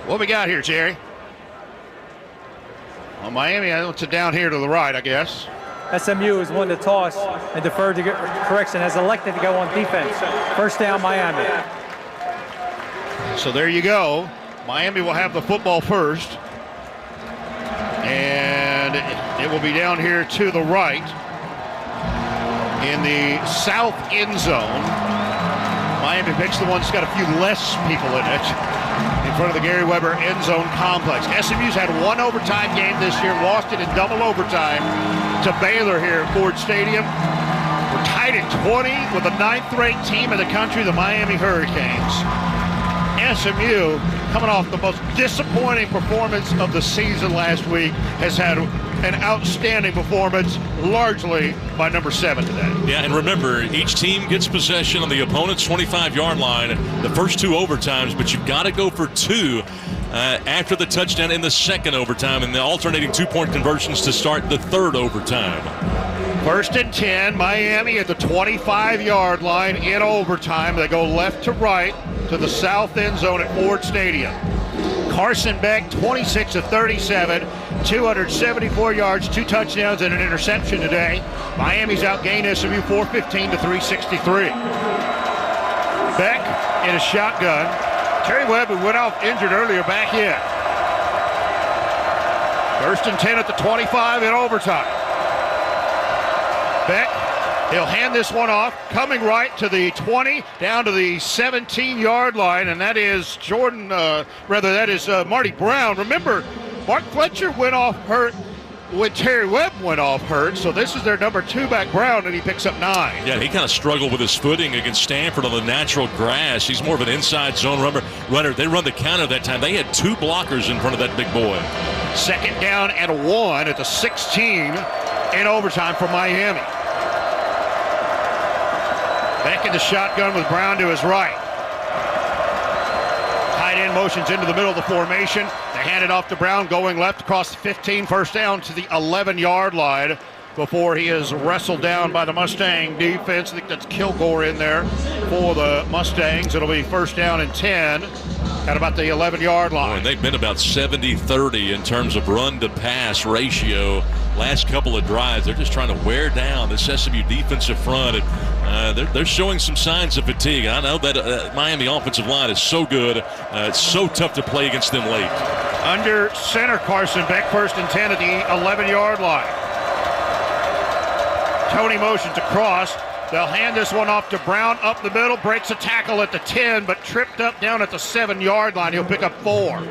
What we got here, Jerry? Well, Miami, I went to down here to the right, I guess. SMU has won the toss and deferred to correction, has elected to go on defense. First down, Miami. So there you go. Miami will have the football first. And it will be down here to the right in the south end zone. Miami picks the one that's got a few less people in it, in front of the Gary Weber end zone complex. SMU's had one overtime game this year, lost it in double overtime to Baylor here at Ford Stadium. We're tied at 20 with the 9th-ranked team in the country, the Miami Hurricanes. SMU, coming off the most disappointing performance of the season last week, has had an outstanding performance, largely by number 7 today. Yeah, and remember, each team gets possession on the opponent's 25-yard line the first 2 overtimes, but you've got to go for 2 after the touchdown in the second overtime, and the alternating 2-point conversions to start the third overtime. First and 10, Miami at the 25-yard line in overtime. They go left to right to the south end zone at Ford Stadium. Carson Beck, 26 of 37, 274 yards, 2 touchdowns, and an interception today. Miami's outgained SMU 415 to 363. Beck in a shotgun. Terry Webb, who went off injured earlier, back in. First and 10 at the 25 in overtime. Beck, he'll hand this one off, coming right to the 20, down to the 17-yard line, and that is Marty Brown. Remember, Mark Fletcher went off hurt when Terry Webb went off hurt, so this is their number 2 back, Brown, and he picks up 9. Yeah, he kind of struggled with his footing against Stanford on the natural grass. He's more of an inside zone runner. They run the counter that time. They had 2 blockers in front of that big boy. Second down and 1 at the 16 in overtime for Miami. Back in the shotgun with Brown to his right. Tight end motions into the middle of the formation. They hand it off to Brown, going left across the 15, first down to the 11-yard line before he is wrestled down by the Mustang defense. I think that's Kilgore in there for the Mustangs. It'll be first down and 10 at about the 11-yard line. They've been about 70-30 in terms of run-to-pass ratio last couple of drives. They're just trying to wear down this SMU defensive front. They're showing some signs of fatigue. I know that Miami offensive line is so good. It's so tough to play against them late. Under center, Carson Beck, first and 10 at the 11-yard line. Tony motions across. They'll hand this one off to Brown up the middle, breaks a tackle at the 10, but tripped up down at the 7-yard line. He'll pick up 4.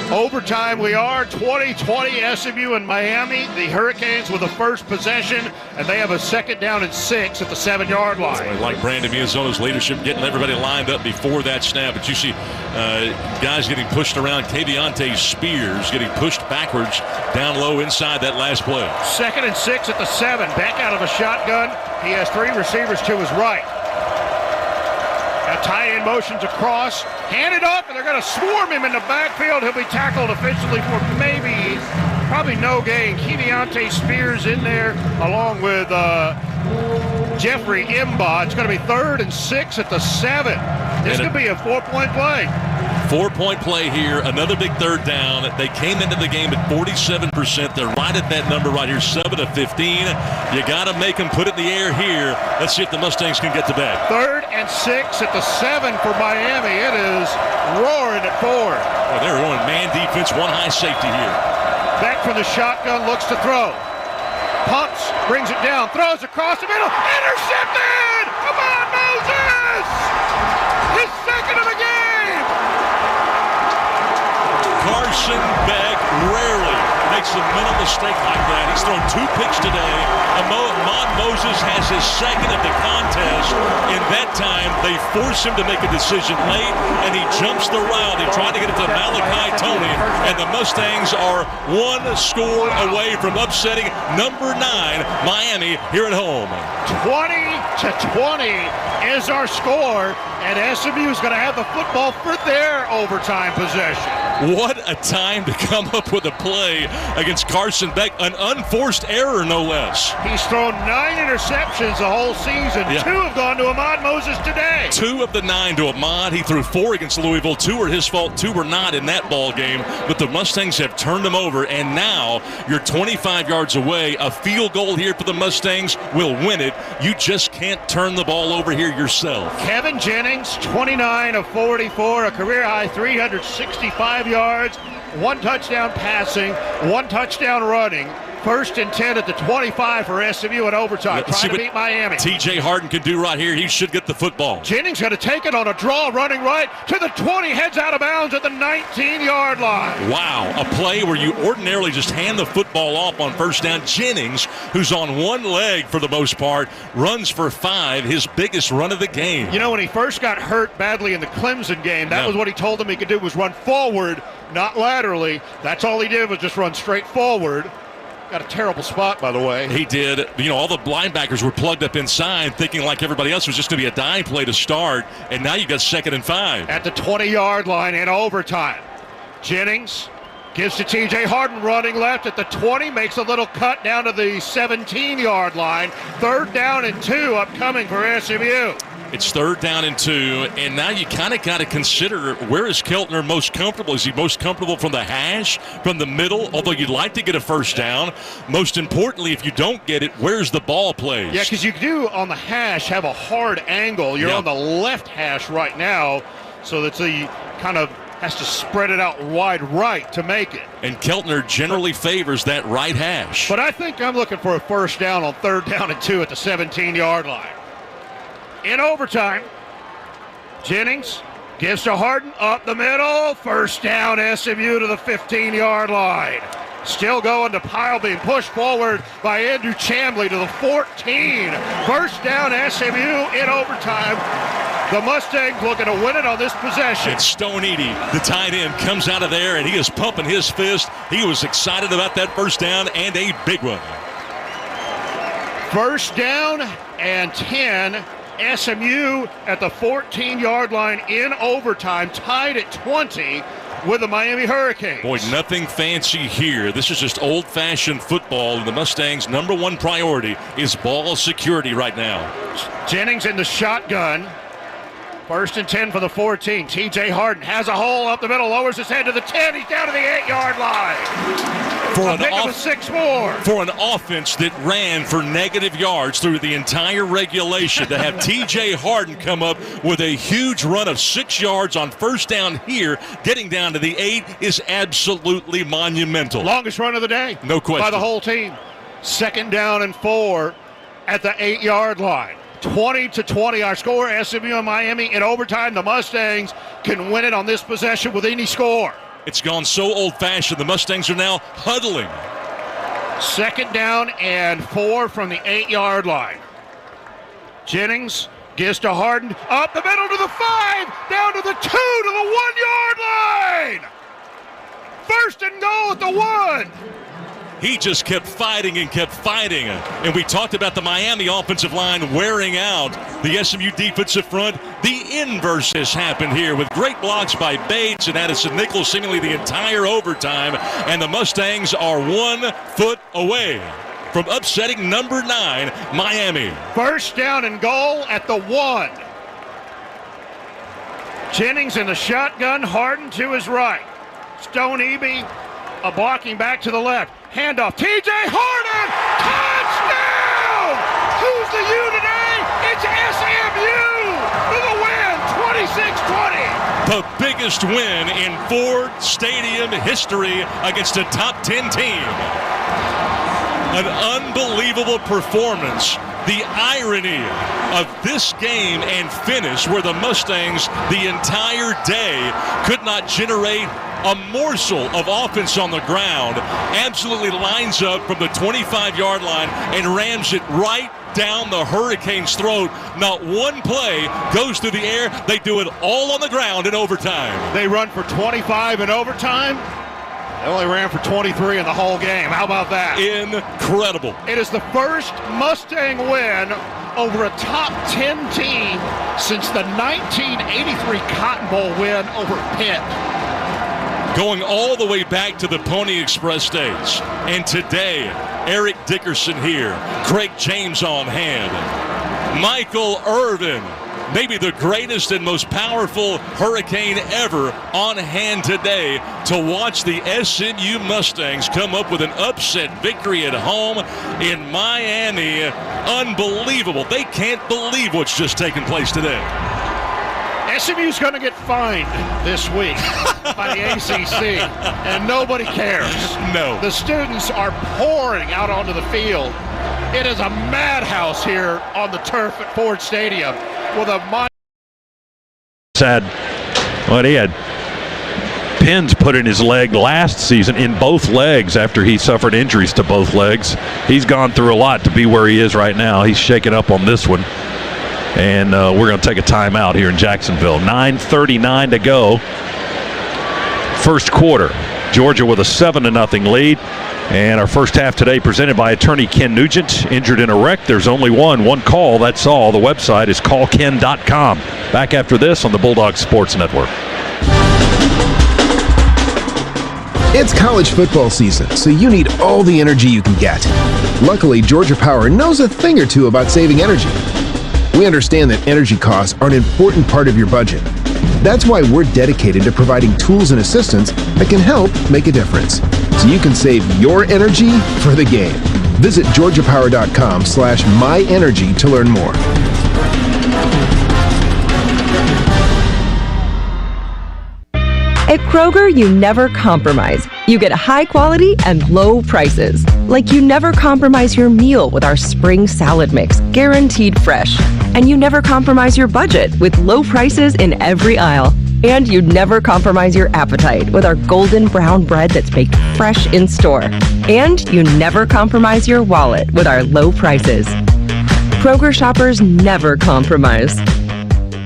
Overtime we are, 20-20 SMU and Miami. The Hurricanes with the first possession, and they have a second down and 6 at the 7-yard line. I like Brandon Miazono's leadership, getting everybody lined up before that snap. But you see guys getting pushed around. Keviante Spears getting pushed backwards down low inside that last play. Second and 6 at the 7. Back out of a shotgun. He has 3 receivers to his right. Now tight end motions across, handed off, and they're going to swarm him in the backfield. He'll be tackled officially for probably no gain. Keviante Spears in there along with Jeffrey Imba. It's going to be 3rd and 6 at the 7. This could be a 4-point play. 4-point play here, another big third down. They came into the game at 47%. They're right at that number right here, 7 of 15. You got to make them put it in the air here. Let's see if the Mustangs can get to bed. 3rd and 6 at the 7 for Miami. It is roaring at Ford. Well, they're going man defense, 1 high safety here. Back from the shotgun, looks to throw. Pumps, brings it down, throws across the middle. Intercepted! Come on, Moses! His second of the game! Carson Beck rarely makes a mental mistake like that. He's thrown 2 picks today. Ahmad Moses has his second of the contest. In that time, they force him to make a decision late, and he jumps the route. He tried to get it to Malachi Tony, and the Mustangs are 1 score away from upsetting number 9, Miami, here at home. 20-20 is our score, and SMU is going to have the football for their overtime possession. What a time to come up with a play against Carson Beck. An unforced error, no less. He's thrown 9 interceptions the whole season. Yeah. 2 have gone to Ahmad Moses today. 2 of the 9 to Ahmad. He threw 4 against Louisville. 2 were his fault. 2 were not in that ball game. But the Mustangs have turned them over, and now you're 25 yards away. A field goal here for the Mustangs will win it. You just can't turn the ball over here yourself. Kevin Jennings, 29 of 44, a career-high 365 yards, 1 touchdown passing, 1 touchdown running. 1st and 10 at the 25 for SMU in overtime. Trying to beat Miami. T.J. Harden can do right here. He should get the football. Jennings going to take it on a draw, running right to the 20, heads out of bounds at the 19-yard line. Wow, a play where you ordinarily just hand the football off on first down. Jennings, who's on one leg for the most part, runs for 5, his biggest run of the game. You know, when he first got hurt badly in the Clemson game, that was what he told them he could do, was run forward, not laterally. That's all he did, was just run straight forward. Got a terrible spot, by the way. He did. You know, all the linebackers were plugged up inside, thinking like everybody else was just going to be a dime play to start, and now you got 2nd and 5. At the 20-yard line in overtime. Jennings gives to T.J. Harden, running left at the 20, makes a little cut down to the 17-yard line. 3rd down and 2 upcoming for SMU. It's 3rd down and 2, and now you kind of got to consider, where is Keltner most comfortable? Is he most comfortable from the hash, from the middle, although you'd like to get a first down? Most importantly, if you don't get it, where's the ball placed? Yeah, because you do on the hash have a hard angle. You're on the left hash right now, so that's he kind of has to spread it out wide right to make it. And Keltner generally favors that right hash. But I think I'm looking for a first down on 3rd down and 2 at the 17-yard line. In overtime, Jennings gives to Harden up the middle. First down, SMU to the 15-yard line. Still going to Pyle, being pushed forward by Andrew Chamblee to the 14. First down, SMU in overtime. The Mustangs looking to win it on this possession. And Stone Edey, the tight end, comes out of there, and he is pumping his fist. He was excited about that first down, and a big one. First down and 10. SMU at the 14-yard line in overtime, tied at 20 with the Miami Hurricanes. Boy, nothing fancy here. This is just old-fashioned football, and the Mustangs' number 1 priority is ball security right now. Jennings in the shotgun. 1st and 10 for the 14. T.J. Harden has a hole up the middle, lowers his head to the 10. He's down to the 8-yard line. For an offense that ran for negative yards through the entire regulation, to have T.J. Harden come up with a huge run of 6 yards on first down here, getting down to the 8, is absolutely monumental. Longest run of the day. No question. By the whole team. 2nd down and 4 at the 8-yard line. 20-20 our score. SMU and Miami in overtime. The Mustangs can win it on this possession with any score. It's gone so old-fashioned. The Mustangs are now huddling. 2nd down and 4 from the 8-yard line. Jennings gives to Harden, up the middle to the 5, down to the 2, to the 1-yard line. 1st and goal at the 1. He just kept fighting and kept fighting. And we talked about the Miami offensive line wearing out the SMU defensive front. The inverse has happened here with great blocks by Bates and Addison Nichols seemingly the entire overtime. And the Mustangs are 1 foot away from upsetting number 9, Miami. 1st down and goal at the 1. Jennings in the shotgun, Harden to his right. Stone Edey, a blocking back to the left. Handoff, T.J. Harden, touchdown! Who's the U today? It's SMU for the win, 26-20. The biggest win in Ford Stadium history against a top 10 team. An unbelievable performance. The irony of this game and finish where the Mustangs the entire day could not generate a morsel of offense on the ground, absolutely lines up from the 25-yard line and rams it right down the Hurricanes' throat. Not one play goes through the air. They do it all on the ground in overtime. They run for 25 in overtime. They only ran for 23 in the whole game. How about that? Incredible. It is the first Mustang win over a top 10 team since the 1983 Cotton Bowl win over Pitt. going all the way back to the Pony Express days. And today, Eric Dickerson here, Craig James on hand, Michael Irvin, maybe the greatest and most powerful Hurricane ever, on hand today to watch the SMU Mustangs come up with an upset victory at home in Miami. Unbelievable. They can't believe what's just taken place today. SMU's going to get fined this week by the ACC, and nobody cares. No. The students are pouring out onto the field. It is a madhouse here on the turf at Ford Stadium with a he had pins put in his leg last season, in both legs, after he suffered injuries to both legs. He's gone through a lot to be where he is right now. He's shaken up on this one. And we're going to take a timeout here in Jacksonville. 9:39 to go. First quarter. Georgia with a 7-0 lead. And our first half today presented by attorney Ken Nugent. Injured in a wreck. There's only one call. That's all. The website is callken.com. Back after this on the Bulldogs Sports Network. It's college football season, so you need all the energy you can get. Luckily, Georgia Power knows a thing or two about saving energy. We understand that energy costs are an important part of your budget. That's why we're dedicated to providing tools and assistance that can help make a difference, so you can save your energy for the game. Visit georgiapower.com/myenergy to learn more. At Kroger, you never compromise. You get high quality and low prices. Like you never compromise your meal with our spring salad mix, guaranteed fresh. And you never compromise your budget with low prices in every aisle. And you never compromise your appetite with our golden brown bread that's baked fresh in store. And you never compromise your wallet with our low prices. Kroger shoppers never compromise.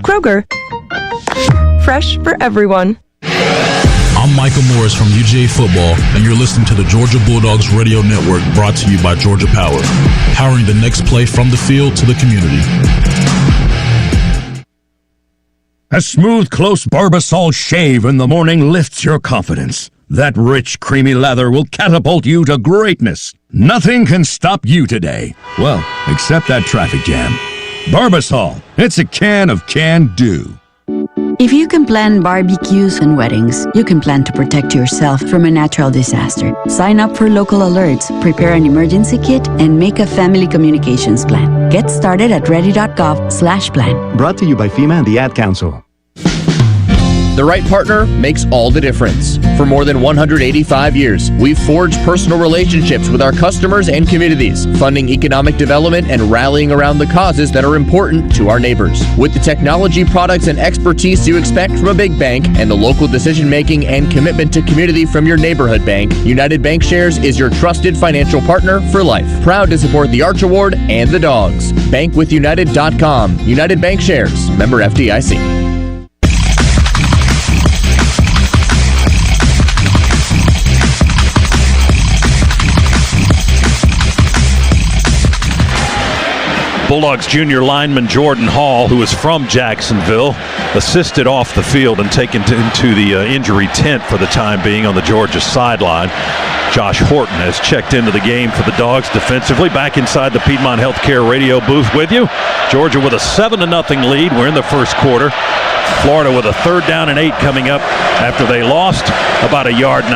Kroger, fresh for everyone. I'm Michael Morris from UGA Football, and you're listening to the Georgia Bulldogs Radio Network, brought to you by Georgia Power, powering the next play from the field to the community. A smooth, close Barbasol shave in the morning lifts your confidence. That rich, creamy lather will catapult you to greatness. Nothing can stop you today. Well, except that traffic jam. Barbasol, it's a can of can-do. If you can plan barbecues and weddings, you can plan to protect yourself from a natural disaster. Sign up for local alerts, prepare an emergency kit, and make a family communications plan. Get started at ready.gov/plan. Brought to you by FEMA and the Ad Council. The right partner makes all the difference. For more than 185 years, we've forged personal relationships with our customers and communities, funding economic development and rallying around the causes that are important to our neighbors. With the technology, products, and expertise you expect from a big bank, and the local decision-making and commitment to community from your neighborhood bank, United Bankshares is your trusted financial partner for life. Proud to support the Arch Award and the Dogs. Bankwithunited.com. United Bankshares. Member FDIC. Bulldogs junior lineman Jordan Hall, who is from Jacksonville, assisted off the field and taken into the injury tent for the time being on the Georgia sideline. Josh Horton has checked into the game for the Dogs defensively. Back inside the Piedmont Healthcare radio booth with you. Georgia with a 7-0 lead. We're in the first quarter. Florida with a 3rd down and 8 coming up after they lost about 1.5 yards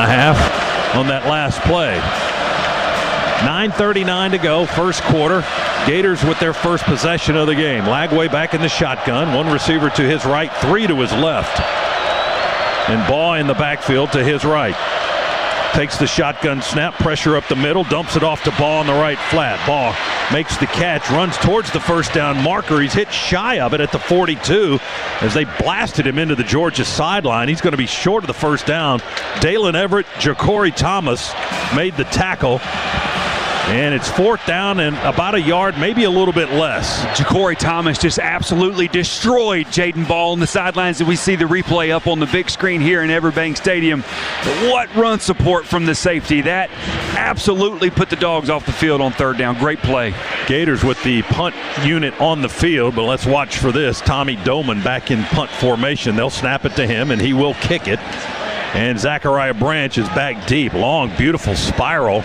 on that last play. 9:39 to go, first quarter. Gators with their first possession of the game. Lagway back in the shotgun. One receiver to his right, 3 to his left. And Baugh in the backfield to his right. Takes the shotgun snap, pressure up the middle, dumps it off to Baugh on the right flat. Baugh makes the catch, runs towards the first down marker. He's hit shy of it at the 42 as they blasted him into the Georgia sideline. He's going to be short of the first down. Dalen Everett, Ja'Cory Thomas made the tackle. And it's 4th down and about 1 yard, maybe a little bit less. Ja'Cory Thomas just absolutely destroyed Jaden Ball on the sidelines, and we see the replay up on the big screen here in Everbank Stadium. But what run support from the safety. That absolutely put the Dogs off the field on 3rd down. Great play. Gators with the punt unit on the field, but let's watch for this. Tommy Doman back in punt formation. They'll snap it to him, and he will kick it. And Zachariah Branch is back deep. Long, beautiful spiral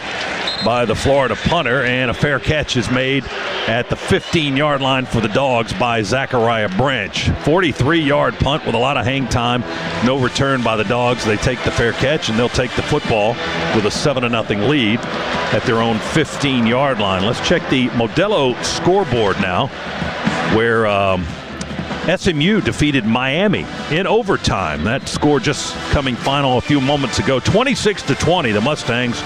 by the Florida punter, and a fair catch is made at the 15-yard line for the Dogs by Zachariah Branch. 43-yard punt with a lot of hang time. No return by the Dogs. They take the fair catch, and they'll take the football with a 7-0 lead at their own 15-yard line. Let's check the Modelo scoreboard now, where SMU defeated Miami in overtime. That score just coming final a few moments ago. 26-20, the Mustangs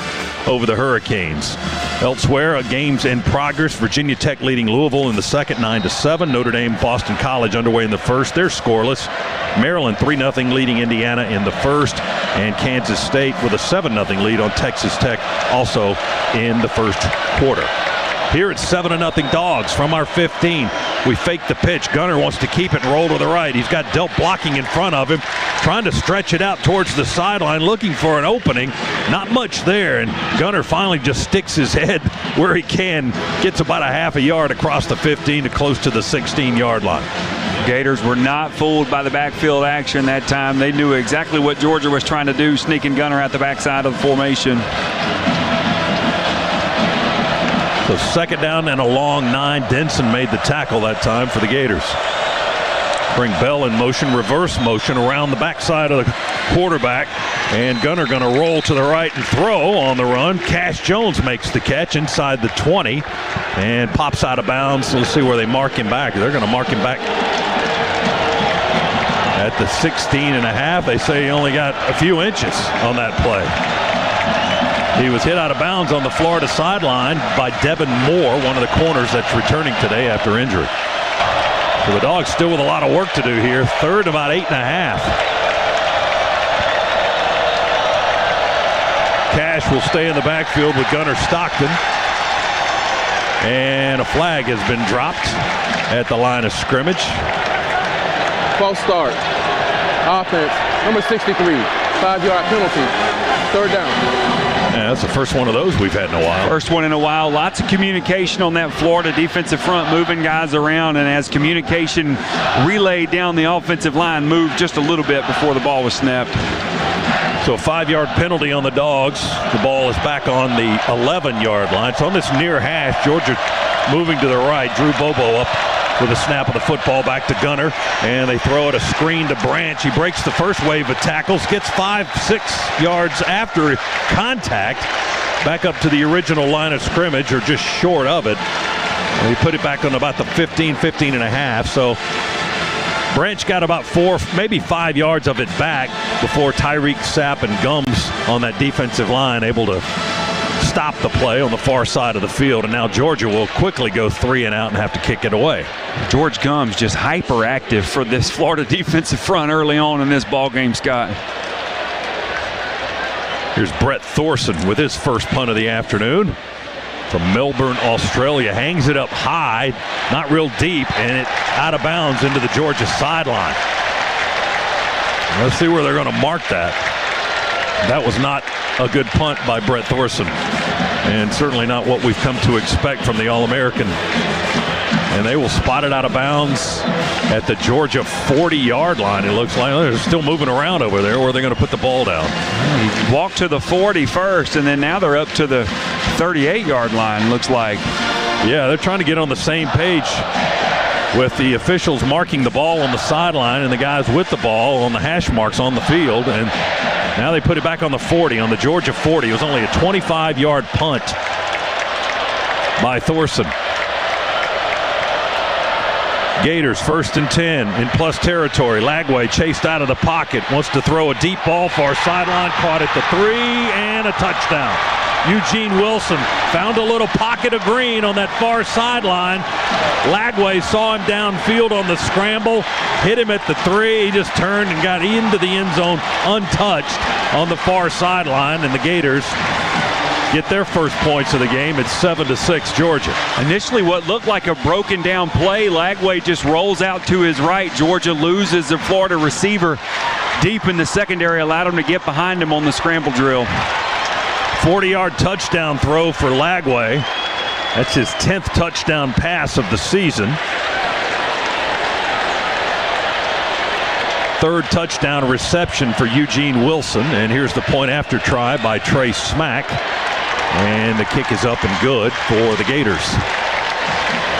over the Hurricanes. Elsewhere, games in progress. Virginia Tech leading Louisville in the second, 9-7. Notre Dame, Boston College underway in the first. They're scoreless. Maryland 3-0 leading Indiana in the first. And Kansas State with a 7-0 lead on Texas Tech also in the first quarter. Here it's 7-0 Dogs from our 15. We fake the pitch. Gunner wants to keep it and roll to the right. He's got Delp blocking in front of him, trying to stretch it out towards the sideline, looking for an opening. Not much there, and Gunner finally just sticks his head where he can, gets about a half a yard across the 15 to close to the 16-yard line. Gators were not fooled by the backfield action that time. They knew exactly what Georgia was trying to do, sneaking Gunner out the backside of the formation. So second down and a long 9. Denson made the tackle that time for the Gators. Bring Bell in motion, reverse motion around the backside of the quarterback. And Gunner going to roll to the right and throw on the run. Cash Jones makes the catch inside the 20 and pops out of bounds. Let's see where they mark him back. They're going to mark him back at the 16.5. They say he only got a few inches on that play. He was hit out of bounds on the Florida sideline by Devin Moore, one of the corners that's returning today after injury. So the Dogs still with a lot of work to do here. Third, about 8.5. Cash will stay in the backfield with Gunner Stockton. And a flag has been dropped at the line of scrimmage. False start. Offense, number 63, 5-yard penalty. Third down. Yeah, that's the first one of those we've had in a while. First one in a while. Lots of communication on that Florida defensive front, moving guys around, and as communication relayed down the offensive line, moved just a little bit before the ball was snapped. So a 5-yard penalty on the Dogs. The ball is back on the 11-yard line. So on this near hash, Georgia moving to the right. Drew Bobo up with a snap of the football back to Gunner, and they throw it a screen to Branch. He breaks the first wave of tackles, gets 5-6 yards after contact back up to the original line of scrimmage, or just short of it. And he put it back on about the 15.5. So Branch got about 4, maybe 5 yards of it back before Tyreek Sapp and Gums on that defensive line able to stop the play on the far side of the field, and now Georgia will quickly go 3 and out and have to kick it away. George Gums just hyperactive for this Florida defensive front early on in this ball game, Scott. Here's Brett Thorson with his first punt of the afternoon from Melbourne, Australia. Hangs it up high, not real deep, and it out of bounds into the Georgia sideline. Let's see where they're going to mark that. That was not a good punt by Brett Thorson, and certainly not what we've come to expect from the All-American. And they will spot it out of bounds at the Georgia 40-yard line. It looks like they're still moving around over there. Where are they going to put the ball down? He walked to the 40 first, and then now they're up to the 38-yard line, looks like. Yeah, they're trying to get on the same page with the officials marking the ball on the sideline and the guys with the ball on the hash marks on the field. And now they put it back on the 40, on the Georgia 40. It was only a 25-yard punt by Thorson. Gators 1st and 10 in plus territory. Lagway chased out of the pocket, wants to throw a deep ball far sideline, caught at the 3, and a touchdown. Eugene Wilson found a little pocket of green on that far sideline. Lagway saw him downfield on the scramble, hit him at the 3. He just turned and got into the end zone untouched on the far sideline, and the Gators get their first points of the game. It's 7-6 Georgia. Initially what looked like a broken down play, Lagway just rolls out to his right. Georgia loses a Florida receiver deep in the secondary, allowed him to get behind him on the scramble drill. 40-yard touchdown throw for Lagway. That's his 10th touchdown pass of the season. third touchdown reception for Eugene Wilson. And here's the point after try by Trey Smack. And the kick is up and good for the Gators.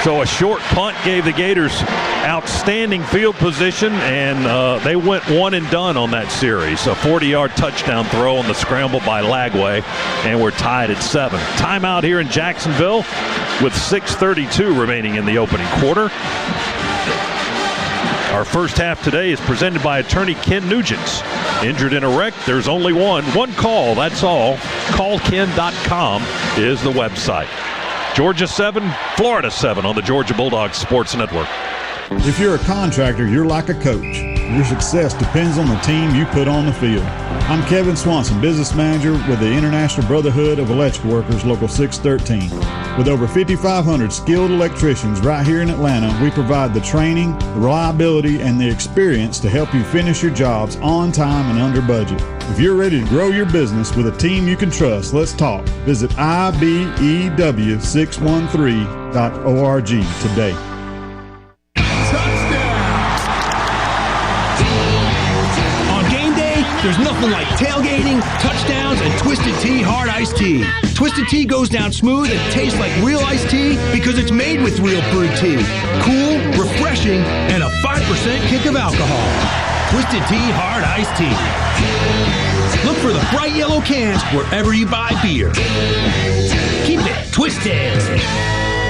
So a short punt gave the Gators outstanding field position, and they went one and done on that series. A 40-yard touchdown throw on the scramble by Lagway, and we're tied at 7. Timeout here in Jacksonville with 6:32 remaining in the opening quarter. Our first half today is presented by attorney Ken Nugent. Injured in a wreck, there's only one call, that's all. Callken.com is the website. Georgia 7, Florida 7 on the Georgia Bulldogs Sports Network. If you're a contractor, you're like a coach. Your success depends on the team you put on the field. I'm Kevin Swanson, business manager with the International Brotherhood of Electrical Workers, Local 613. With over 5,500 skilled electricians right here in Atlanta, we provide the training, the reliability, and the experience to help you finish your jobs on time and under budget. If you're ready to grow your business with a team you can trust, let's talk. Visit IBEW613.org today. There's nothing like tailgating, touchdowns, and Twisted Tea Hard Iced Tea. Twisted Tea goes down smooth and tastes like real iced tea because it's made with real brewed tea. Cool, refreshing, and a 5% kick of alcohol. Twisted Tea Hard Iced Tea. Look for the bright yellow cans wherever you buy beer. Keep it twisted.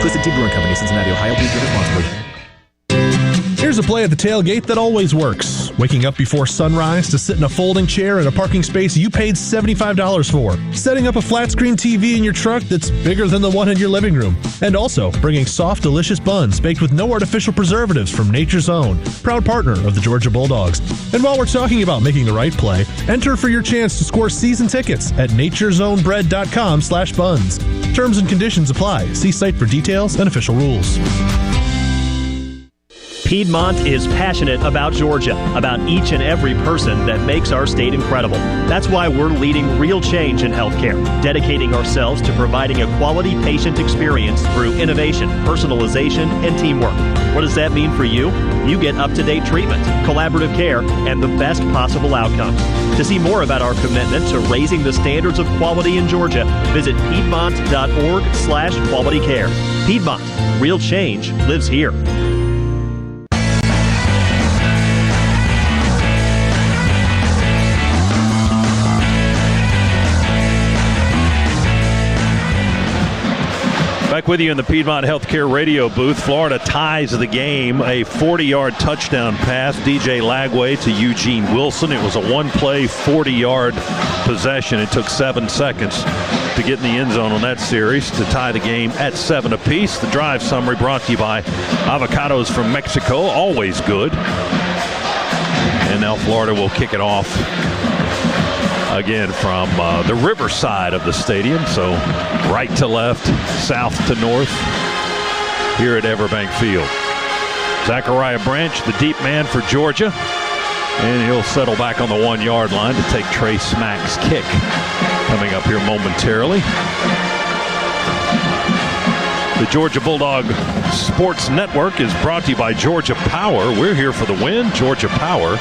Twisted Tea Brewing Company, Cincinnati, Ohio. Please drink responsibly. Here's a play at the tailgate that always works. Waking up before sunrise to sit in a folding chair in a parking space you paid $75 for. Setting up a flat screen TV in your truck that's bigger than the one in your living room. And also bringing soft, delicious buns baked with no artificial preservatives from Nature's Own, proud partner of the Georgia Bulldogs. And while we're talking about making the right play, enter for your chance to score season tickets at naturezownebread.com/buns. Terms and conditions apply. See site for details and official rules. Piedmont is passionate about Georgia, about each and every person that makes our state incredible. That's why we're leading real change in healthcare, dedicating ourselves to providing a quality patient experience through innovation, personalization, and teamwork. What does that mean for you? You get up-to-date treatment, collaborative care, and the best possible outcomes. To see more about our commitment to raising the standards of quality in Georgia, visit piedmont.org/quality care. Piedmont, real change lives here. Back with you in the Piedmont Healthcare radio booth. Florida ties the game. A 40-yard touchdown pass, DJ Lagway to Eugene Wilson. It was a one-play, 40-yard possession. It took 7 seconds to get in the end zone on that series to tie the game at 7 apiece. The drive summary brought to you by Avocados from Mexico. Always good. And now Florida will kick it off again from the riverside of the stadium, so right to left, south to north here at Everbank Field. Zachariah Branch, the deep man for Georgia, and he'll settle back on the 1-yard line to take Trey Smack's kick coming up here momentarily. The Georgia Bulldog Sports Network is brought to you by Georgia Power. We're here for the win. Georgia Power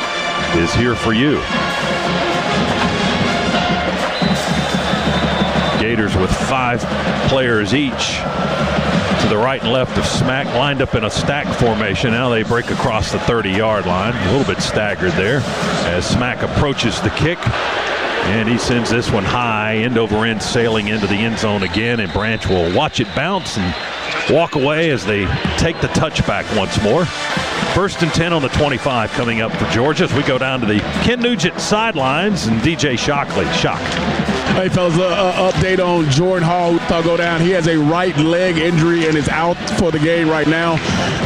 is here for you. Gators with 5 players each to the right and left of Smack, lined up in a stack formation. Now they break across the 30-yard line. A little bit staggered there as Smack approaches the kick. And he sends this one high, end over end, sailing into the end zone again. And Branch will watch it bounce and walk away as they take the touchback once more. 1st and 10 on the 25 coming up for Georgia as we go down to the Ken Nugent sidelines and DJ Shockley. Shock. Hey, fellas, update on Jordan Hall. I'll go down. He has a right leg injury and is out for the game right now.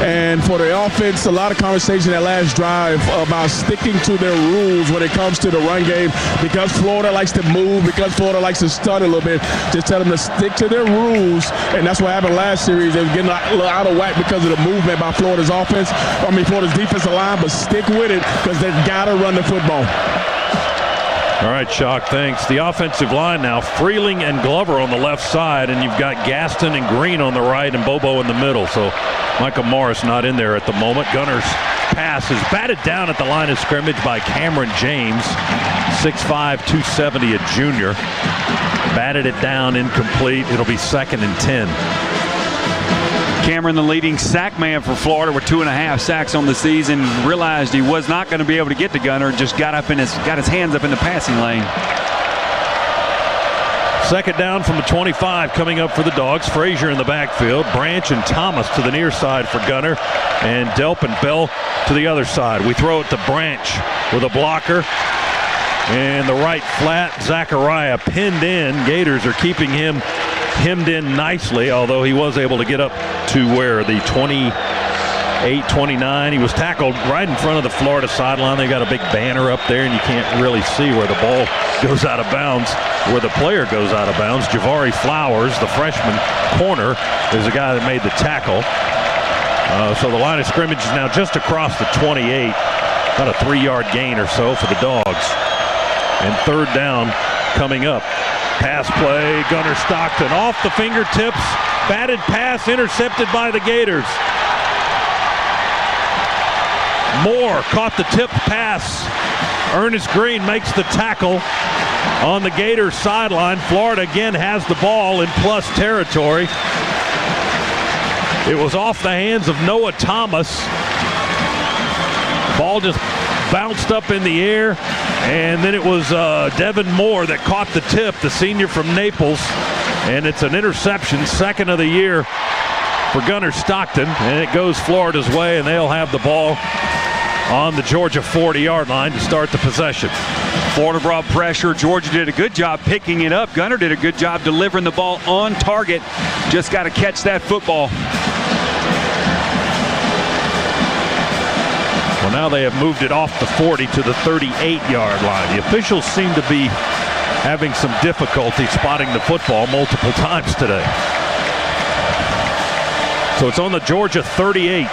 And for the offense, a lot of conversation that last drive about sticking to their rules when it comes to the run game. Because Florida likes to move, because Florida likes to stun a little bit, just tell them to stick to their rules. And that's what happened last series. They were getting a little out of whack because of the movement by Florida's offense. Florida's defensive line, but stick with it because they've got to run the football. All right, Shock, thanks. The offensive line now, Freeling and Glover on the left side, and you've got Gaston and Green on the right and Bobo in the middle. So Michael Morris not in there at the moment. Gunners pass is batted down at the line of scrimmage by Cameron James, 6'5", 270, a junior. Batted it down, incomplete. It'll be 2nd and 10. Cameron, the leading sack man for Florida, with 2.5 sacks on the season, realized he was not going to be able to get to Gunner, just got his hands up in the passing lane. 2nd down from the 25 coming up for the Dogs. Frazier in the backfield. Branch and Thomas to the near side for Gunner. And Delp and Bell to the other side. We throw it to Branch with a blocker. And the right flat, Zachariah pinned in. Gators are keeping him hemmed in nicely, although he was able to get up to where the 28-29. He was tackled right in front of the Florida sideline. They got a big banner up there, and you can't really see where the ball goes out of bounds, where the player goes out of bounds. Javari Flowers, the freshman corner, is the guy that made the tackle. So the line of scrimmage is now just across the 28. About a 3-yard gain or so for the Dogs. And 3rd down coming up. Pass play, Gunner Stockton off the fingertips. Batted pass intercepted by the Gators. Moore caught the tip pass. Ernest Green makes the tackle on the Gators sideline. Florida again has the ball in plus territory. It was off the hands of Noah Thomas. Ball just bounced up in the air, and then it was Devin Moore that caught the tip, the senior from Naples, and it's an interception, 2nd of the year for Gunner Stockton, and it goes Florida's way, and they'll have the ball on the Georgia 40-yard line to start the possession. Florida brought pressure. Georgia did a good job picking it up. Gunner did a good job delivering the ball on target. Just got to catch that football. Well, now they have moved it off the 40 to the 38-yard line. The officials seem to be having some difficulty spotting the football multiple times today. So it's on the Georgia 38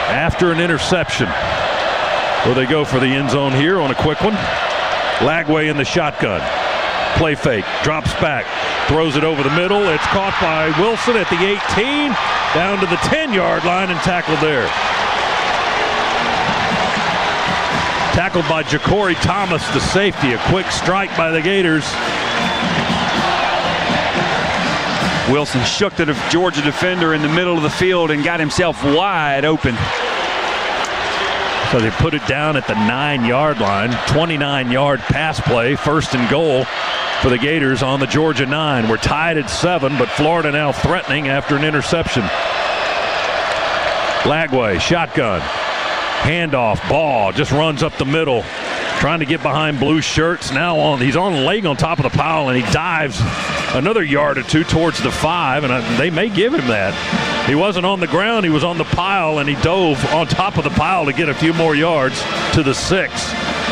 after an interception. Will they go for the end zone here on a quick one? Lagway in the shotgun. Play fake. Drops back. Throws it over the middle. It's caught by Wilson at the 18. Down to the 10-yard line and tackled there. Tackled by Ja'Cory Thomas, the safety. A quick strike by the Gators. Wilson shook the Georgia defender in the middle of the field and got himself wide open. So they put it down at the 9-yard line. 29-yard pass play, 1st and goal for the Gators on the Georgia 9. We're tied at 7, but Florida now threatening after an interception. Lagway, shotgun. Handoff, ball, just runs up the middle. Trying to get behind blue shirts. Now he's laying on top of the pile, and he dives another yard or two towards the 5, and they may give him that. He wasn't on the ground, he was on the pile, and he dove on top of the pile to get a few more yards to the 6.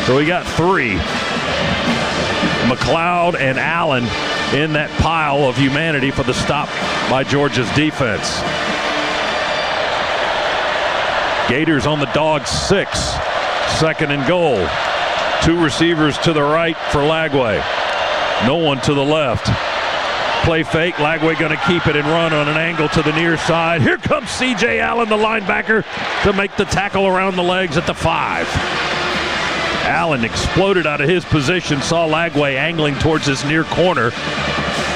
So he got 3. McLeod and Allen in that pile of humanity for the stop by Georgia's defense. Gators on the Dogs 6. 2nd and goal. 2 receivers to the right for Lagway. No one to the left. Play fake. Lagway going to keep it and run on an angle to the near side. Here comes C.J. Allen, the linebacker, to make the tackle around the legs at the 5. Allen exploded out of his position, saw Lagway angling towards his near corner,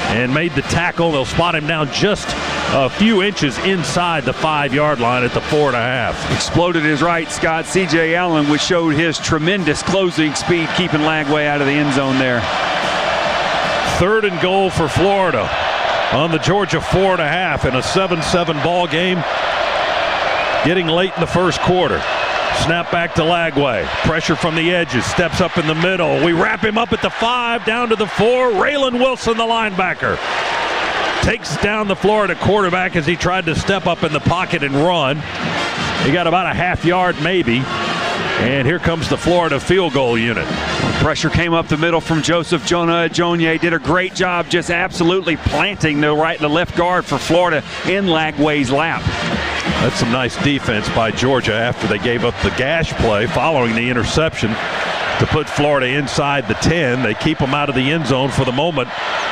and made the tackle. They'll spot him down just a few inches inside the 5-yard line at the 4.5. Exploded his right, Scott. C.J. Allen, which showed his tremendous closing speed, keeping Lagway out of the end zone there. 3rd and goal for Florida on the Georgia 4.5 in a 7-7 ball game. Getting late in the first quarter. Snap back to Lagway. Pressure from the edges. Steps up in the middle. We wrap him up at the 5, down to the 4. Raylan Wilson, the linebacker, takes down the Florida quarterback as he tried to step up in the pocket and run. He got about a half yard maybe. And here comes the Florida field goal unit. Pressure came up the middle from Joseph Jonah Ajonye. Did a great job just absolutely planting the right and the left guard for Florida in Lagway's lap. That's some nice defense by Georgia after they gave up the gash play following the interception to put Florida inside the 10. They keep them out of the end zone for the moment.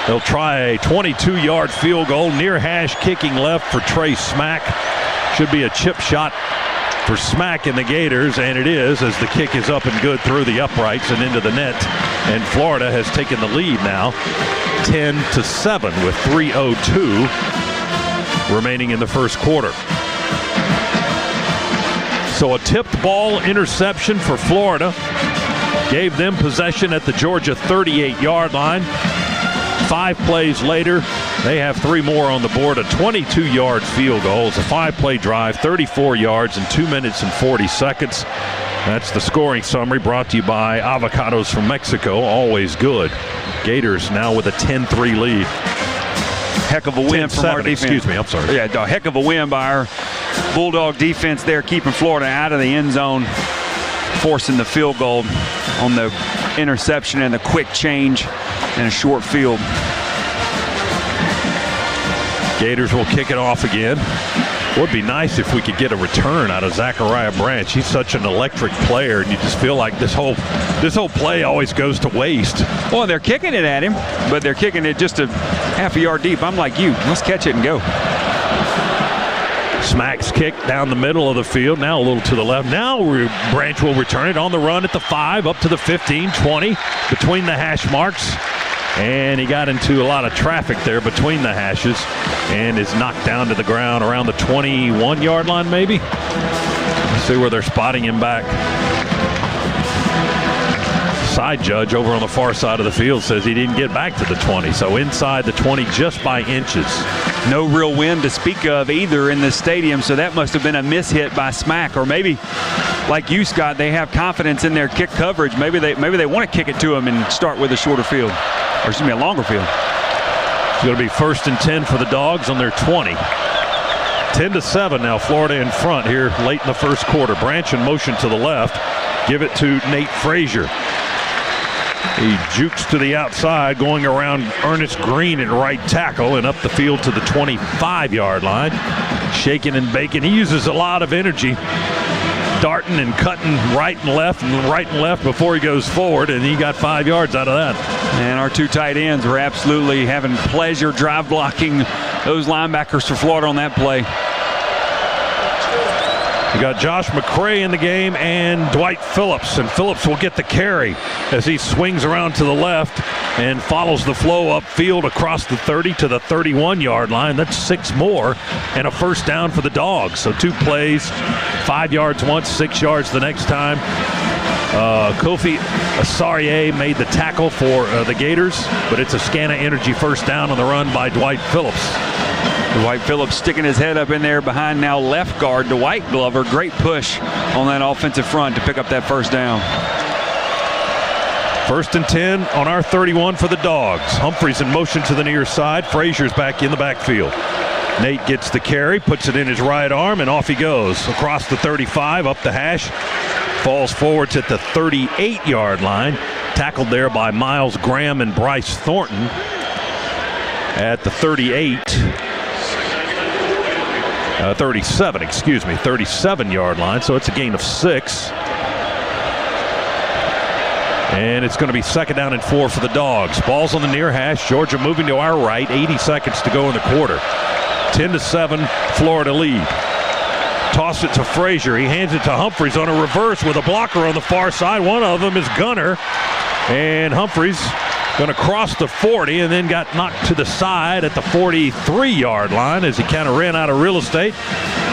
They'll try a 22-yard field goal near hash, kicking left for Trey Smack. Should be a chip shot for Smack and the Gators, and it is, as the kick is up and good through the uprights and into the net. And Florida has taken the lead now, 10-7 with 3:02 remaining in the first quarter. So a tipped ball interception for Florida gave them possession at the Georgia 38-yard line. 5 plays later, they have 3 more on the board. A 22-yard field goal. It's a 5-play drive, 34 yards in 2 minutes and 40 seconds. That's the scoring summary brought to you by Avocados from Mexico. Always good. Gators now with a 10-3 lead. Heck of a win from our defense. Excuse me, I'm sorry. Yeah, a heck of a win by our Bulldog defense there, keeping Florida out of the end zone, forcing the field goal on the interception and the quick change in a short field. Gators will kick it off again. Would be nice if we could get a return out of Zachariah Branch. He's such an electric player, and you just feel like this whole play always goes to waste. Well, they're kicking it at him, but they're kicking it just a half a yard deep. I'm like you. Let's catch it and go. Smack's kick down the middle of the field, now a little to the left. Now Branch will return it on the run at the 5, up to the 15, 20, between the hash marks. And he got into a lot of traffic there between the hashes and is knocked down to the ground around the 21-yard line maybe. Let's see where they're spotting him back. Side judge over on the far side of the field says he didn't get back to the 20, so inside the 20 just by inches. No real wind to speak of either in this stadium, so that must have been a mishit by Smack. Or maybe, like you, Scott, they have confidence in their kick coverage. Maybe they want to kick it to him and start with a shorter field, or excuse me, a longer field. It's going to be 1st and 10 for the Dogs on their 20. 10-7 now, Florida in front here late in the first quarter. Branch in motion to the left. Give it to Nate Frazier. He jukes to the outside, going around Ernest Green at right tackle and up the field to the 25-yard line. Shaking and baking. He uses a lot of energy, darting and cutting right and left before he goes forward, and he got 5 yards out of that. And our 2 tight ends were absolutely having pleasure drive blocking those linebackers for Florida on that play. You got Josh McCray in the game and Dwight Phillips, and Phillips will get the carry as he swings around to the left and follows the flow upfield across the 30 to the 31-yard line. That's 6 more and a first down for the Dogs. So 2 plays, 5 yards once, 6 yards the next time. Kofi Asarier made the tackle for the Gators, but it's a Scana Energy first down on the run by Dwight Phillips. Dwight Phillips sticking his head up in there behind now left guard Dwight Glover. Great push on that offensive front to pick up that first down. 1st and 10 on our 31 for the Dogs. Humphreys in motion to the near side. Frazier's back in the backfield. Nate gets the carry, puts it in his right arm, and off he goes. Across the 35, up the hash. Falls forwards at the 38-yard line. Tackled there by Miles Graham and Bryce Thornton at the 37-yard line. So it's a gain of 6. And it's going to be 2nd down and 4 for the Dogs. Ball's on the near hash. Georgia moving to our right. 80 seconds to go in the quarter. 10-7, Florida lead. Toss it to Frazier. He hands it to Humphreys on a reverse with a blocker on the far side. One of them is Gunner. And Humphreys going to cross the 40 and then got knocked to the side at the 43-yard line as he kind of ran out of real estate,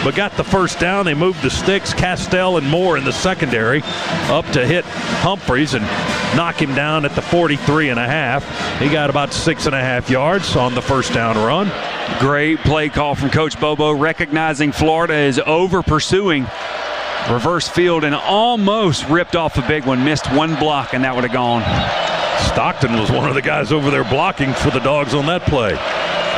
but got the first down. They moved the sticks. Castell and Moore in the secondary up to hit Humphreys and knock him down at the 43.5. He got about 6.5 yards on the first down run. Great play call from Coach Bobo, recognizing Florida is over pursuing. Reverse field and almost ripped off a big one. Missed one block and that would have gone. Stockton was one of the guys over there blocking for the Dogs on that play.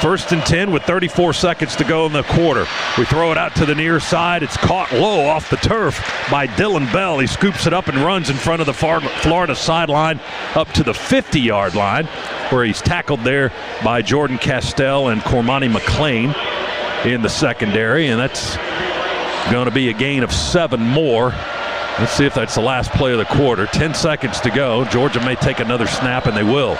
1st and 10 with 34 seconds to go in the quarter. We throw it out to the near side. It's caught low off the turf by Dylan Bell. He scoops it up and runs in front of the Florida sideline up to the 50-yard line, where he's tackled there by Jordan Castell and Cormani McLean in the secondary, and that's going to be a gain of 7 more. Let's see if that's the last play of the quarter. 10 seconds to go. Georgia may take another snap, and they will.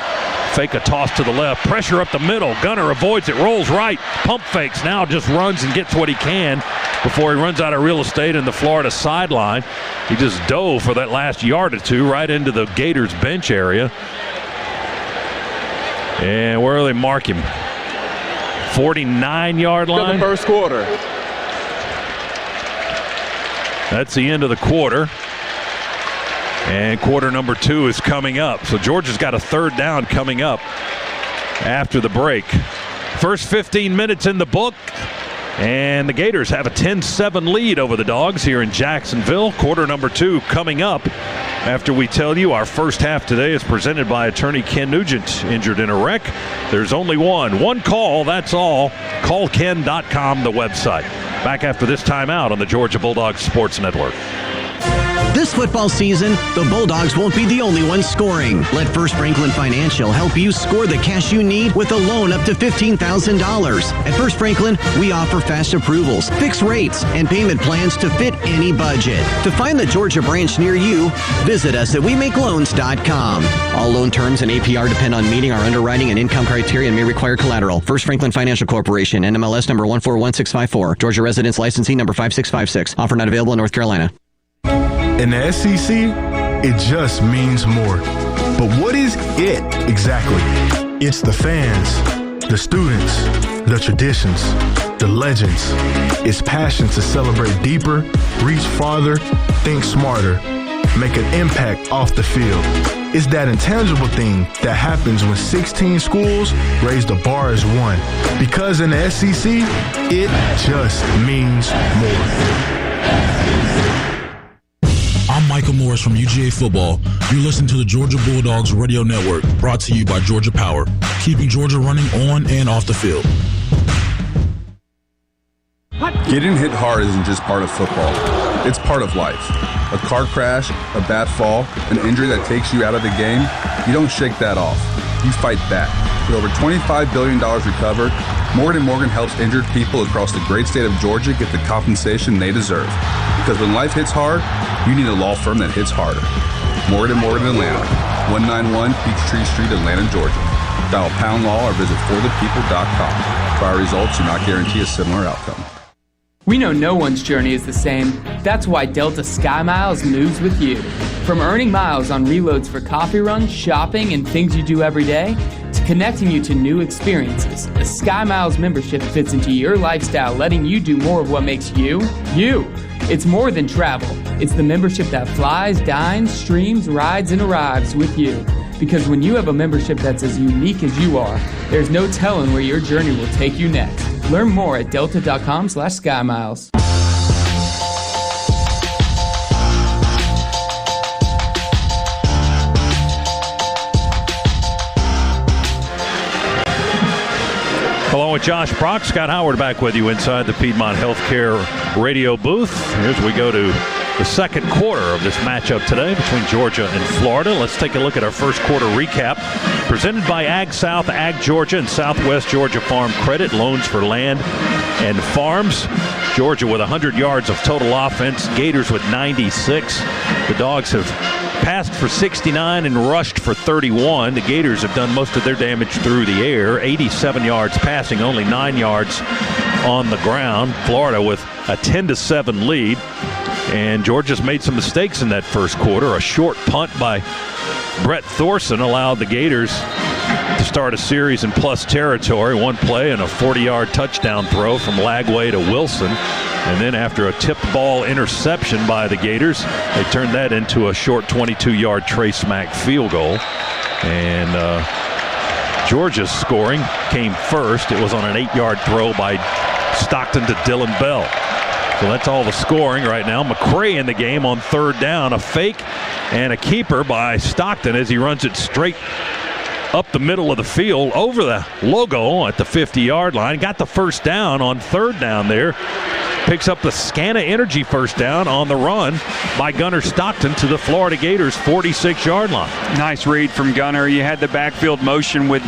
Fake a toss to the left. Pressure up the middle. Gunner avoids it. Rolls right. Pump fakes. Now just runs and gets what he can before he runs out of real estate in the Florida sideline. He just dove for that last yard or two right into the Gators bench area. And where do they mark him? 49-yard line. The first quarter. That's the end of the quarter. And quarter number 2 is coming up. So Georgia's got a third down coming up after the break. First 15 minutes in the book. And the Gators have a 10-7 lead over the Dogs here in Jacksonville. Quarter number 2 coming up after we tell you our first half today is presented by attorney Ken Nugent, injured in a wreck. There's only one call, that's all. CallKen.com, the website. Back after this timeout on the Georgia Bulldogs Sports Network. This football season, the Bulldogs won't be the only ones scoring. Let First Franklin Financial help you score the cash you need with a loan up to $15,000. At First Franklin, we offer fast approvals, fixed rates, and payment plans to fit any budget. To find the Georgia branch near you, visit us at WeMakeLoans.com. All loan terms and APR depend on meeting our underwriting and income criteria and may require collateral. First Franklin Financial Corporation, NMLS number 141654. Georgia residence licensing number 5656. Offer not available in North Carolina. In the SEC, it just means more. But what is it exactly? It's the fans, the students, the traditions, the legends. It's passion to celebrate deeper, reach farther, think smarter, make an impact off the field. It's that intangible thing that happens when 16 schools raise the bar as one. Because in the SEC, it just means more. I'm Michael Morris from UGA Football. You listen to the Georgia Bulldogs Radio Network, brought to you by Georgia Power, keeping Georgia running on and off the field. Getting hit hard isn't just part of football. It's part of life. A car crash, a bad fall, an injury that takes you out of the game, you don't shake that off. You fight back. With over $25 billion recovered, Morgan & Morgan helps injured people across the great state of Georgia get the compensation they deserve. Because when life hits hard, you need a law firm that hits harder. Morgan & Morgan Atlanta, 191 Peachtree Street, Atlanta, Georgia. Dial pound law or visit forthepeople.com. Prior results do not guarantee a similar outcome. We know no one's journey is the same. That's why Delta Sky Miles moves with you. From earning miles on reloads for coffee runs, shopping, and things you do every day, to connecting you to new experiences, the Sky Miles membership fits into your lifestyle, letting you do more of what makes you, you. It's more than travel. It's the membership that flies, dines, streams, rides, and arrives with you. Because when you have a membership that's as unique as you are, there's no telling where your journey will take you next. Learn more at delta.com/SkyMiles. Along with Josh Brock, Scott Howard back with you inside the Piedmont Healthcare radio booth. As we go to the second quarter of this matchup today between Georgia and Florida. Let's take a look at our first quarter recap. Presented by Ag South, Ag Georgia, and Southwest Georgia Farm Credit. Loans for land and farms. Georgia with 100 yards of total offense. Gators with 96. The Dogs have passed for 69 and rushed for 31. The Gators have done most of their damage through the air. 87 yards passing, only 9 yards on the ground. Florida with a 10-7 lead. And Georgia's made some mistakes in that first quarter. A short punt by Brett Thorson allowed the Gators to start a series in plus territory. One play and a 40-yard touchdown throw from Lagway to Wilson. And then after a tipped ball interception by the Gators, they turned that into a short 22-yard Trace Mack field goal. And Georgia's scoring came first. It was on an 8-yard throw by Stockton to Dylan Bell. So that's all the scoring right now. McCray in the game on third down. A fake and a keeper by Stockton as he runs it straight up the middle of the field over the logo at the 50-yard line. Got the first down on third down there. Picks up the Scana Energy first down on the run by Gunner Stockton to the Florida Gators 46-yard line. Nice read from Gunner. You had the backfield motion with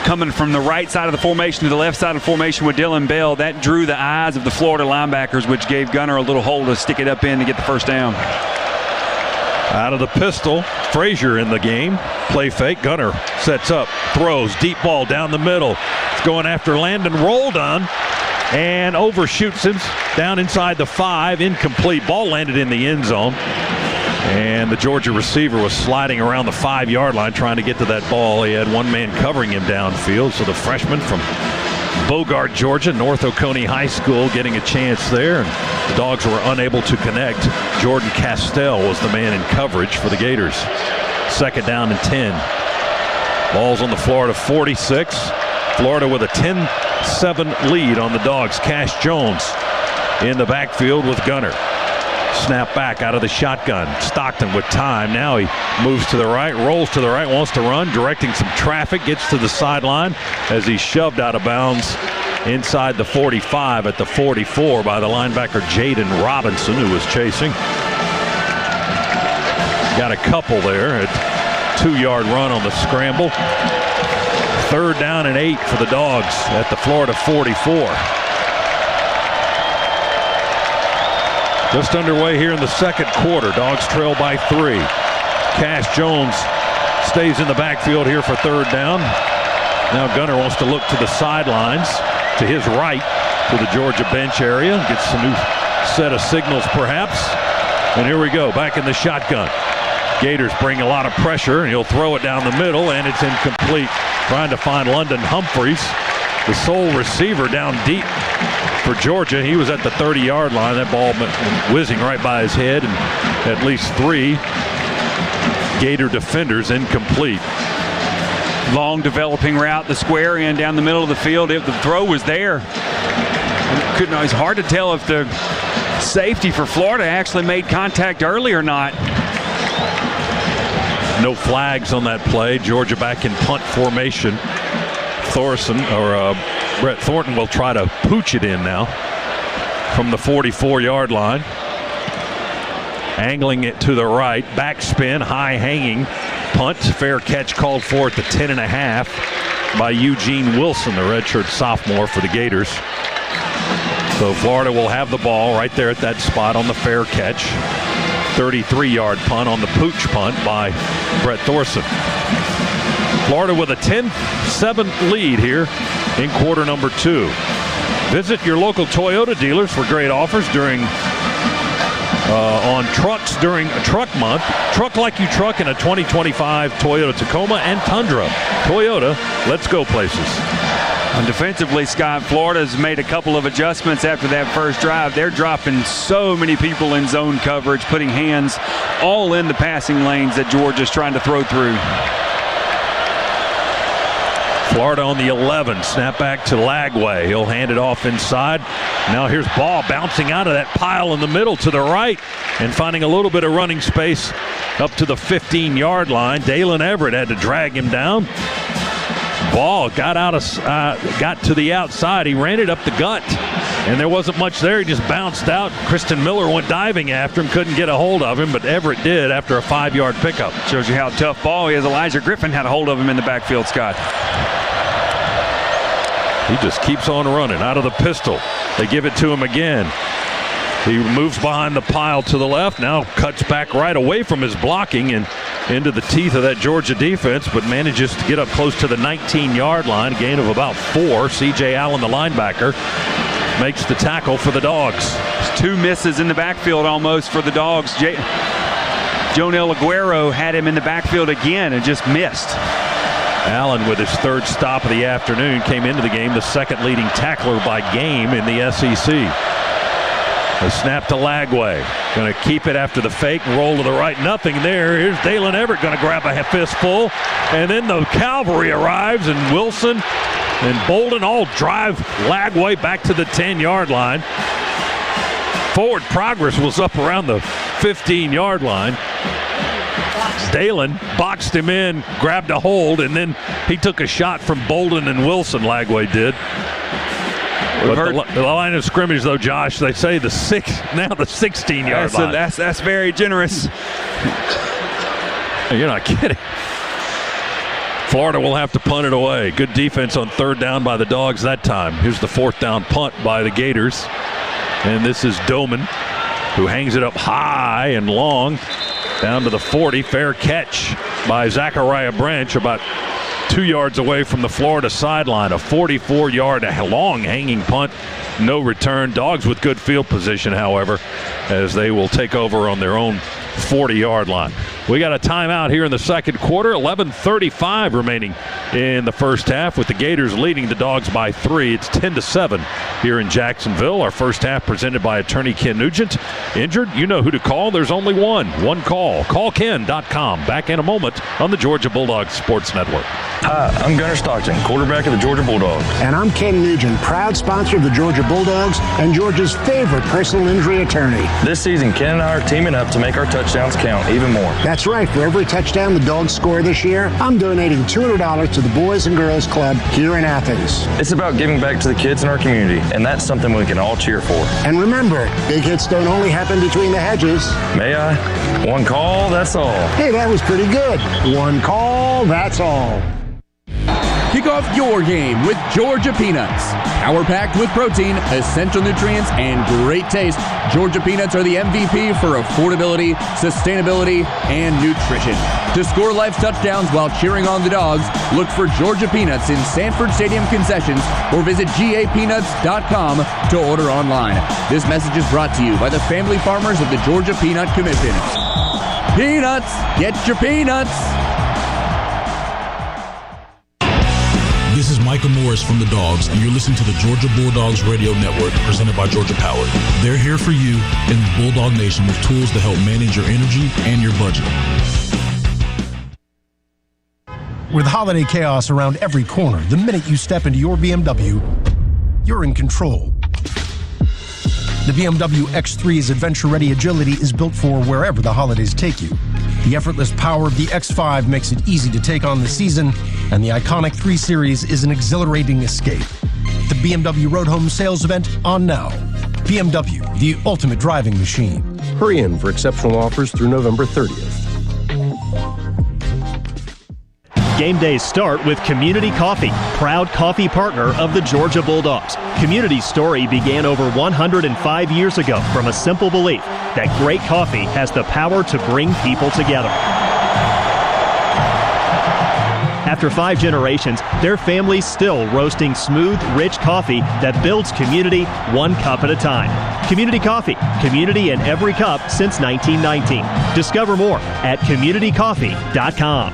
coming from the right side of the formation to the left side of the formation with Dylan Bell. That drew the eyes of the Florida linebackers, which gave Gunner a little hole to stick it up in to get the first down. Out of the pistol, Frazier in the game. Play fake. Gunner sets up, throws, deep ball down the middle. It's going after Landon Roldan and overshoots him down inside the 5. Incomplete. Ball landed in the end zone. And the Georgia receiver was sliding around the 5-yard line trying to get to that ball. He had one man covering him downfield. So the freshman from Bogart, Georgia, North Oconee High School, getting a chance there. And the Dogs were unable to connect. Jordan Castell was the man in coverage for the Gators. 2nd down and 10. Ball's on the Florida 46. Florida with a 10-7 lead on the Dogs. Cash Jones in the backfield with Gunner. Snap back out of the shotgun. Stockton with time. Now he moves to the right, rolls to the right, wants to run, directing some traffic, gets to the sideline as he's shoved out of bounds inside the 45 at the 44 by the linebacker Jaden Robinson, who was chasing. Got a couple there. A 2-yard run on the scramble. 3rd down and 8 for the Dogs at the Florida 44. Just underway here in the 2nd quarter. Dogs trail by 3. Cash Jones stays in the backfield here for 3rd down. Now Gunner wants to look to the sidelines, to his right, to the Georgia bench area. Gets a new set of signals perhaps. And here we go, back in the shotgun. Gators bring a lot of pressure, and he'll throw it down the middle, and it's incomplete. Trying to find London Humphreys, the sole receiver down deep for Georgia. He was at the 30-yard line. That ball went whizzing right by his head, and at least 3 Gator defenders incomplete. Long developing route, the square in down the middle of the field. If the throw was there, it's hard to tell if the safety for Florida actually made contact early or not. No flags on that play. Georgia back in punt formation. Brett Thornton will try to pooch it in now from the 44-yard line. Angling it to the right. Backspin, high hanging punt. Fair catch called for at the 10.5 by Eugene Wilson, the redshirt sophomore for the Gators. So Florida will have the ball right there at that spot on the fair catch. 33-yard punt on the pooch punt by Brett Thorson. Florida with a 10-7 lead here in quarter number 2. Visit your local Toyota dealers for great offers on trucks during Truck Month. Truck like you truck in a 2025 Toyota Tacoma and Tundra. Toyota, let's go places. And defensively, Scott, Florida's made a couple of adjustments after that first drive. They're dropping so many people in zone coverage, putting hands all in the passing lanes that Georgia's trying to throw through. Florida on the 11. Snap back to Lagway. He'll hand it off inside. Now here's ball bouncing out of that pile in the middle to the right and finding a little bit of running space up to the 15-yard line. Dalen Everett had to drag him down. Ball got to the outside. He ran it up the gut, and there wasn't much there. He just bounced out. Kristen Miller went diving after him, couldn't get a hold of him, but Everett did after a 5-yard pickup. Shows you how tough ball he is. Elijah Griffin had a hold of him in the backfield, Scott. He just keeps on running out of the pistol. They give it to him again. He moves behind the pile to the left, now cuts back right away from his blocking and into the teeth of that Georgia defense, but manages to get up close to the 19-yard line, a gain of about 4. C.J. Allen, the linebacker, makes the tackle for the Dogs. There's 2 misses in the backfield almost for the Dogs. Jonel Aguero had him in the backfield again and just missed. Allen, with his 3rd stop of the afternoon, came into the game the 2nd leading tackler by game in the SEC. A snap to Lagway. Going to keep it after the fake and roll to the right. Nothing there. Here's Dalen Everett going to grab a fistful. And then the cavalry arrives, and Wilson and Bolden all drive Lagway back to the 10-yard line. Forward progress was up around the 15-yard line. Dalen boxed him in, grabbed a hold, and then he took a shot from Bolden and Wilson, Lagway did. But the line of scrimmage, though, Josh, they say the 16-yard line. That's very generous. You're not kidding. Florida will have to punt it away. Good defense on 3rd down by the Dogs that time. Here's the 4th down punt by the Gators. And this is Doman, who hangs it up high and long. Down to the 40, fair catch by Zachariah Branch, about 2 yards away from the Florida sideline. A 44-yard long hanging punt, no return. Dogs with good field position, however, as they will take over on their own 40-yard line. We got a timeout here in the second quarter. 11:35 remaining in the first half, with the Gators leading the Dogs by 3. It's 10-7 here in Jacksonville. Our first half presented by attorney Ken Nugent. Injured? You know who to call. There's only one call. CallKen.com. Back in a moment on the Georgia Bulldogs Sports Network. Hi, I'm Gunnar Stockton, quarterback of the Georgia Bulldogs. And I'm Ken Nugent, proud sponsor of the Georgia Bulldogs and Georgia's favorite personal injury attorney. This season, Ken and I are teaming up to make our touchdowns count even more. That's right. For every touchdown the Dogs score this year, I'm donating $200 to the Boys and Girls Club here in Athens. It's about giving back to the kids in our community, and that's something we can all cheer for. And remember, big hits don't only happen between the hedges. May I? One call, that's all. Hey, that was pretty good. One call, that's all. Kick off your game with Georgia Peanuts. Power-packed with protein, essential nutrients, and great taste, Georgia Peanuts are the MVP for affordability, sustainability, and nutrition. To score life touchdowns while cheering on the Dogs, look for Georgia Peanuts in Sanford Stadium concessions or visit gapeanuts.com to order online. This message is brought to you by the family farmers of the Georgia Peanut Commission. Peanuts! Get your peanuts! This is Michael Morris from the Dogs, and you're listening to the Georgia Bulldogs Radio Network, presented by Georgia Power. They're here for you in the Bulldog Nation with tools to help manage your energy and your budget. With holiday chaos around every corner, the minute you step into your BMW, you're in control. The BMW X3's adventure-ready agility is built for wherever the holidays take you. The effortless power of the X5 makes it easy to take on the season, and the iconic 3 Series is an exhilarating escape. The BMW Road Home sales event on now. BMW, the ultimate driving machine. Hurry in for exceptional offers through November 30th. Game days start with Community Coffee, proud coffee partner of the Georgia Bulldogs. Community's story began over 105 years ago from a simple belief that great coffee has the power to bring people together. After 5 generations, their family's still roasting smooth, rich coffee that builds community one cup at a time. Community Coffee, community in every cup since 1919. Discover more at communitycoffee.com.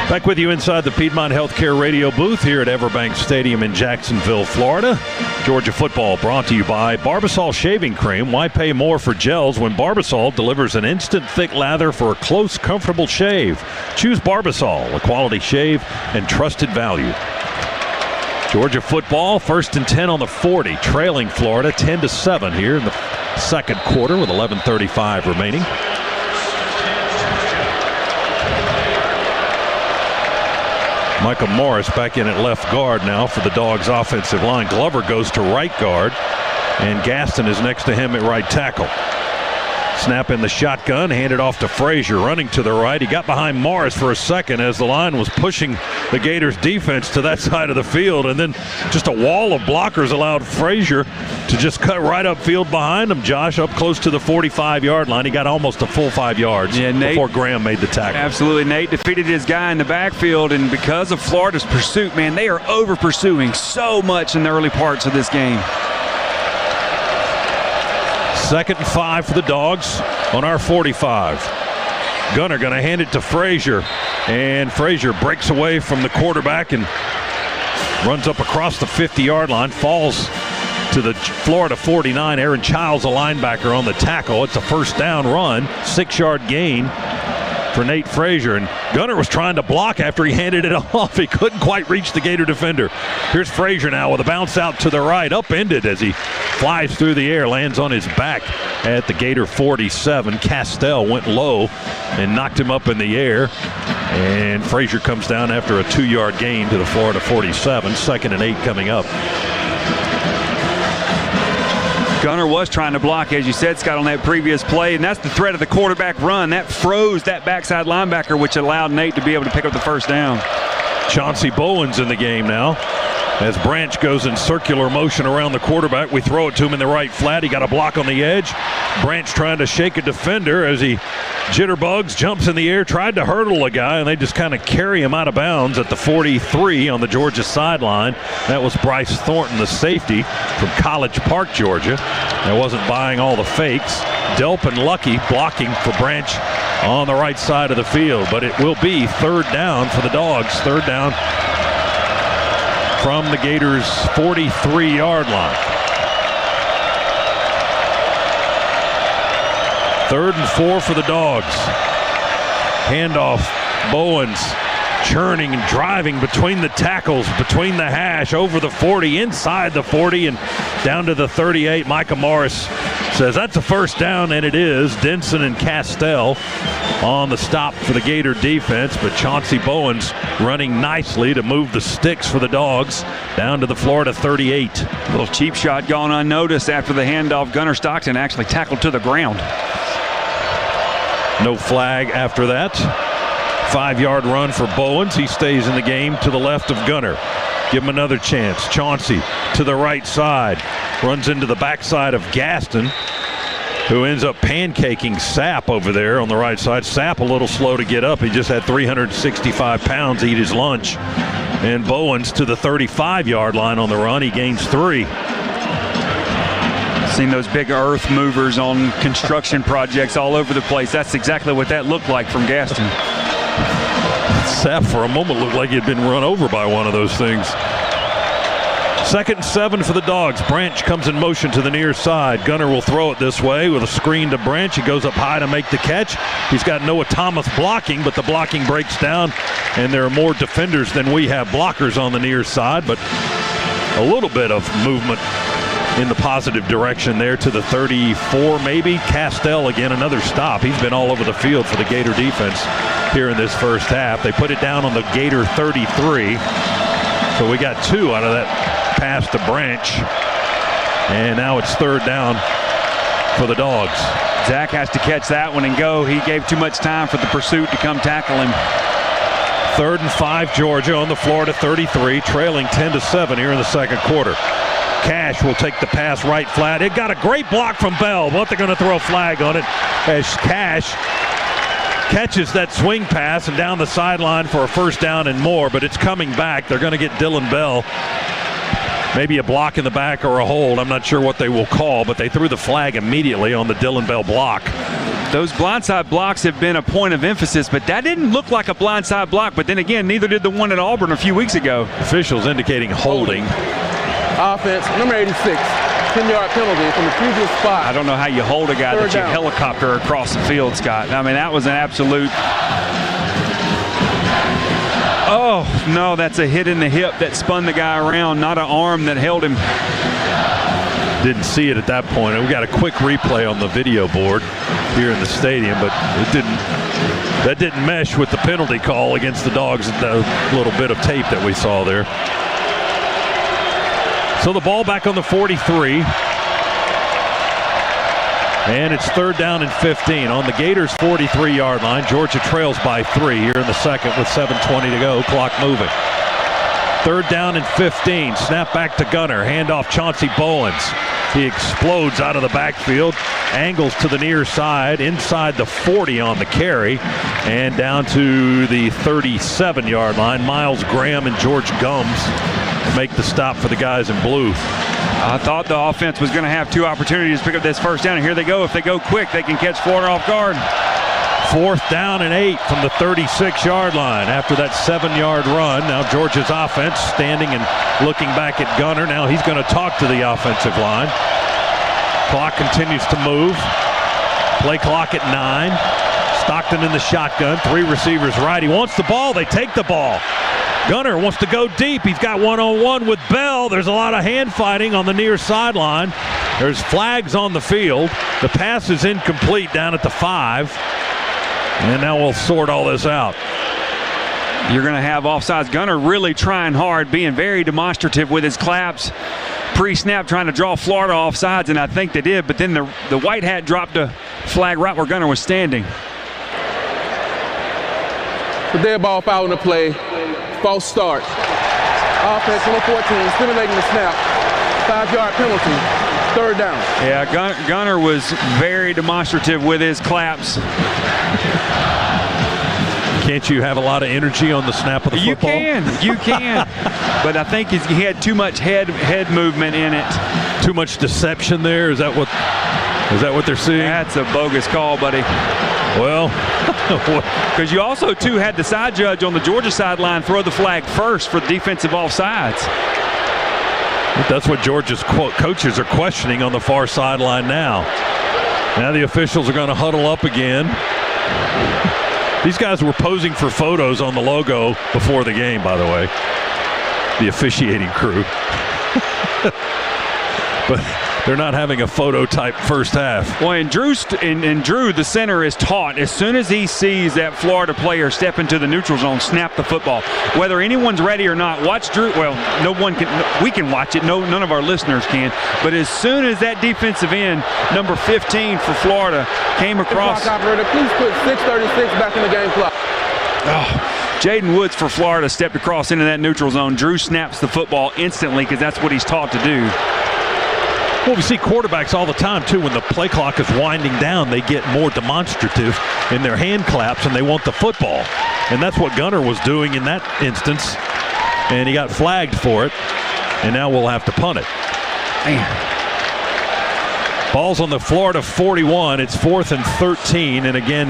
Back with you inside the Piedmont Healthcare Radio booth here at Everbank Stadium in Jacksonville, Florida. Georgia football brought to you by Barbasol Shaving Cream. Why pay more for gels when Barbasol delivers an instant thick lather for a close, comfortable shave? Choose Barbasol, a quality shave and trusted value. Georgia football, 1st and 10 on the 40, trailing Florida 10-7 here in the second quarter with 11:35 remaining. Michael Morris back in at left guard now for the Dogs offensive line. Glover goes to right guard, and Gaston is next to him at right tackle. Snap in the shotgun, handed off to Frazier, running to the right. He got behind Morris for a second as the line was pushing the Gators defense to that side of the field, and then just a wall of blockers allowed Frazier to just cut right upfield behind him, Josh, up close to the 45-yard line. He got almost a full 5 yards before Graham made the tackle. Absolutely. Nate defeated his guy in the backfield, and because of Florida's pursuit, man, they are over-pursuing so much in the early parts of this game. 2nd and 5 for the Dogs on our 45. Gunner going to hand it to Frazier, and Frazier breaks away from the quarterback and runs up across the 50-yard line, falls to the Florida 49. Aaron Childs, a linebacker, on the tackle. It's a first down run, 6-yard gain for Nate Frazier, and Gunner was trying to block after he handed it off. He couldn't quite reach the Gator defender. Here's Frazier now with a bounce out to the right, upended as he flies through the air, lands on his back at the Gator 47. Castell went low and knocked him up in the air, and Frazier comes down after a 2-yard gain to the Florida 47. 2nd and 8 coming up. Gunner was trying to block, as you said, Scott, on that previous play, and that's the threat of the quarterback run. That froze that backside linebacker, which allowed Nate to be able to pick up the first down. Chauncey Bowen's in the game now. As Branch goes in circular motion around the quarterback, we throw it to him in the right flat. He got a block on the edge. Branch trying to shake a defender as he jitterbugs, jumps in the air, tried to hurdle a guy, and they just kind of carry him out of bounds at the 43 on the Georgia sideline. That was Bryce Thornton, the safety from College Park, Georgia. That wasn't buying all the fakes. Delp and Lucky blocking for Branch on the right side of the field, but it will be third down for the Dogs. Third down from the Gators' 43-yard line. 3rd and 4 for the Dogs. Handoff, Bowens churning and driving between the tackles, between the hash, over the 40, inside the 40, and down to the 38. Micah Morris says that's a first down, and it is. Denson and Castell on the stop for the Gator defense, but Chauncey Bowens running nicely to move the sticks for the Dogs down to the Florida 38. A little cheap shot gone unnoticed after the handoff. Gunner Stockton actually tackled to the ground. No flag after that. 5-yard run for Bowens. He stays in the game to the left of Gunner. Give him another chance. Chauncey to the right side. Runs into the backside of Gaston, who ends up pancaking Sapp over there on the right side. Sapp a little slow to get up. He just had 365 pounds eat his lunch. And Bowens to the 35-yard line on the run. He gains 3. Seen those big earth movers on construction projects all over the place. That's exactly what that looked like from Gaston. Sapp for a moment looked like he had been run over by one of those things. 2nd and 7 for the Dogs. Branch comes in motion to the near side. Gunner will throw it this way with a screen to Branch. He goes up high to make the catch. He's got Noah Thomas blocking, but the blocking breaks down, and there are more defenders than we have blockers on the near side, but a little bit of movement in the positive direction there to the 34 maybe. Castell again, another stop. He's been all over the field for the Gator defense here in this first half. They put it down on the Gator 33. So we got 2 out of that pass to Branch. And now it's third down for the Dogs. Zach has to catch that one and go. He gave too much time for the pursuit to come tackle him. 3rd and 5 Georgia on the Florida 33, trailing 10-7 here in the second quarter. Cash will take the pass right flat. It got a great block from Bell, but they're going to throw a flag on it as Cash catches that swing pass and down the sideline for a first down and more, but it's coming back. They're going to get Dylan Bell. Maybe a block in the back or a hold. I'm not sure what they will call, but they threw the flag immediately on the Dylan Bell block. Those blindside blocks have been a point of emphasis, but that didn't look like a blindside block. But then again, neither did the one at Auburn a few weeks ago. Officials indicating holding. Offense, number 86, 10-yard penalty from the previous spot. I don't know how you hold a guy that you helicopter across the field, Scott. I mean, that was an absolute... Oh, no, that's a hit in the hip that spun the guy around, not an arm that held him. Didn't see it at that point. We got a quick replay on the video board here in the stadium, but that didn't mesh with the penalty call against the Dogs, the little bit of tape that we saw there. So the ball back on the 43. And it's third down and 15 on the Gators' 43-yard line. Georgia trails by 3 here in the second with 7:20 to go. Clock moving. Third down and 15. Snap back to Gunner. Handoff Chauncey Bowens. He explodes out of the backfield. Angles to the near side. Inside the 40 on the carry. And down to the 37-yard line. Miles Graham and George Gums make the stop for the guys in blue. I thought the offense was going to have 2 opportunities to pick up this first down, and here they go. If they go quick, they can catch Florida off guard. 4th down and 8 from the 36-yard line after that 7-yard run. Now Georgia's offense standing and looking back at Gunner. Now he's going to talk to the offensive line. Clock continues to move. Play clock at 9. Stockton in the shotgun. 3 receivers right. He wants the ball. They take the ball. Gunner wants to go deep. He's got one-on-one with Bell. There's a lot of hand fighting on the near sideline. There's flags on the field. The pass is incomplete down at the 5. And now we'll sort all this out. You're going to have offsides. Gunner really trying hard, being very demonstrative with his claps. pre-snap trying to draw Florida off sides, and I think they did, but then the white hat dropped a flag right where Gunner was standing. The dead ball foul in the play. False start. Offense, number 14, stimulating the snap. 5-yard penalty. Third down. Yeah, Gunner was very demonstrative with his claps. Can't you have a lot of energy on the snap of the football? You can. But I think he had too much head movement in it. Too much deception there? Is that what they're seeing? That's a bogus call, buddy. Well, because you also, too, had the side judge on the Georgia sideline throw the flag first for defensive offsides. That's what Georgia's coaches are questioning on the far sideline now. Now the officials are going to huddle up again. These guys were posing for photos on the logo before the game, by the way. The officiating crew. But they're not having a photo type first half. Well, and Drew, the center, is taught as soon as he sees that Florida player step into the neutral zone, snap the football. Whether anyone's ready or not, watch Drew. Well, no one can. We can watch it. None of our listeners can. But as soon as that defensive end, number 15 for Florida, came across. Clock operator, please put 6:36 back in the game clock. Jaden Woods for Florida stepped across into that neutral zone. Drew snaps the football instantly because that's what he's taught to do. Well, we see quarterbacks all the time, too. When the play clock is winding down, they get more demonstrative in their hand claps and they want the football. And that's what Gunner was doing in that instance. And he got flagged for it. And now we'll have to punt it. Man. Ball's on the Florida 41. It's 4th and 13. And again,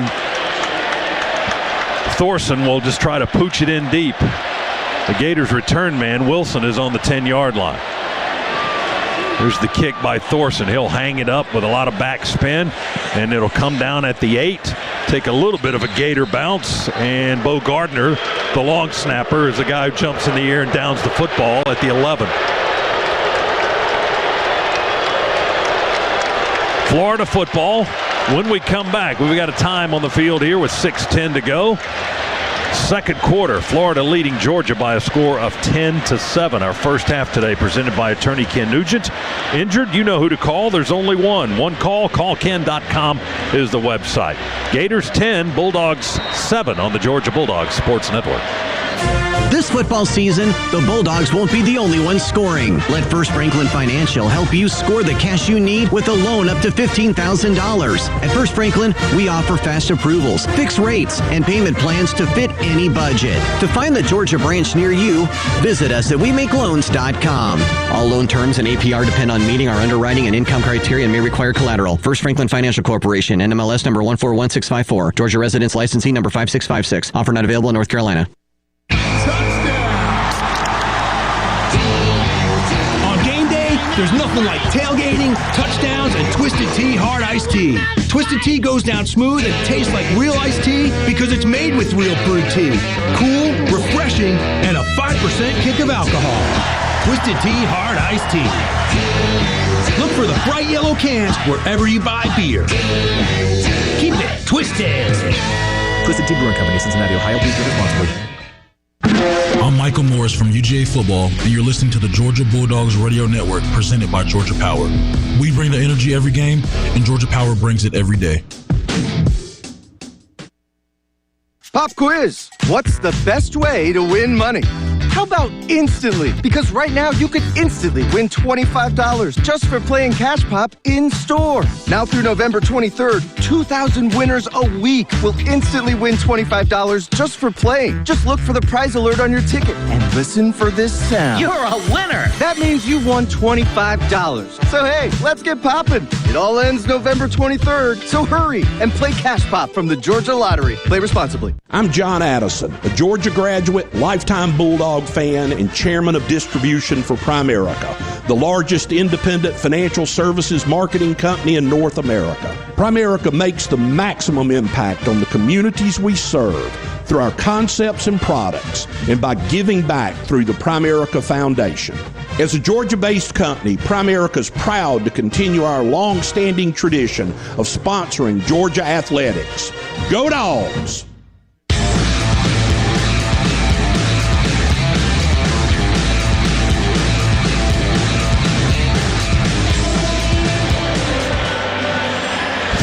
Thorson will just try to pooch it in deep. The Gators return man, Wilson, is on the 10-yard line. Here's the kick by Thorson. He'll hang it up with a lot of back spin, and it'll come down at the 8. Take a little bit of a Gator bounce, and Bo Gardner, the long snapper, is the guy who jumps in the air and downs the football at the 11. Florida football. When we come back, we've got a time on the field here with 6:10 to go. Second quarter, Florida leading Georgia by a score of 10-7. Our first half today presented by attorney Ken Nugent. Injured, you know who to call. There's only one. One call, callken.com is the website. Gators 10, Bulldogs 7 on the Georgia Bulldogs Sports Network. This football season, the Bulldogs won't be the only ones scoring. Let First Franklin Financial help you score the cash you need with a loan up to $15,000. At First Franklin, we offer fast approvals, fixed rates, and payment plans to fit any budget. To find the Georgia branch near you, visit us at WeMakeLoans.com. All loan terms and APR depend on meeting our underwriting and income criteria and may require collateral. First Franklin Financial Corporation, NMLS number 141654. Georgia residence licensee number 5656. Offer not available in North Carolina. There's nothing like tailgating, touchdowns, and Twisted Tea Hard Iced Tea. Twisted Tea goes down smooth and tastes like real iced tea because it's made with real brewed tea. Cool, refreshing, and a 5% kick of alcohol. Twisted Tea Hard Iced Tea. Look for the bright yellow cans wherever you buy beer. Keep it twisted. Twisted Tea Brewing Company, Cincinnati, Ohio. Please drink responsibly. I'm Michael Morris from UGA Football, and you're listening to the Georgia Bulldogs Radio Network presented by Georgia Power. We bring the energy every game, and Georgia Power brings it every day. Pop quiz. What's the best way to win money? How about instantly? Because right now you could instantly win $25 just for playing Cash Pop in store. Now through November 23rd, 2,000 winners a week will instantly win $25 just for playing. Just look for the prize alert on your ticket and listen for this sound. You're a winner! That means you won $25. So hey, let's get popping. It all ends November 23rd, so hurry and play Cash Pop from the Georgia Lottery. Play responsibly. I'm John Addison, a Georgia graduate, lifetime Bulldog fan, and chairman of distribution for Primerica, the largest independent financial services marketing company in North America. Primerica makes the maximum impact on the communities we serve through our concepts and products and by giving back through the Primerica Foundation. As a Georgia-based company, Primerica is proud to continue our long-standing tradition of sponsoring Georgia athletics. Go Dogs!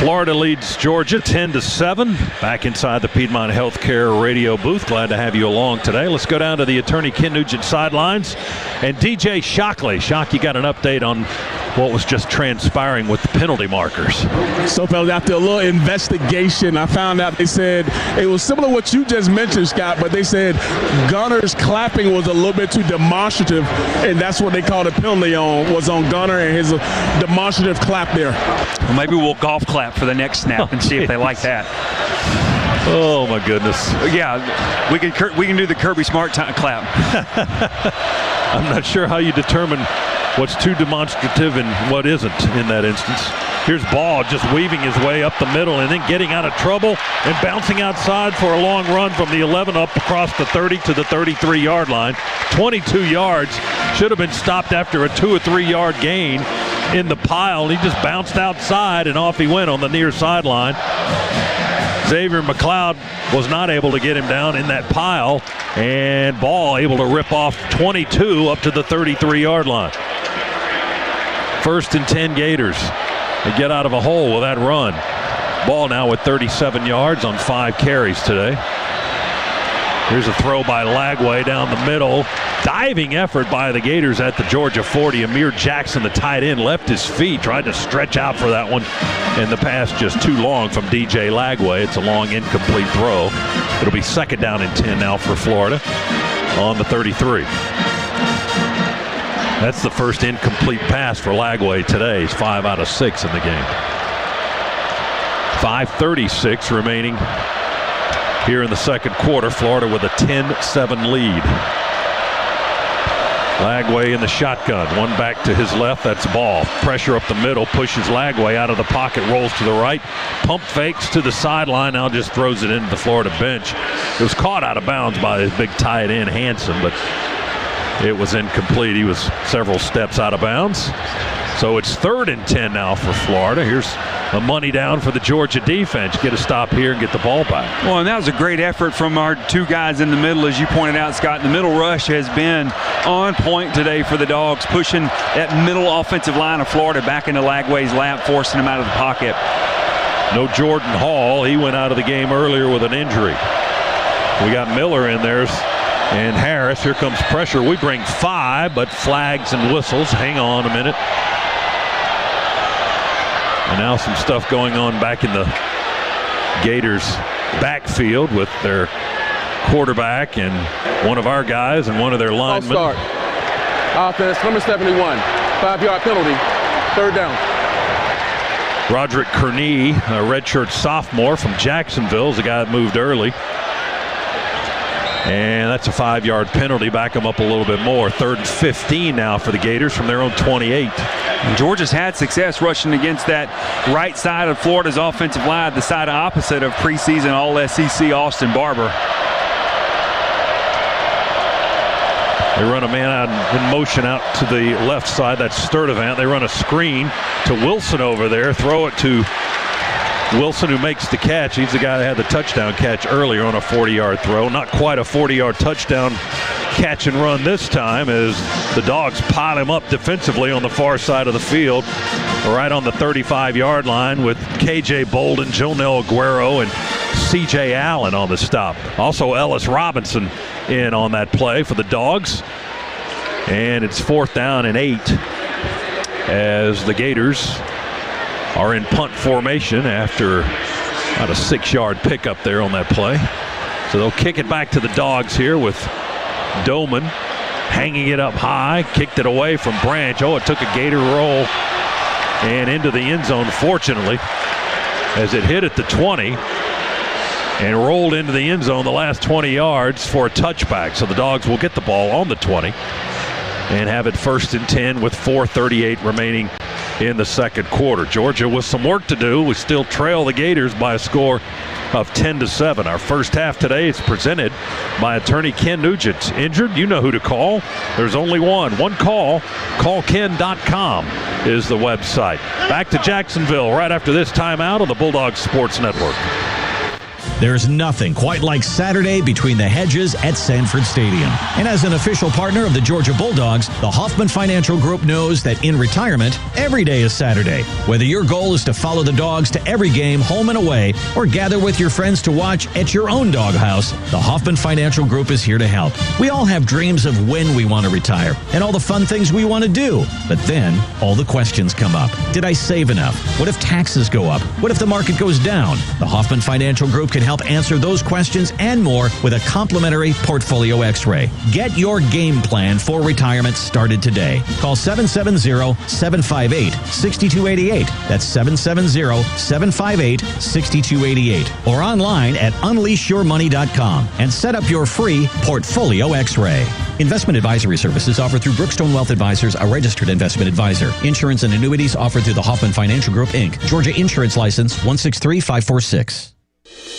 Florida leads Georgia 10-7. Back inside the Piedmont Healthcare radio booth. Glad to have you along today. Let's go down to the attorney Ken Nugent sidelines. And DJ Shockley. Shock, you got an update on what was just transpiring with the penalty markers. So, fellas, after a little investigation, I found out they said it was similar to what you just mentioned, Scott, but they said Gunner's clapping was a little bit too demonstrative, and that's what they called a penalty on, was on Gunner and his demonstrative clap there. Well, maybe we'll golf clap for the next snap and see if they like that. Oh, my goodness. Yeah, we can do the Kirby Smart clap. I'm not sure how you determine what's too demonstrative and what isn't in that instance. Here's Ball just weaving his way up the middle and then getting out of trouble and bouncing outside for a long run from the 11 up across the 30 to the 33-yard line. 22 yards. Should have been stopped after a 2 or 3 yard gain in the pile. He just bounced outside and off he went on the near sideline. Xavier McLeod was not able to get him down in that pile, and Ball able to rip off 22 up to the 33-yard line. 1st and 10 Gators. They get out of a hole with that run. Ball now with 37 yards on 5 carries today. Here's a throw by Lagway down the middle. Diving effort by the Gators at the Georgia 40. Amir Jackson, the tight end, left his feet, tried to stretch out for that one, and the pass just too long from DJ Lagway. It's a long, incomplete throw. It'll be 2nd down and 10 now for Florida on the 33. That's the first incomplete pass for Lagway today. He's 5 out of 6 in the game. 5:36 remaining here in the second quarter. Florida with a 10-7 lead. Lagway in the shotgun. One back to his left. That's Ball. Pressure up the middle. Pushes Lagway out of the pocket. Rolls to the right. Pump fakes to the sideline. Now just throws it into the Florida bench. It was caught out of bounds by his big tight end, Hansen, but it was incomplete. He was several steps out of bounds. So it's 3rd and 10 now for Florida. Here's a money down for the Georgia defense. Get a stop here and get the ball back. Well, and that was a great effort from our 2 guys in the middle, as you pointed out, Scott. The middle rush has been on point today for the Dogs, pushing that middle offensive line of Florida back into Lagway's lap, forcing him out of the pocket. No Jordan Hall. He went out of the game earlier with an injury. We got Miller in there and Harris. Here comes pressure. We bring 5, but flags and whistles. Hang on a minute. And now some stuff going on back in the Gators backfield with their quarterback and one of our guys and one of their linemen. Start. Offense, number 71. 5-yard penalty. 3rd down. Roderick Kearney, a redshirt sophomore from Jacksonville, is a guy that moved early. And that's a 5-yard penalty. Back them up a little bit more. 3rd and 15 now for the Gators from their own 28. And Georgia's had success rushing against that right side of Florida's offensive line, the side opposite of preseason All-SEC Austin Barber. They run a man out in motion out to the left side. That's Sturdivant. They run a screen to Wilson over there. Throw it to Wilson, who makes the catch. He's the guy that had the touchdown catch earlier on a 40-yard throw. Not quite a 40-yard touchdown catch and run this time, as the Dogs pile him up defensively on the far side of the field, right on the 35-yard line, with K.J. Bolden, Jonell Aguero, and C.J. Allen on the stop. Also Ellis Robinson in on that play for the Dogs. And it's 4th down and 8 as the Gators are in punt formation after about a 6-yard pickup there on that play. So they'll kick it back to the Dogs here with Doman hanging it up high. Kicked it away from Branch. Oh, it took a Gator roll and into the end zone, fortunately, as it hit at the 20 and rolled into the end zone the last 20 yards for a touchback. So the Dogs will get the ball on the 20 and have it 1st and 10 with 4:38 remaining in the second quarter. Georgia with some work to do. We still trail the Gators by a score of 10-7. Our first half today is presented by attorney Ken Nugent. Injured? You know who to call. There's only one call. Callken.com is the website. Back to Jacksonville right after this timeout on the Bulldogs Sports Network. There's nothing quite like Saturday between the hedges at Sanford Stadium. And as an official partner of the Georgia Bulldogs, the Hoffman Financial Group knows that in retirement, every day is Saturday. Whether your goal is to follow the Dogs to every game, home and away, or gather with your friends to watch at your own doghouse, the Hoffman Financial Group is here to help. We all have dreams of when we want to retire and all the fun things we want to do. But then, all the questions come up. Did I save enough? What if taxes go up? What if the market goes down? The Hoffman Financial Group can help answer those questions and more with a complimentary portfolio x-ray. Get your game plan for retirement started today. Call 770-758-6288. That's 770-758-6288. Or online at unleashyourmoney.com and set up your free portfolio x-ray. Investment advisory services offered through Brookstone Wealth Advisors, a registered investment advisor. Insurance and annuities offered through the Hoffman Financial Group, Inc. Georgia Insurance License 163546.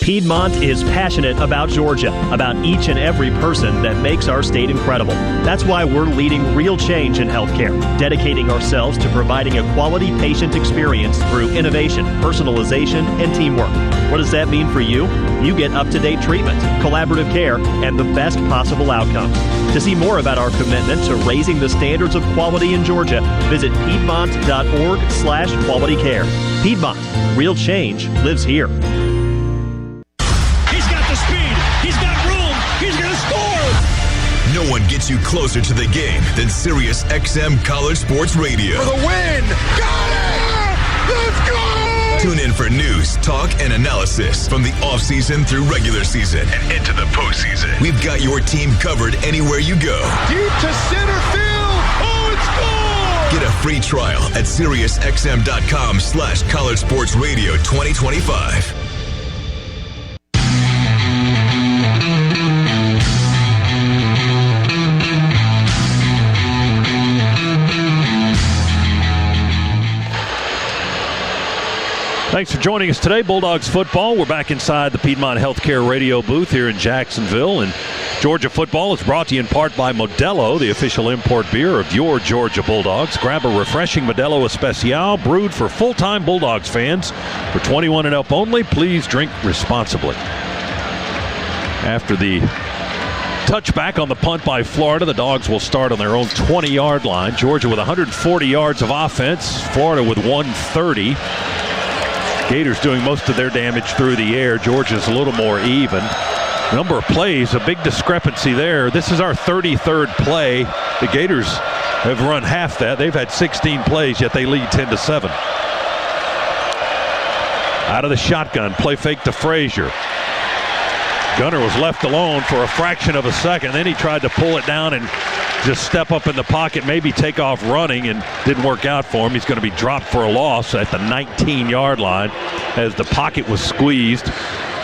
Piedmont is passionate about Georgia, about each and every person that makes our state incredible. That's why we're leading real change in healthcare, dedicating ourselves to providing a quality patient experience through innovation, personalization, and teamwork. What does that mean for you? You get up-to-date treatment, collaborative care, and the best possible outcomes. To see more about our commitment to raising the standards of quality in Georgia, visit piedmont.org/quality care. Piedmont, real change lives here. No one gets you closer to the game than Sirius XM College Sports Radio. For the win! Got it! Let's go! Tune in for news, talk, and analysis from the offseason through regular season and into the postseason. We've got your team covered anywhere you go. Deep to center field! Oh, it's gone! Get a free trial at SiriusXM.com/College Sports Radio 2025. Thanks for joining us today, Bulldogs football. We're back inside the Piedmont Healthcare radio booth here in Jacksonville. And Georgia football is brought to you in part by Modelo, the official import beer of your Georgia Bulldogs. Grab a refreshing Modelo Especial brewed for full-time Bulldogs fans. For 21 and up only, please drink responsibly. After the touchback on the punt by Florida, the Dogs will start on their own 20-yard line. Georgia with 140 yards of offense, Florida with 130. Gators doing most of their damage through the air. Georgia's a little more even. Number of plays, a big discrepancy there. This is our 33rd play. The Gators have run half that. They've had 16 plays, yet they lead 10-7. Out of the shotgun, play fake to Frazier. Gunner was left alone for a fraction of a second. Then he tried to pull it down and just step up in the pocket, maybe take off running, and didn't work out for him. He's going to be dropped for a loss at the 19-yard line as the pocket was squeezed.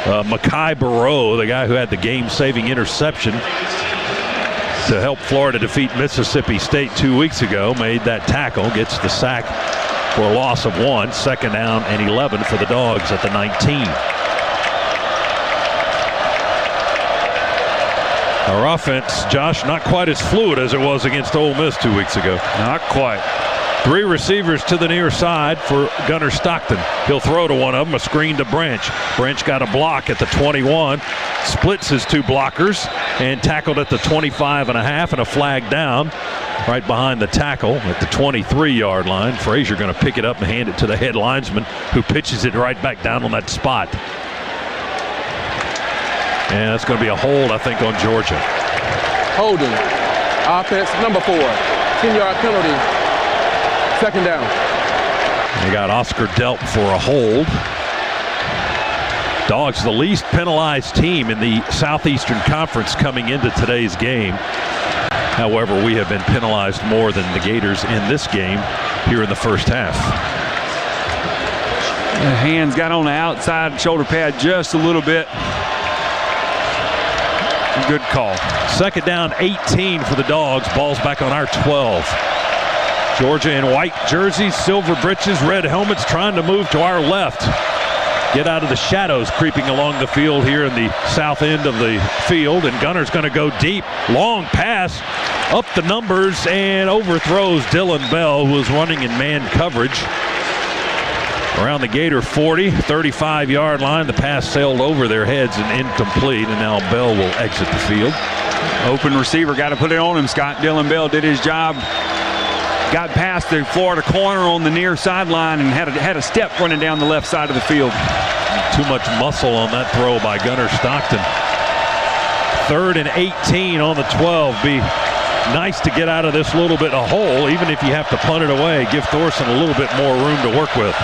Mekhi Barrow, the guy who had the game-saving interception to help Florida defeat Mississippi State 2 weeks ago, made that tackle, gets the sack for a loss of 1. Second down and 11 for the Dogs at the 19. Our offense, Josh, not quite as fluid as it was against Ole Miss 2 weeks ago. Not quite. 3 receivers to the near side for Gunner Stockton. He'll throw to one of them, a screen to Branch. Branch got a block at the 21, splits his 2 blockers, and tackled at the 25 and a half, and a flag down right behind the tackle at the 23-yard line. Frazier going to pick it up and hand it to the head linesman, who pitches it right back down on that spot. And that's going to be a hold, I think, on Georgia. Holding. Offense, number 4. 10-yard penalty. Second down. They got Oscar dealt for a hold. Dogs, the least penalized team in the Southeastern Conference coming into today's game. However, we have been penalized more than the Gators in this game here in the first half. The hands got on the outside shoulder pad just a little bit. Good call. Second down, 18 for the Dogs. Ball's back on our 12. Georgia in white jerseys, silver breeches, red helmets, trying to move to our left. Get out of the shadows creeping along the field here in the south end of the field. And Gunner's going to go deep. Long pass up the numbers and overthrows Dylan Bell, who was running in man coverage. Around the Gator 40, 35-yard line. The pass sailed over their heads and incomplete, and now Bell will exit the field. Open receiver, got to put it on him, Scott. Dylan Bell did his job. Got past the Florida corner on the near sideline and had a step running down the left side of the field. Too much muscle on that throw by Gunnar Stockton. 3rd and 18 on the 12. Be nice to get out of this little bit of hole, even if you have to punt it away. Give Thorson a little bit more room to work with.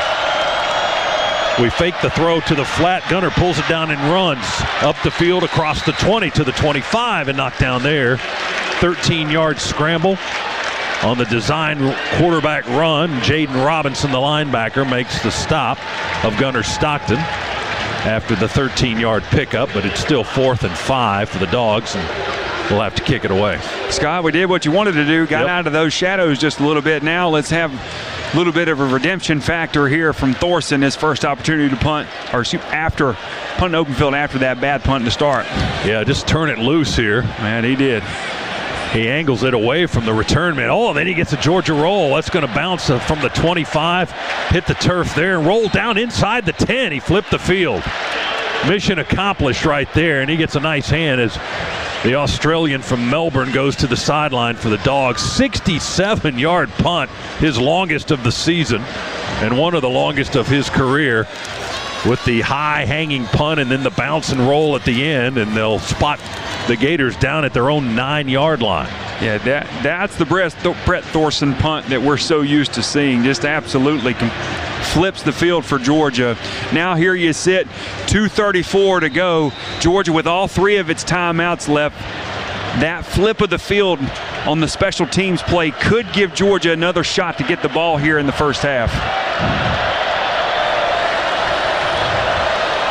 We fake the throw to the flat. Gunnar pulls it down and runs up the field across the 20 to the 25 and knocked down there. 13-yard scramble on the design quarterback run. Jaden Robinson, the linebacker, makes the stop of Gunnar Stockton after the 13-yard pickup, but it's still 4th and 5 for the Dogs, and we'll have to kick it away. Scott, we did what you wanted to do. Got out of those shadows just a little bit. Now let's have a little bit of a redemption factor here from Thorson. His first opportunity to punt, or shoot, after punting open field after that bad punt to start. Yeah, just turn it loose here. Man, he did. He angles it away from the return man. Oh, then he gets a Georgia roll. That's going to bounce from the 25, hit the turf there, and roll down inside the 10. He flipped the field. Mission accomplished right there, and he gets a nice hand as the Australian from Melbourne goes to the sideline for the Dogs. 67-yard punt, his longest of the season, and one of the longest of his career, with the high hanging punt and then the bounce and roll at the end, and they'll spot the Gators down at their own 9-yard line. Yeah, that's the Brett Thorson punt that we're so used to seeing. Just absolutely flips the field for Georgia. Now here you sit, 2:34 to go. Georgia with all 3 of its timeouts left. That flip of the field on the special teams play could give Georgia another shot to get the ball here in the first half.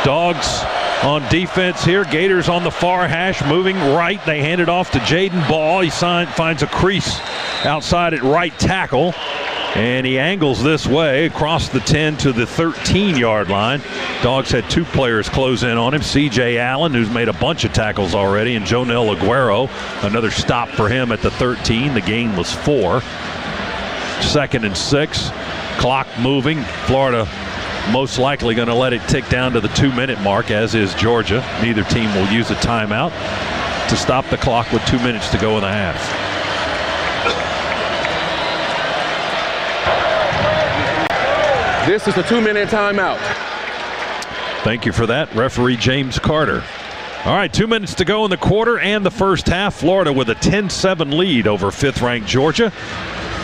Dogs on defense here. Gators on the far hash, moving right. They hand it off to Jaden Ball. He finds a crease outside at right tackle, and he angles this way across the 10 to the 13-yard line. Dogs had 2 players close in on him. C.J. Allen, who's made a bunch of tackles already, and Jonel Aguero. Another stop for him at the 13. The gain was 4. 2nd and 6. Clock moving. Florida most likely going to let it tick down to the 2-minute mark, as is Georgia. Neither team will use a timeout to stop the clock with 2 minutes to go in the half. This is a 2-minute timeout. Thank you for that, referee James Carter. All right, 2 minutes to go in the quarter and the first half. Florida with a 10-7 lead over 5th-ranked Georgia.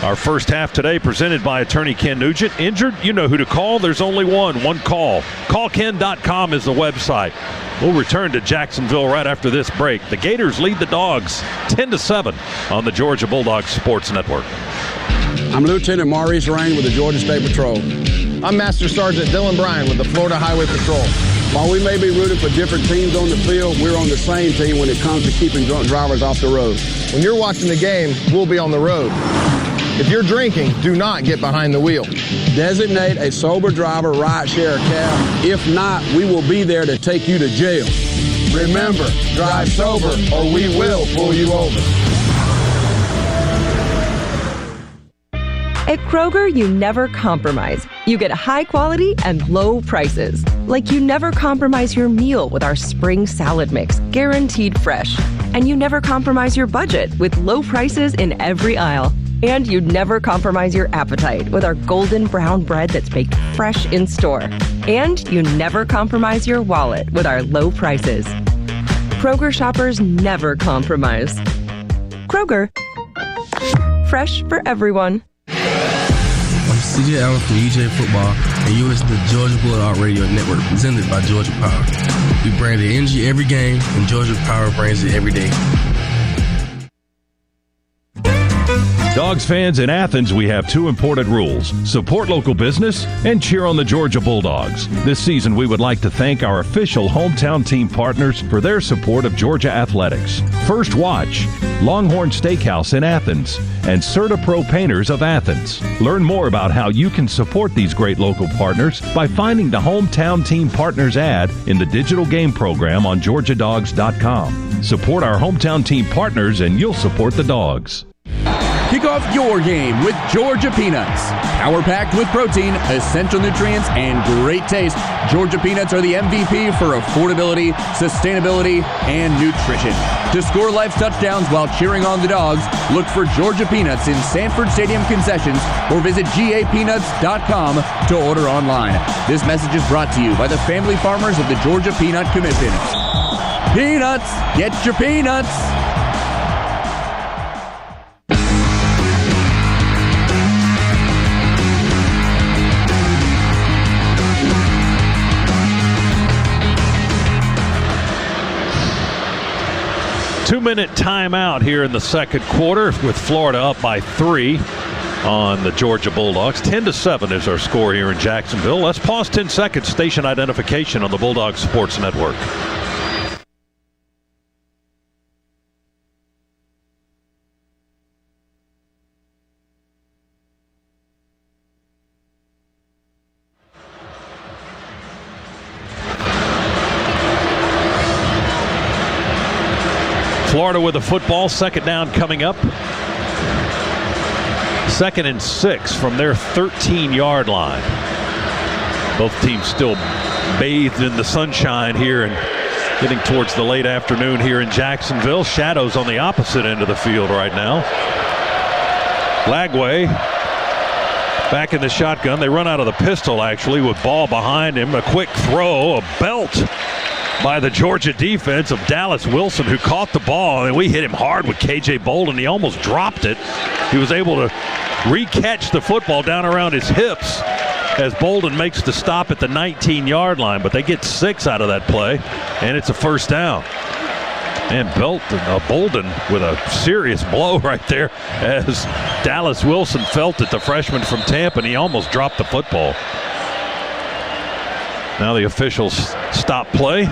Our first half today presented by attorney Ken Nugent. Injured? You know who to call. There's only one call. CallKen.com is the website. We'll return to Jacksonville right after this break. The Gators lead the Dogs 10-7 on the Georgia Bulldogs Sports Network. I'm Lieutenant Maurice Rain with the Georgia State Patrol. I'm Master Sergeant Dylan Bryan with the Florida Highway Patrol. While we may be rooting for different teams on the field, we're on the same team when it comes to keeping drunk drivers off the road. When you're watching the game, we'll be on the road. If you're drinking, do not get behind the wheel. Designate a sober driver rideshare cab. If not, we will be there to take you to jail. Remember, drive sober or we will pull you over. At Kroger, you never compromise. You get high quality and low prices. Like you never compromise your meal with our spring salad mix, guaranteed fresh. And you never compromise your budget with low prices in every aisle. And you'd never compromise your appetite with our golden brown bread that's baked fresh in store. And you never compromise your wallet with our low prices. Kroger shoppers never compromise. Kroger, fresh for everyone. I'm CJ Allen from UJ Football, and you listen to Georgia Bulldog Radio Network, presented by Georgia Power. We bring the energy every game, and Georgia Power brings it every day. Dogs fans in Athens, we have 2 important rules. Support local business and cheer on the Georgia Bulldogs. This season, we would like to thank our official hometown team partners for their support of Georgia athletics. First Watch, Longhorn Steakhouse in Athens, and Certa Pro Painters of Athens. Learn more about how you can support these great local partners by finding the Hometown Team Partners ad in the digital game program on GeorgiaDogs.com. Support our hometown team partners and you'll support the Dogs. Kick off your game with Georgia Peanuts. Power-packed with protein, essential nutrients, and great taste, Georgia Peanuts are the MVP for affordability, sustainability, and nutrition. To score life touchdowns while cheering on the Dogs, look for Georgia Peanuts in Sanford Stadium concessions or visit gapeanuts.com to order online. This message is brought to you by the family farmers of the Georgia Peanut Commission. Peanuts! Get your peanuts! Two-minute timeout here in the second quarter with Florida up by 3 on the Georgia Bulldogs. 10-7 is our score here in Jacksonville. Let's pause 10 seconds. Station identification on the Bulldogs Sports Network. Florida with the football, second down coming up. 2nd and 6 from their 13-yard line. Both teams still bathed in the sunshine here and getting towards the late afternoon here in Jacksonville. Shadows on the opposite end of the field right now. Lagway back in the shotgun. They run out of the pistol actually with ball behind him. A quick throw, a belt by the Georgia defense of Dallas Wilson, who caught the ball, and we hit him hard with KJ Bolden. He almost dropped it. He was able to re-catch the football down around his hips as Bolden makes the stop at the 19-yard line, but they get 6 out of that play, and it's a first down. And Bolden with a serious blow right there as Dallas Wilson felt it, the freshman from Tampa, and he almost dropped the football. Now the officials stop play.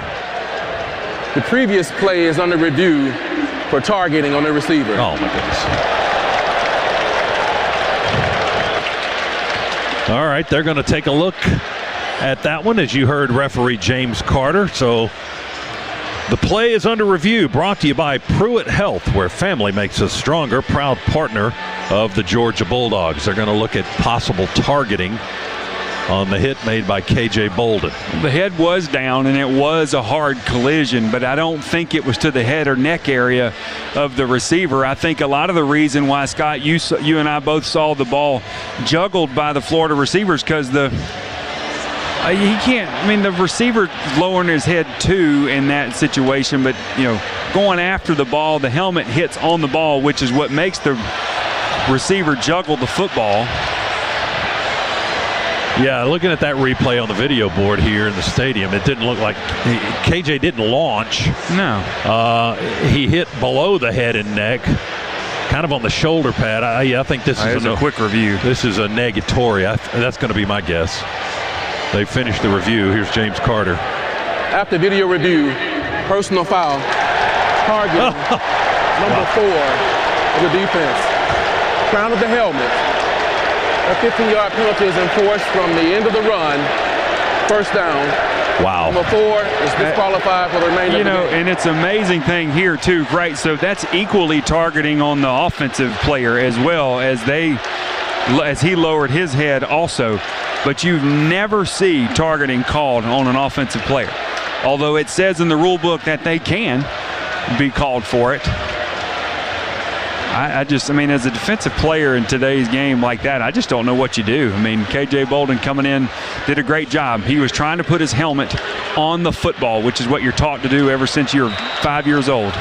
The previous play is under review for targeting on the receiver. Oh, my goodness. All right, they're going to take a look at that one, as you heard referee James Carter. So the play is under review, brought to you by Pruitt Health, where family makes us stronger, proud partner of the Georgia Bulldogs. They're going to look at possible targeting on the hit made by KJ Bolden. The head was down, and it was a hard collision, but I don't think it was to the head or neck area of the receiver. I think a lot of the reason why, Scott, you and I both saw the ball juggled by the Florida receivers, because the receiver lowering his head too in that situation, but going after the ball, the helmet hits on the ball, which is what makes the receiver juggle the football. Yeah, looking at that replay on the video board here in the stadium, it didn't look like KJ didn't launch. No. He hit below the head and neck, kind of on the shoulder pad. I think this is a quick review. This is a negatory. That's going to be my guess. They finished the review. Here's James Carter. After video review, personal foul, target number 4 of the defense. Crown of the helmet. A 15-yard penalty is enforced from the end of the run. First down. Wow. Number 4 is disqualified for the remainder of the game. And it's an amazing thing here, too, right? So that's equally targeting on the offensive player as well as he lowered his head also. But you never see targeting called on an offensive player. Although it says in the rule book that they can be called for it. As a defensive player in today's game like that, I just don't know what you do. KJ Bolden coming in did a great job. He was trying to put his helmet on the football, which is what you're taught to do ever since you're 5 years old.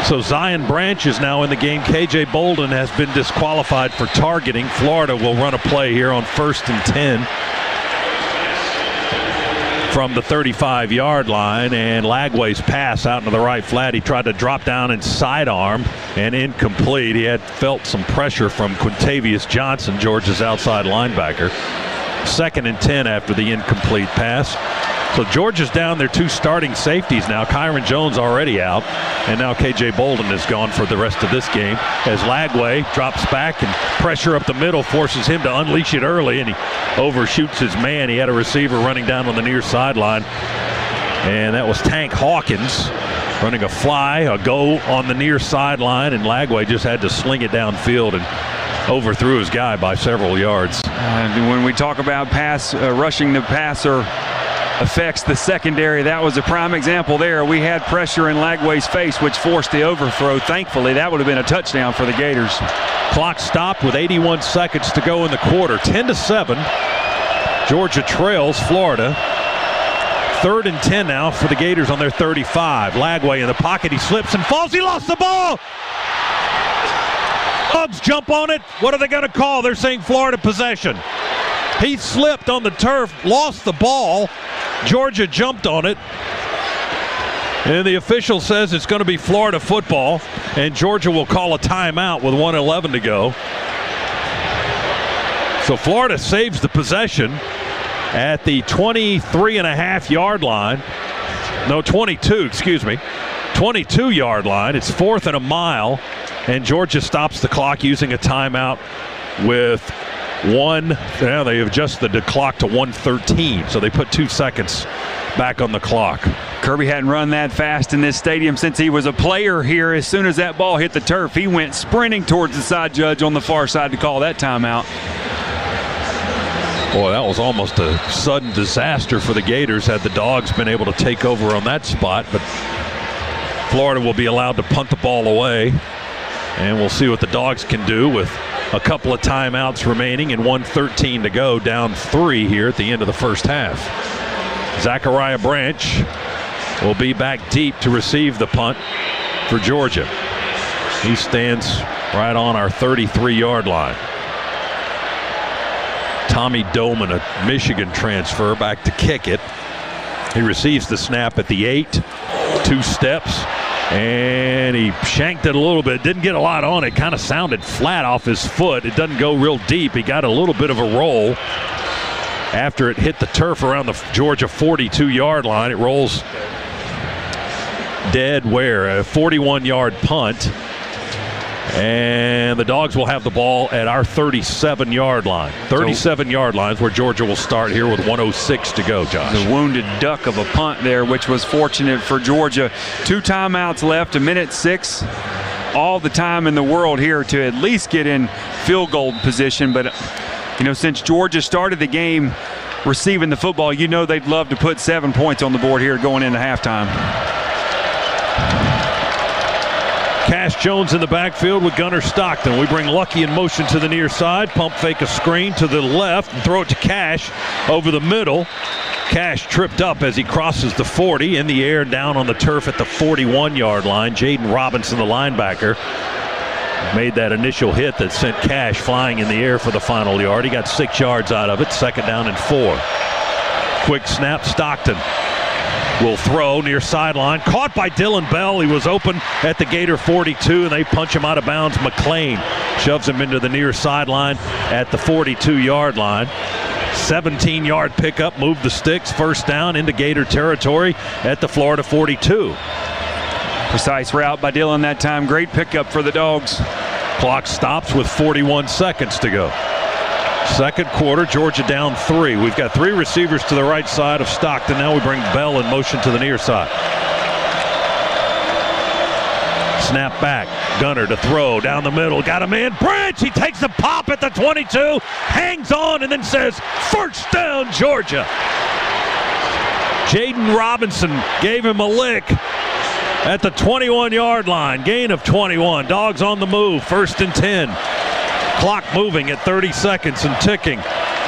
So Zion Branch is now in the game. KJ Bolden has been disqualified for targeting. Florida will run a play here on 1st and 10. From the 35-yard line, and Lagway's pass out into the right flat. He tried to drop down and sidearm, and incomplete. He had felt some pressure from Quintavious Johnson, Georgia's outside linebacker. 2nd and 10 after the incomplete pass. So Georgia's down their 2 starting safeties now. Kyron Jones already out, and now KJ Bolden is gone for the rest of this game as Lagway drops back and pressure up the middle forces him to unleash it early, and he overshoots his man. He had a receiver running down on the near sideline. And that was Tank Hawkins running a fly, a go on the near sideline, and Lagway just had to sling it downfield and overthrew his guy by several yards. When we talk about rushing the passer affects the secondary, that was a prime example there. We had pressure in Lagway's face, which forced the overthrow. Thankfully, that would have been a touchdown for the Gators. Clock stopped with 81 seconds to go in the quarter. 10-7. Georgia trails Florida. 3rd and 10 now for the Gators on their 35. Lagway in the pocket. He slips and falls. He lost the ball. Dogs jump on it. What are they going to call? They're saying Florida possession. He slipped on the turf, lost the ball. Georgia jumped on it. And the official says it's going to be Florida football. And Georgia will call a timeout with 1:11 to go. So Florida saves the possession at the 23.5-yard line. No, 22, excuse me. 22-yard line. It's 4th and a mile. And Georgia stops the clock using a timeout with now they adjusted the clock to 1:13. So they put 2 seconds back on the clock. Kirby hadn't run that fast in this stadium since he was a player here. As soon as that ball hit the turf, he went sprinting towards the side judge on the far side to call that timeout. Boy, that was almost a sudden disaster for the Gators had the Dogs been able to take over on that spot. But Florida will be allowed to punt the ball away. And we'll see what the Dogs can do with a couple of timeouts remaining and 1:13 to go, down 3 here at the end of the first half. Zachariah Branch will be back deep to receive the punt for Georgia. He stands right on our 33-yard line. Tommy Doman, a Michigan transfer, back to kick it. He receives the snap at the 8, 2 steps, and he shanked it a little bit. Didn't get a lot on it. Kind of sounded flat off his foot. It doesn't go real deep. He got a little bit of a roll after it hit the turf around the Georgia 42-yard line. It rolls dead where? A 41-yard punt. And the Dogs will have the ball at our 37-yard line. 37-yard line is where Georgia will start here with 1:06 to go, Josh. The wounded duck of a punt there, which was fortunate for Georgia. 2 timeouts left, 1:06. All the time in the world here to at least get in field goal position. But, since Georgia started the game receiving the football, they'd love to put 7 points on the board here going into halftime. Cash Jones in the backfield with Gunnar Stockton. We bring Lucky in motion to the near side. Pump fake a screen to the left and throw it to Cash over the middle. Cash tripped up as he crosses the 40 in the air down on the turf at the 41-yard line. Jaden Robinson, the linebacker, made that initial hit that sent Cash flying in the air for the final yard. He got 6 yards out of it. 2nd down and 4. Quick snap, Stockton will throw near sideline. Caught by Dylan Bell. He was open at the Gator 42, and they punch him out of bounds. McLean shoves him into the near sideline at the 42-yard line. 17-yard pickup, moved the sticks, 1st down into Gator territory at the Florida 42. Precise route by Dylan that time. Great pickup for the Dogs. Clock stops with 41 seconds to go. 2nd quarter, Georgia down 3. We've got 3 receivers to the right side of Stockton. Now we bring Bell in motion to the near side. Snap back. Gunner to throw down the middle. Got a man. Branch. He takes a pop at the 22. Hangs on and then says, "First down, Georgia." Jaden Robinson gave him a lick at the 21-yard line. Gain of 21. Dogs on the move. 1st and 10. Clock moving at 30 seconds and ticking.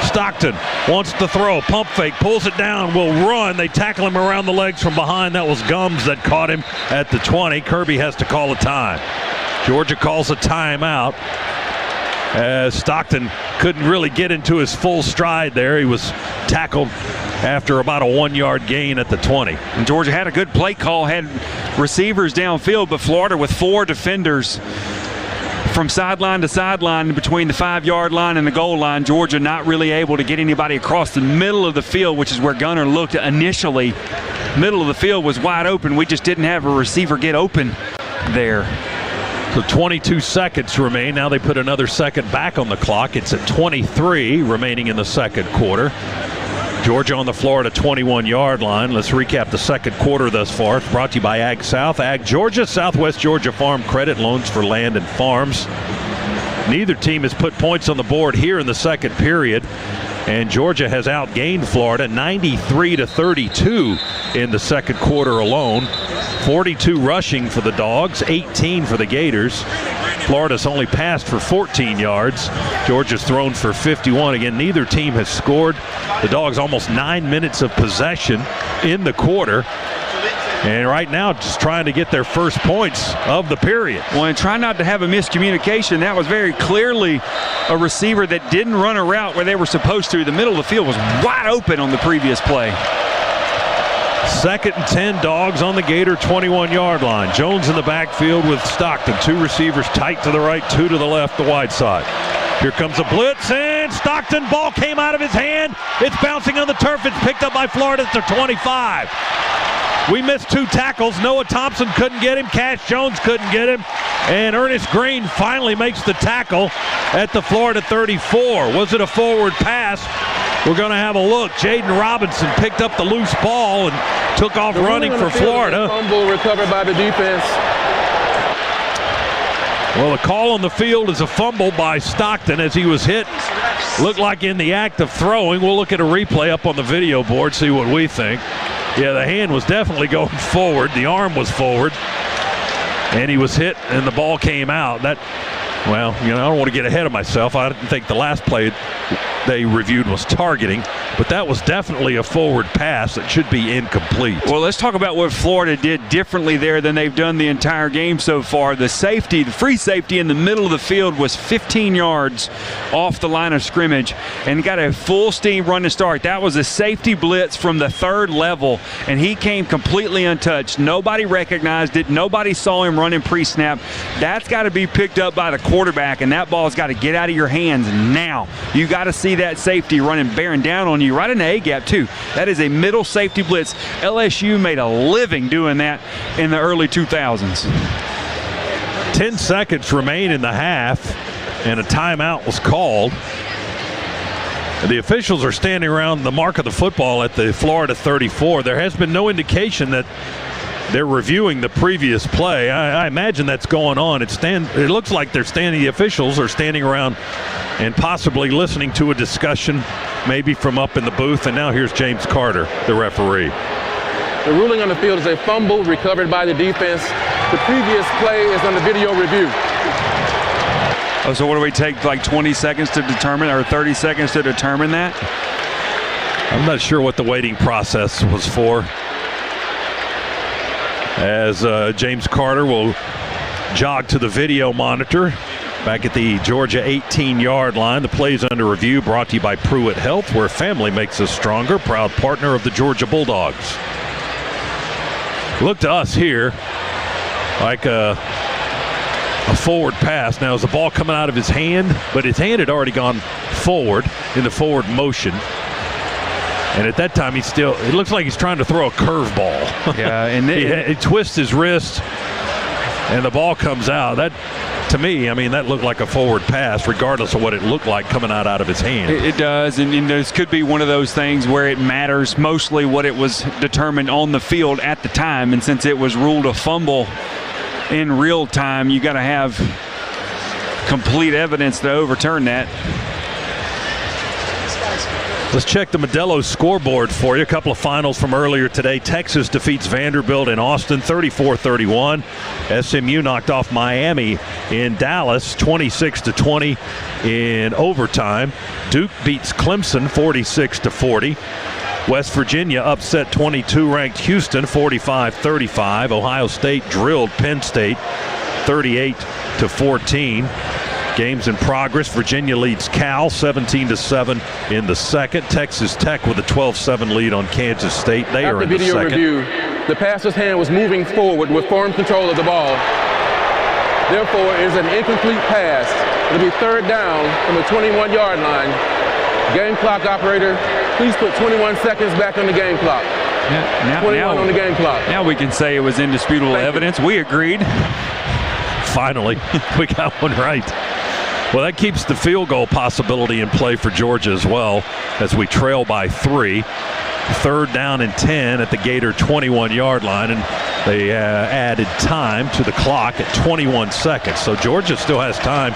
Stockton wants to throw. Pump fake. Pulls it down. Will run. They tackle him around the legs from behind. That was Gums that caught him at the 20. Kirby has to call a time. Georgia calls a timeout as Stockton couldn't really get into his full stride there. He was tackled after about a 1-yard gain at the 20. And Georgia had a good play call, had receivers downfield, but Florida with 4 defenders from sideline to sideline between the 5-yard line and the goal line. Georgia not really able to get anybody across the middle of the field, which is where Gunner looked initially. Middle of the field was wide open. We just didn't have a receiver get open there. So 22 seconds remain. Now they put another second back on the clock. It's at 23 remaining in the 2nd quarter. Georgia on the Florida 21-yard line. Let's recap the second quarter thus far. It's brought to you by Ag South, Ag Georgia, Southwest Georgia Farm Credit, loans for land and farms. Neither team has put points on the board here in the second period, and Georgia has outgained Florida 93-32 in the second quarter alone. 42 rushing for the Dogs, 18 for the Gators. Florida's only passed for 14 yards. Georgia's thrown for 51. Again, neither team has scored. The Dogs almost 9 minutes of possession in the quarter. And right now, just trying to get their first points of the period. Well, and try not to have a miscommunication. That was very clearly a receiver that didn't run a route where they were supposed to. The middle of the field was wide open on the previous play. Second and 10, Dogs on the Gator 21-yard line. Jones in the backfield with Stockton. Two receivers tight to the right, two to the left, the wide side. Here comes a blitz, and Stockton, ball came out of his hand. It's bouncing on the turf. It's picked up by Florida at the 25. We missed two tackles. Noah Thompson couldn't get him. Cash Jones couldn't get him. And Ernest Green finally makes the tackle at the Florida 34. Was it a forward pass? We're going to have a look. Jaden Robinson picked up the loose ball and took off running for Florida. Fumble recovered by the defense. Well, the call on the field is a fumble by Stockton as he was hit. Looked like in the act of throwing. We'll look at a replay up on the video board, see what we think. Yeah, the hand was definitely going forward. The arm was forward. And he was hit, and the ball came out. Well, I don't want to get ahead of myself. I didn't think the last play they reviewed was targeting, but that was definitely a forward pass that should be incomplete. Well, let's talk about what Florida did differently there than they've done the entire game so far. The safety, the free safety in the middle of the field was 15 yards off the line of scrimmage and got a full steam run to start. That was a safety blitz from the third level, and he came completely untouched. Nobody recognized it. Nobody saw him running pre-snap. That's got to be picked up by the quarterback, and that ball's got to get out of your hands now. You got to see that safety bearing down on you right in the A-gap too. That is a middle safety blitz. LSU made a living doing that in the early 2000s. 10 seconds remain in the half, and a timeout was called. The officials are standing around the mark of the football at the Florida 34. There has been no indication that they're reviewing the previous play. I imagine that's going on. It looks like the officials are standing around and possibly listening to a discussion, maybe from up in the booth. And now here's James Carter, the referee. The ruling on the field is a fumble recovered by the defense. The previous play is on the video review. Oh, so what do we take, like 20 seconds to determine, or 30 seconds to determine that? I'm not sure what the waiting process was for. As James Carter will jog to the video monitor back at the Georgia 18-yard line. The play's under review, brought to you by Pruitt Health, where family makes us stronger, proud partner of the Georgia Bulldogs. Look to us here like a forward pass. Now, is the ball coming out of his hand? But his hand had already gone forward in the forward motion. And at that time, it looks like he's trying to throw a curveball. Yeah, and he twists his wrist, and the ball comes out. That, to me, that looked like a forward pass, regardless of what it looked like coming out of his hand. It does, and this could be one of those things where it matters mostly what it was determined on the field at the time. And since it was ruled a fumble in real time, you got to have complete evidence to overturn that. Let's check the Modelo scoreboard for you. A couple of finals from earlier today. Texas defeats Vanderbilt in Austin 34-31. SMU knocked off Miami in Dallas 26-20 in overtime. Duke beats Clemson 46-40. West Virginia upset 22-ranked Houston 45-35. Ohio State drilled Penn State 38-14. Games in progress. Virginia leads Cal 17-7 in the second. Texas Tech with a 12-7 lead on Kansas State. They are in the second. After video review, the passer's hand was moving forward with firm control of the ball. Therefore, it is an incomplete pass. It'll be third down from the 21-yard line. Game clock operator, please put 21 seconds back on the game clock. 21 on the game clock. Now we can say it was indisputable evidence. We agreed. Finally, we got one right. Well, that keeps the field goal possibility in play for Georgia as well as we trail by 3. 3rd down and 10 at the Gator 21-yard line, and they added time to the clock at 21 seconds. So Georgia still has time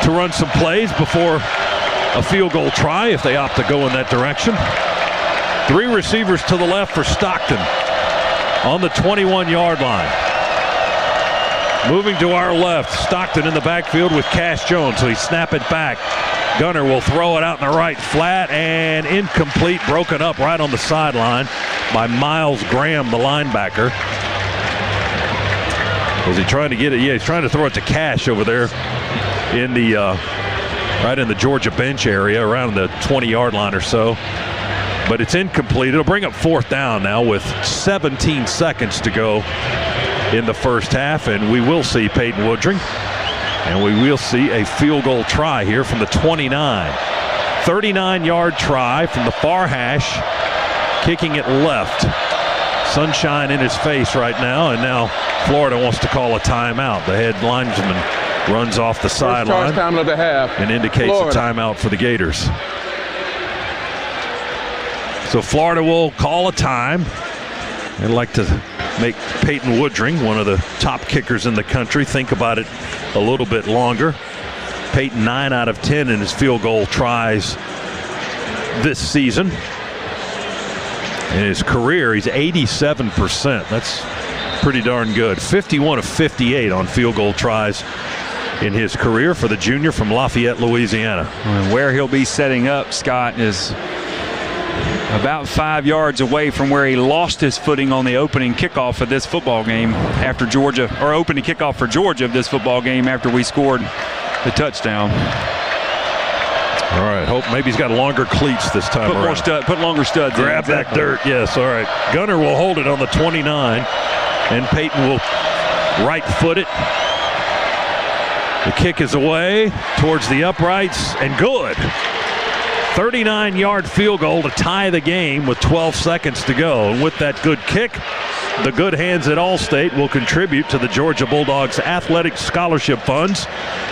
to run some plays before a field goal try if they opt to go in that direction. 3 receivers to the left for Stockton on the 21-yard line. Moving to our left, Stockton in the backfield with Cash Jones, so he snap it back. Gunner will throw it out in the right flat and incomplete, broken up right on the sideline by Miles Graham, the linebacker. Was he trying to get it? Yeah, he's trying to throw it to Cash over there in the right in the Georgia bench area, around the 20-yard line or so. But it's incomplete. It'll bring up 4th down now with 17 seconds to go in the first half, and we will see Peyton Woodring, and we will see a field goal try here from the 29. 39-yard try from the far hash, kicking it left. Sunshine in his face right now, and now Florida wants to call a timeout. The head linesman runs off the sideline and indicates a timeout for the Gators. So Florida will call a time. I'd like to make Peyton Woodring, one of the top kickers in the country, think about it a little bit longer. Peyton 9 out of 10 in his field goal tries this season. In his career, he's 87%. That's pretty darn good. 51 of 58 on field goal tries in his career for the junior from Lafayette, Louisiana. Where he'll be setting up, Scott, is about 5 yards away from where he lost his footing on the opening kickoff of this football game after Georgia, or opening kickoff for Georgia of this football game after we scored the touchdown. All right, hope maybe he's got longer cleats this time around. Put longer studs in. Grab that dirt, yes, all right. Gunner will hold it on the 29, and Peyton will right foot it. The kick is away towards the uprights, and good. 39-yard field goal to tie the game with 12 seconds to go. And with that good kick, the good hands at Allstate will contribute to the Georgia Bulldogs athletic scholarship funds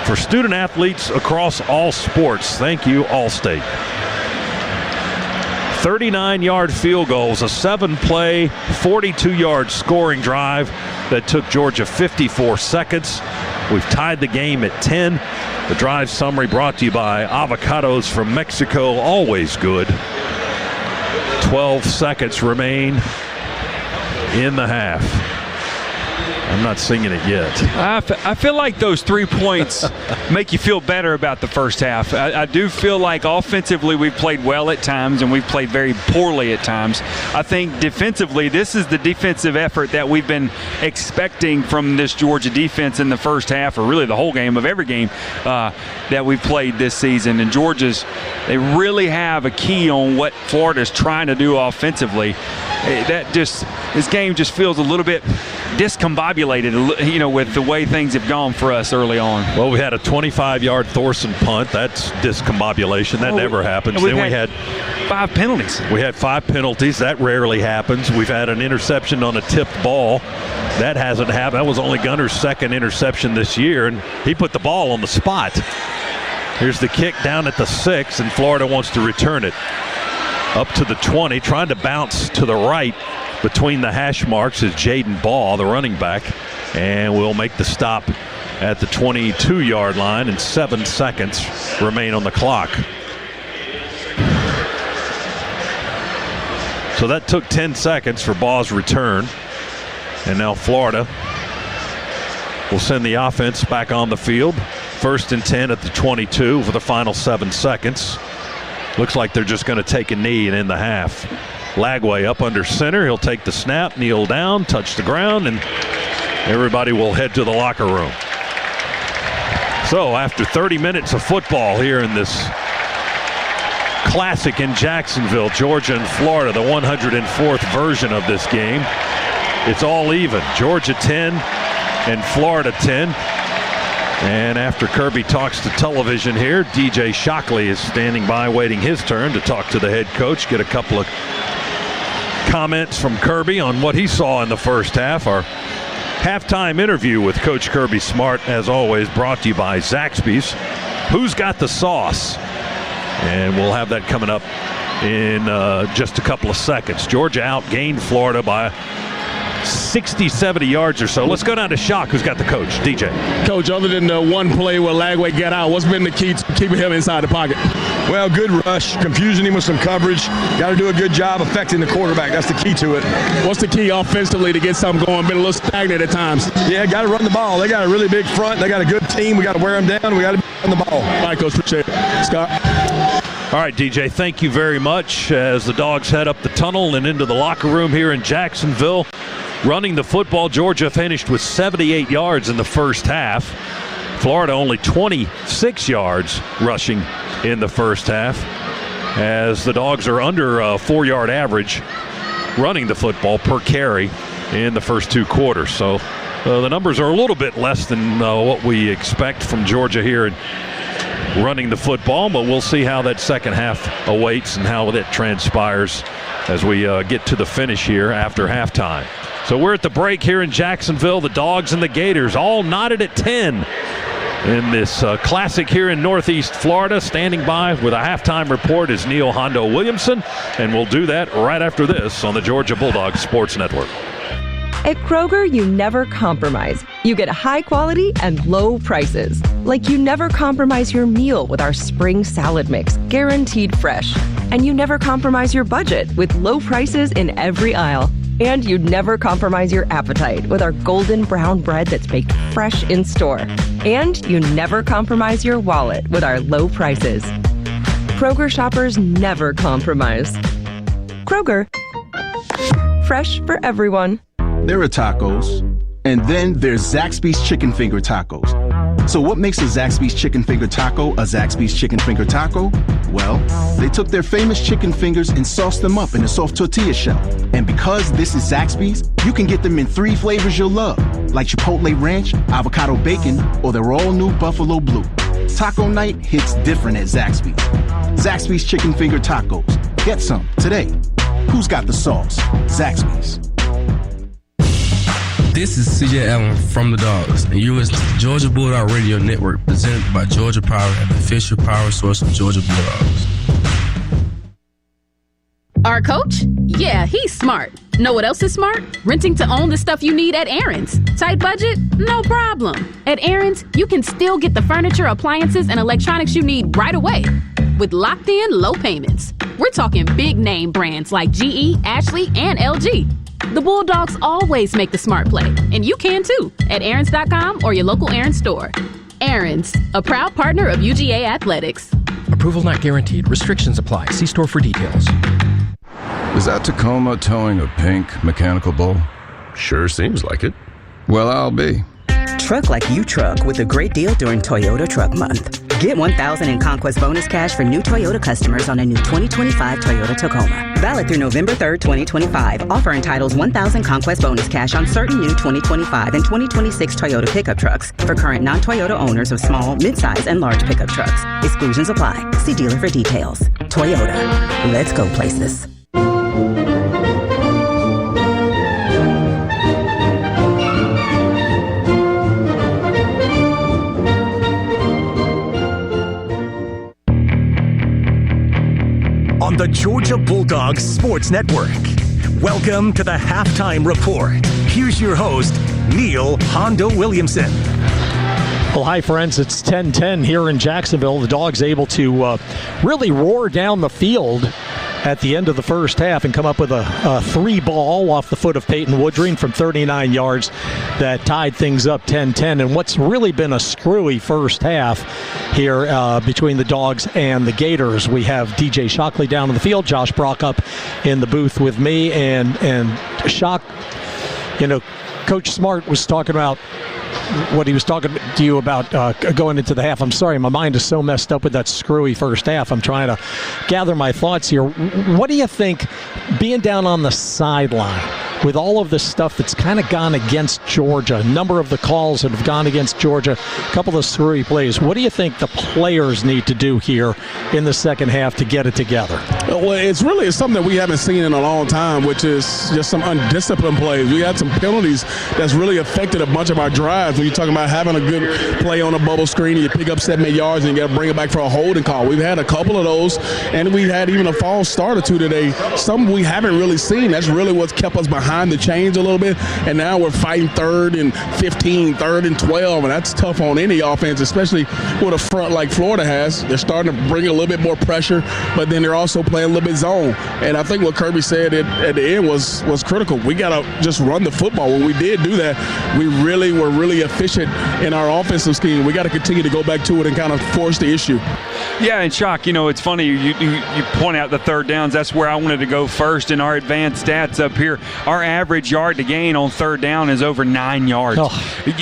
for student athletes across all sports. Thank you, Allstate. 39-yard field goals, a 7-play, 42-yard scoring drive that took Georgia 54 seconds. We've tied the game at 10. The drive summary brought to you by Avocados from Mexico, always good. 12 seconds remain in the half. I'm not singing it yet. I feel like those 3 points make you feel better about the first half. I do feel like offensively we've played well at times and we've played very poorly at times. I think defensively, this is the defensive effort that we've been expecting from this Georgia defense in the first half, or really the whole game of every game that we've played this season. And Georgia's, they really have a key on what Florida's trying to do offensively. This game just feels a little bit discombobulated, you know, with the way things have gone for us early on. Well, we had a 25-yard Thorson punt. That's discombobulation. That never happens. Then we had 5 penalties. We had 5 penalties. That rarely happens. We've had an interception on a tipped ball. That hasn't happened. That was only Gunner's 2nd interception this year, and he put the ball on the spot. Here's the kick down at the 6, and Florida wants to return it up to the 20, trying to bounce to the right. Between the hash marks is Jaden Ball, the running back, and we'll make the stop at the 22-yard line, and 7 seconds remain on the clock. So that took 10 seconds for Ball's return, and now Florida will send the offense back on the field. 1st and 10 at the 22 for the final 7 seconds. Looks like they're just going to take a knee and end the half. Lagway up under center. He'll take the snap, kneel down, touch the ground, and everybody will head to the locker room. So after 30 minutes of football here in this classic in Jacksonville, Georgia and Florida, the 104th version of this game, it's all even. Georgia 10 and Florida 10. And after Kirby talks to television here, DJ Shockley is standing by waiting his turn to talk to the head coach, get a couple of comments from Kirby on what he saw in the first half. Our Halftime interview with Coach Kirby Smart, as always, brought to you by Zaxby's. Who's got the sauce? And we'll have that coming up in just a couple of seconds. Georgia outgained Florida by 60, 70 yards or so. Let's go down to Shock, who's got the coach. DJ. Coach, other than the one play where Lagway got out, what's been the key to keeping him inside the pocket? Well, good rush, confusing him with some coverage. Got to do a good job affecting the quarterback. That's the key to it. What's the key offensively to get something going? Been a little stagnant at times. Yeah, got to run the ball. They got a really big front. They got a good team. We got to wear them down. We got to run the ball. All right, Coach. Appreciate it. Scott. All right, DJ, thank you very much. As the Dogs head up the tunnel and into the locker room here in Jacksonville, running the football, Georgia finished with 78 yards in the first half. Florida only 26 yards rushing in the first half, as the Dogs are under a 4-yard average running the football per carry in the first 2 quarters. So the numbers are a little bit less than what we expect from Georgia here in running the football, but we'll see how that second half awaits and how that transpires as we get to the finish here after halftime. So we're at the break here in Jacksonville. The Dogs and the Gators all knotted at 10 in this classic here in Northeast Florida. Standing by with a halftime report is Neil Hondo Williamson, and we'll do that right after this on the Georgia Bulldogs Sports Network. At Kroger, you never compromise. You get high quality and low prices. Like you never compromise your meal with our spring salad mix, guaranteed fresh. And you never compromise your budget with low prices in every aisle. And you never compromise your appetite with our golden brown bread that's baked fresh in store. And you never compromise your wallet with our low prices. Kroger shoppers never compromise. Kroger, fresh for everyone. There are tacos, and then there's Zaxby's Chicken Finger Tacos. So what makes a Zaxby's Chicken Finger Taco a Zaxby's Chicken Finger Taco? Well, they took their famous chicken fingers and sauced them up in a soft tortilla shell. And because this is Zaxby's, you can get them in 3 flavors you'll love, like Chipotle Ranch, Avocado Bacon, or their all-new Buffalo Blue. Taco night hits different at Zaxby's. Zaxby's Chicken Finger Tacos. Get some today. Who's got the sauce? Zaxby's. This is CJ Allen from the Dogs, and you're listening to Georgia Bulldog Radio Network, presented by Georgia Power and the official power source of Georgia Bulldogs. Our coach? Yeah, he's smart. Know what else is smart? Renting to own the stuff you need at Aaron's. Tight budget? No problem. At Aaron's, you can still get the furniture, appliances, and electronics you need right away with locked-in low payments. We're talking big-name brands like GE, Ashley, and LG. The Bulldogs always make the smart play, and you can too at Aaron's.com or your local Aaron's store. Aaron's, a proud partner of UGA Athletics. Approval not guaranteed. Restrictions apply. See store for details. Is that Tacoma towing a pink mechanical bull? Sure seems like it. Well, I'll be. Truck like you truck with a great deal during Toyota Truck Month. Get $1,000 in Conquest bonus cash for new Toyota customers on a new 2025 Toyota Tacoma. Valid through November 3rd, 2025. Offer entitles $1,000 Conquest bonus cash on certain new 2025 and 2026 Toyota pickup trucks for current non-Toyota owners of small, midsize, and large pickup trucks. Exclusions apply. See dealer for details. Toyota. Let's go places. On the Georgia Bulldogs Sports Network. Welcome to the Halftime Report. Here's your host, Neil Hondo Williamson. Well, hi, friends. It's 10-10 here in Jacksonville. The Dogs able to really roar down the field at the end of the first half and come up with a 3 ball off the foot of Peyton Woodring from 39 yards that tied things up 10-10. And what's really been a screwy first half here between the Dogs and the Gators. We have DJ Shockley down in the field, Josh Brock up in the booth with me, and Shock, you know, Coach Smart was talking about what he was talking to you about going into the half. I'm sorry, my mind is so messed up with that screwy first half. I'm trying to gather my thoughts here. What do you think, being down on the sideline, with all of this stuff that's kind of gone against Georgia, a number of the calls that have gone against Georgia, a couple of screwy plays, what do you think the players need to do here in the second half to get it together? Well, it's something that we haven't seen in a long time, which is just some undisciplined plays. We had some penalties that's really affected a bunch of our drives. When you're talking about having a good play on a bubble screen, you pick up 7 yards and you got to bring it back for a holding call. We've had a couple of those, and we had even a false start or two today. Some we haven't really seen. That's really what's kept us behind the chains a little bit, and now we're fighting 3rd and 15, 3rd and 12, and that's tough on any offense, especially with a front like Florida has. They're starting to bring a little bit more pressure, but then they're also playing a little bit zone. And I think what Kirby said at the end was critical. We got to just run the football. When we did do that, we really were really efficient in our offensive scheme. We got to continue to go back to it and kind of force the issue. Yeah, and Shock, it's funny, you point out the 3rd downs. That's where I wanted to go first in our advanced stats up here. Our average yard to gain on 3rd down is over 9 yards.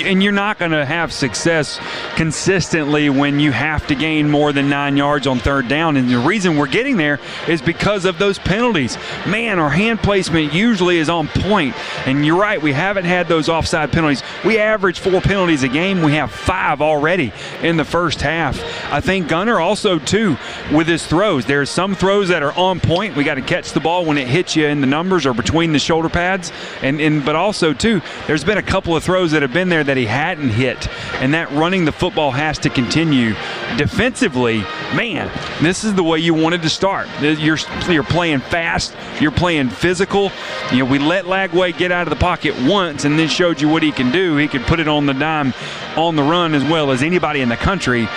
And you're not going to have success consistently when you have to gain more than 9 yards on 3rd down. And the reason we're getting there is because of those penalties. Man, our hand placement usually is on point. And you're right, we haven't had those offside penalties. We average 4 penalties a game. We have 5 already in the first half. I think Gunner also, too, with his throws. There's some throws that are on point. We got to catch the ball when it hits you in the numbers or between the shoulder pads. But also, too, there's been a couple of throws that have been there that he hadn't hit. And that running the football has to continue. Defensively, man, this is the way you wanted to start. You're playing fast. You're playing physical. We let Lagway get out of the pocket once and then showed you what he can do. He could put it on the dime on the run as well as anybody in the country.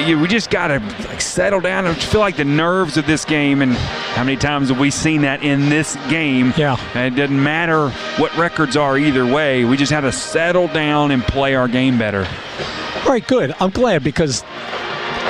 We just got to settle down. I feel like the nerves of this game, and how many times have we seen that in this game? Yeah. And it doesn't matter what records are either way. We just had to settle down and play our game better. All right, good. I'm glad because,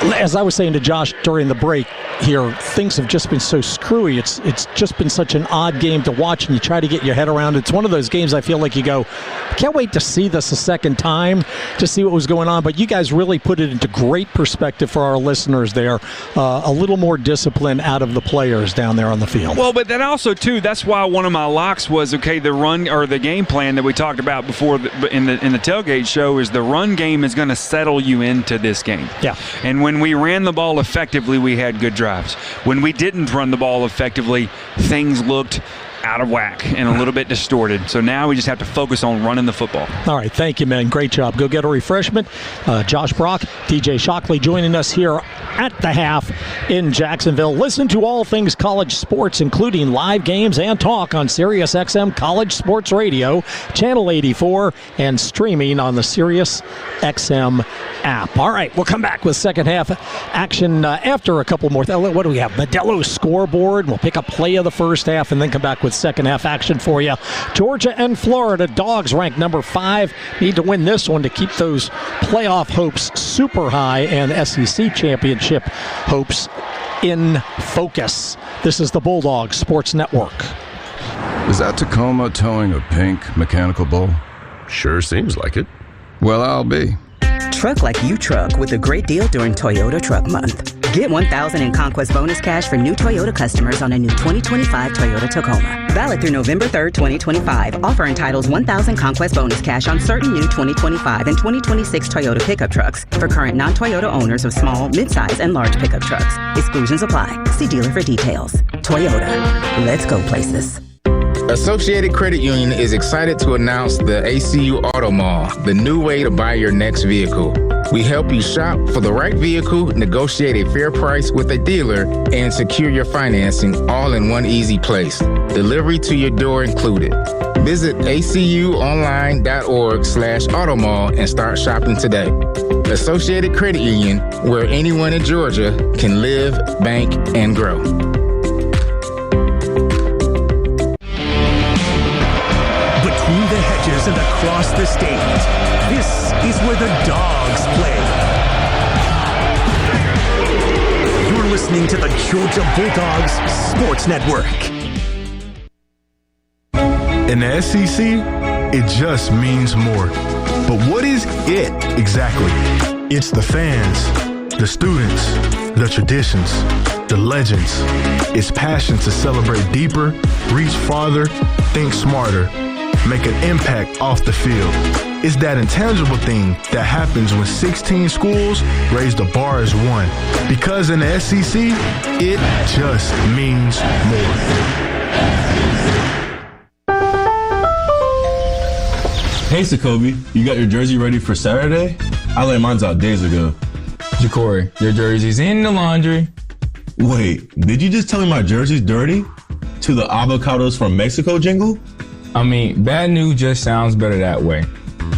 as I was saying to Josh during the break here, things have just been so screwy. It's just been such an odd game to watch, and you try to get your head around. It's one of those games I feel like you go, I can't wait to see this a second time to see what was going on. But you guys really put it into great perspective for our listeners there. A little more discipline out of the players down there on the field. Well, but then also, too, that's why one of my locks was, the run or the game plan that we talked about before in the tailgate show is the run game is going to settle you into this game. Yeah. And when we ran the ball effectively, we had good drives. When we didn't run the ball effectively, things looked out of whack and a little bit distorted. So now we just have to focus on running the football. All right, thank you, man. Great job. Go get a refreshment. Josh Brock, DJ Shockley joining us here at the half in Jacksonville. Listen to all things college sports, including live games and talk on Sirius XM College Sports Radio, Channel 84, and streaming on the Sirius XM app. All right, we'll come back with second half action after a couple more. What do we have? Modelo's scoreboard. We'll pick up play of the first half and then come back with second half action for you. Georgia and Florida, Dogs ranked number 5. Need to win this one to keep those playoff hopes super high and SEC championship hopes in focus. This is the Bulldogs Sports Network. Is that Tacoma towing a pink mechanical bull? Sure seems like it. Well, I'll be. Truck like you truck with a great deal during Toyota Truck Month. Get $1,000 in Conquest bonus cash for new Toyota customers on a new 2025 Toyota Tacoma. Valid through November 3rd, 2025. Offer entitles $1,000 Conquest bonus cash on certain new 2025 and 2026 Toyota pickup trucks for current non-Toyota owners of small, midsize, and large pickup trucks. Exclusions apply. See dealer for details. Toyota. Let's go places. Associated Credit Union is excited to announce the ACU Auto Mall, the new way to buy your next vehicle. We help you shop for the right vehicle, negotiate a fair price with a dealer, and secure your financing all in one easy place. Delivery to your door included. Visit acuonline.org/automall and start shopping today. Associated Credit Union, where anyone in Georgia can live, bank, and grow. Between the hedges and across the state, this is where the Dogs play. You're listening to the Georgia Bulldogs Sports Network. In the SEC, it just means more. But what is it exactly? It's the fans, the students, the traditions, the legends. It's passion to celebrate deeper, reach farther, think smarter, make an impact off the field. It's that intangible thing that happens when 16 schools raise the bar as one. Because in the SEC, it just means more. Hey, Sokobi, you got your jersey ready for Saturday? I laid mine out days ago. Ja'Cory, your jersey's in the laundry. Wait, did you just tell me my jersey's dirty? To the avocados from Mexico jingle? I mean, bad news just sounds better that way.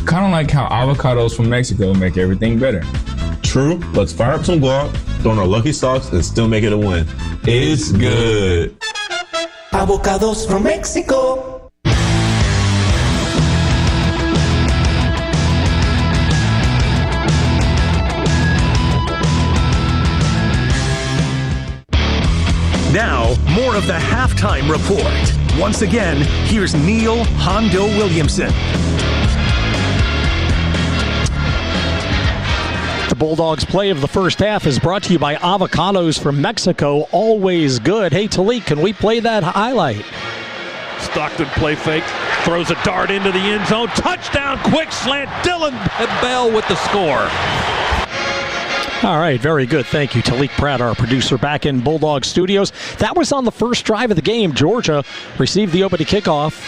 Kind of like how avocados from Mexico make everything better. True. Let's fire up some guac, throw in our lucky socks, and still make it a win. It's good. Avocados from Mexico. Now, more of the halftime report. Once again, here's Neil Hondo Williamson. The Bulldogs play of the first half is brought to you by Avocados from Mexico. Always good. Hey, Talik, can we play that highlight? Stockton play fake, throws a dart into the end zone. Touchdown, quick slant. Dylan Bell with the score. All right, very good. Thank you, Talik Pratt, our producer, back in Bulldog Studios. That was on the first drive of the game. Georgia received the opening kickoff,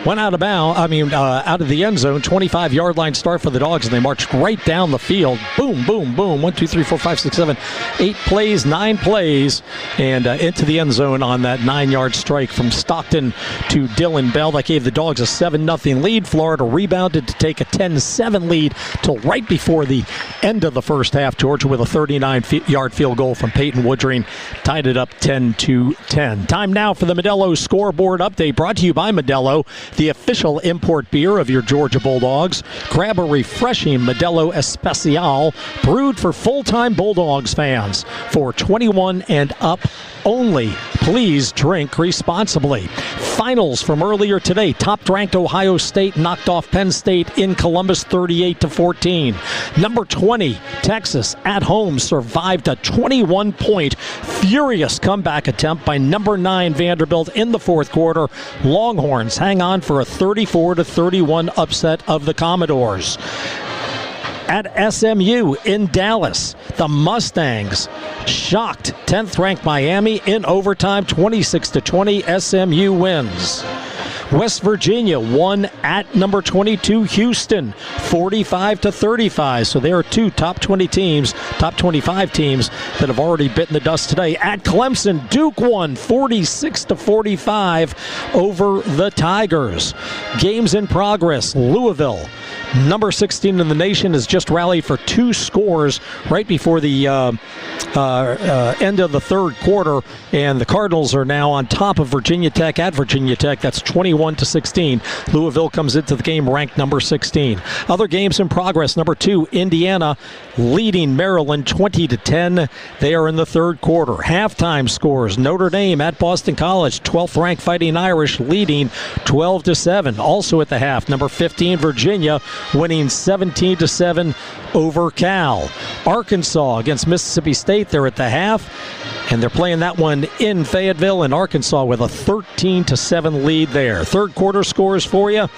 went out of the end zone, 25-yard line start for the Dogs, and they marched right down the field. Boom, boom, boom. 1, 2, 3, 4, 5, 6, 7, 8 plays, 9 plays, and into the end zone on that 9-yard strike from Stockton to Dylan Bell. That gave the Dogs a 7-0 lead. Florida rebounded to take a 10-7 lead till right before the end of the first half. Georgia with a 39-yard field goal from Peyton Woodring tied it up 10-10. Time now for the Modelo Scoreboard Update, brought to you by Modelo, the official import beer of your Georgia Bulldogs. Grab a refreshing Modelo Especial, brewed for full-time Bulldogs fans, for 21 and up only. Please drink responsibly. Finals from earlier today. Top-ranked Ohio State knocked off Penn State in Columbus 38-14. Number 20, Texas, at home, survived a 21-point furious comeback attempt by number 9 Vanderbilt in the fourth quarter. Longhorns hang on for a 34-31 upset of the Commodores. At SMU in Dallas, the Mustangs shocked 10th-ranked Miami in overtime, 26-20. SMU wins. West Virginia won at number 22 Houston, 45-35. So there are two top 20 teams, top 25 teams that have already bitten the dust today. At Clemson, Duke won 46-45 over the Tigers. Games in progress. Louisville, number 16 in the nation, has just rallied for 2 scores right before the end of the third quarter, and the Cardinals are now on top of Virginia Tech at Virginia Tech. That's 21-16. Louisville comes into the game ranked number 16. Other games in progress. Number 2, Indiana leading Maryland 20-10. They are in the third quarter. Halftime scores. Notre Dame at Boston College, 12th ranked Fighting Irish leading 12-7. Also at the half, number 15 Virginia winning 17-7 over Cal. Arkansas against Mississippi State. They're at the half, and they're playing that one in Fayetteville, and Arkansas with a 13-7 lead there. Third quarter scores for you.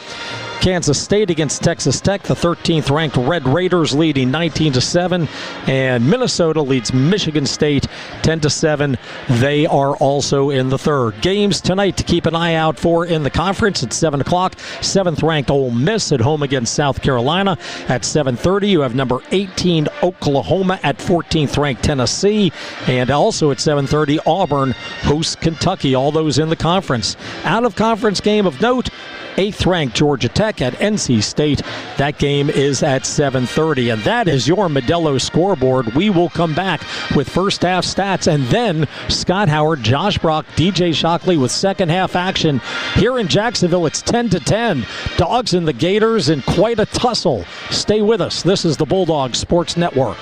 Kansas State against Texas Tech, the 13th ranked Red Raiders leading 19-7, and Minnesota leads Michigan State 10-7. They are also in the third. Games tonight to keep an eye out for in the conference at 7 o'clock. 7th ranked Ole Miss at home against South Carolina. At 7:30, you have number 18 Oklahoma at 14th ranked Tennessee, and also at 7:30, Auburn hosts Kentucky. All those in the conference. Out of conference game of note, 8th ranked Georgia Tech at NC State. That game is at 7:30. And that is your Modelo Scoreboard. We will come back with first half stats, and then Scott Howard, Josh Brock, DJ Shockley with second half action. Here in Jacksonville, it's 10-10. Dogs and the Gators in quite a tussle. Stay with us. This is the Bulldogs Sports Network.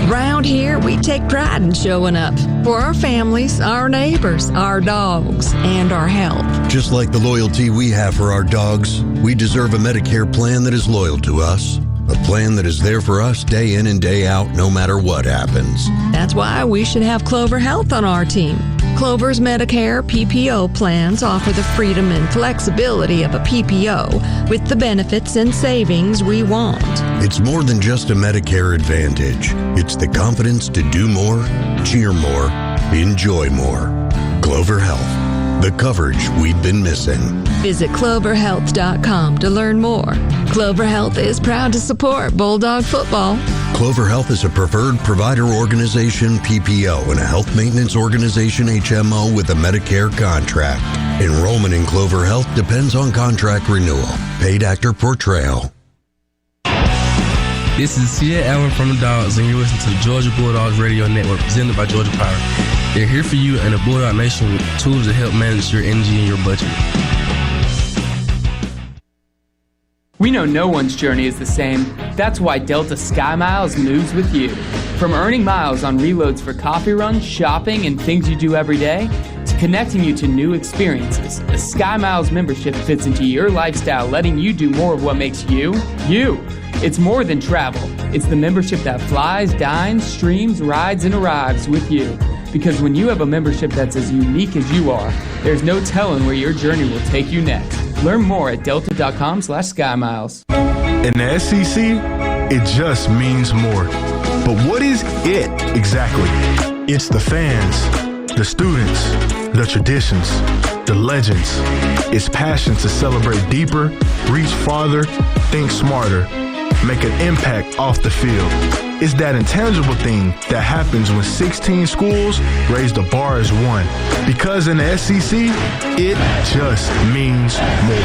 Round here, we take pride in showing up for our families, our neighbors, our dogs, and our health. Just like the loyalty we have for our dogs, we deserve a Medicare plan that is loyal to us. A plan that is there for us day in and day out, no matter what happens. That's why we should have Clover Health on our team. Clover's Medicare PPO plans offer the freedom and flexibility of a PPO with the benefits and savings we want. It's more than just a Medicare Advantage. It's the confidence to do more, cheer more, enjoy more. Clover Health, the coverage we've been missing. Visit cloverhealth.com to learn more. Clover Health is proud to support Bulldog football. Clover Health is a preferred provider organization, PPO, and a health maintenance organization, HMO, with a Medicare contract. Enrollment in Clover Health depends on contract renewal. Paid actor portrayal. This is C.A. Allen from the Dogs, and you're listening to the Georgia Bulldogs Radio Network, presented by Georgia Power. They're here for you and the Bulldog Nation with tools to help manage your energy and your budget. We know no one's journey is the same. That's why Delta Sky Miles moves with you. From earning miles on reloads for coffee runs, shopping, and things you do every day, to connecting you to new experiences, the Sky Miles membership fits into your lifestyle, letting you do more of what makes you, you. It's more than travel. It's the membership that flies, dines, streams, rides, and arrives with you. Because when you have a membership that's as unique as you are, there's no telling where your journey will take you next. Learn more at delta.com/SkyMiles. In the SEC, it just means more. But what is it exactly? It's the fans, the students, the traditions, the legends. It's passion to celebrate deeper, reach farther, think smarter, make an impact off the field. It's that intangible thing that happens when 16 schools raise the bar as one. Because in the SEC, it just means more.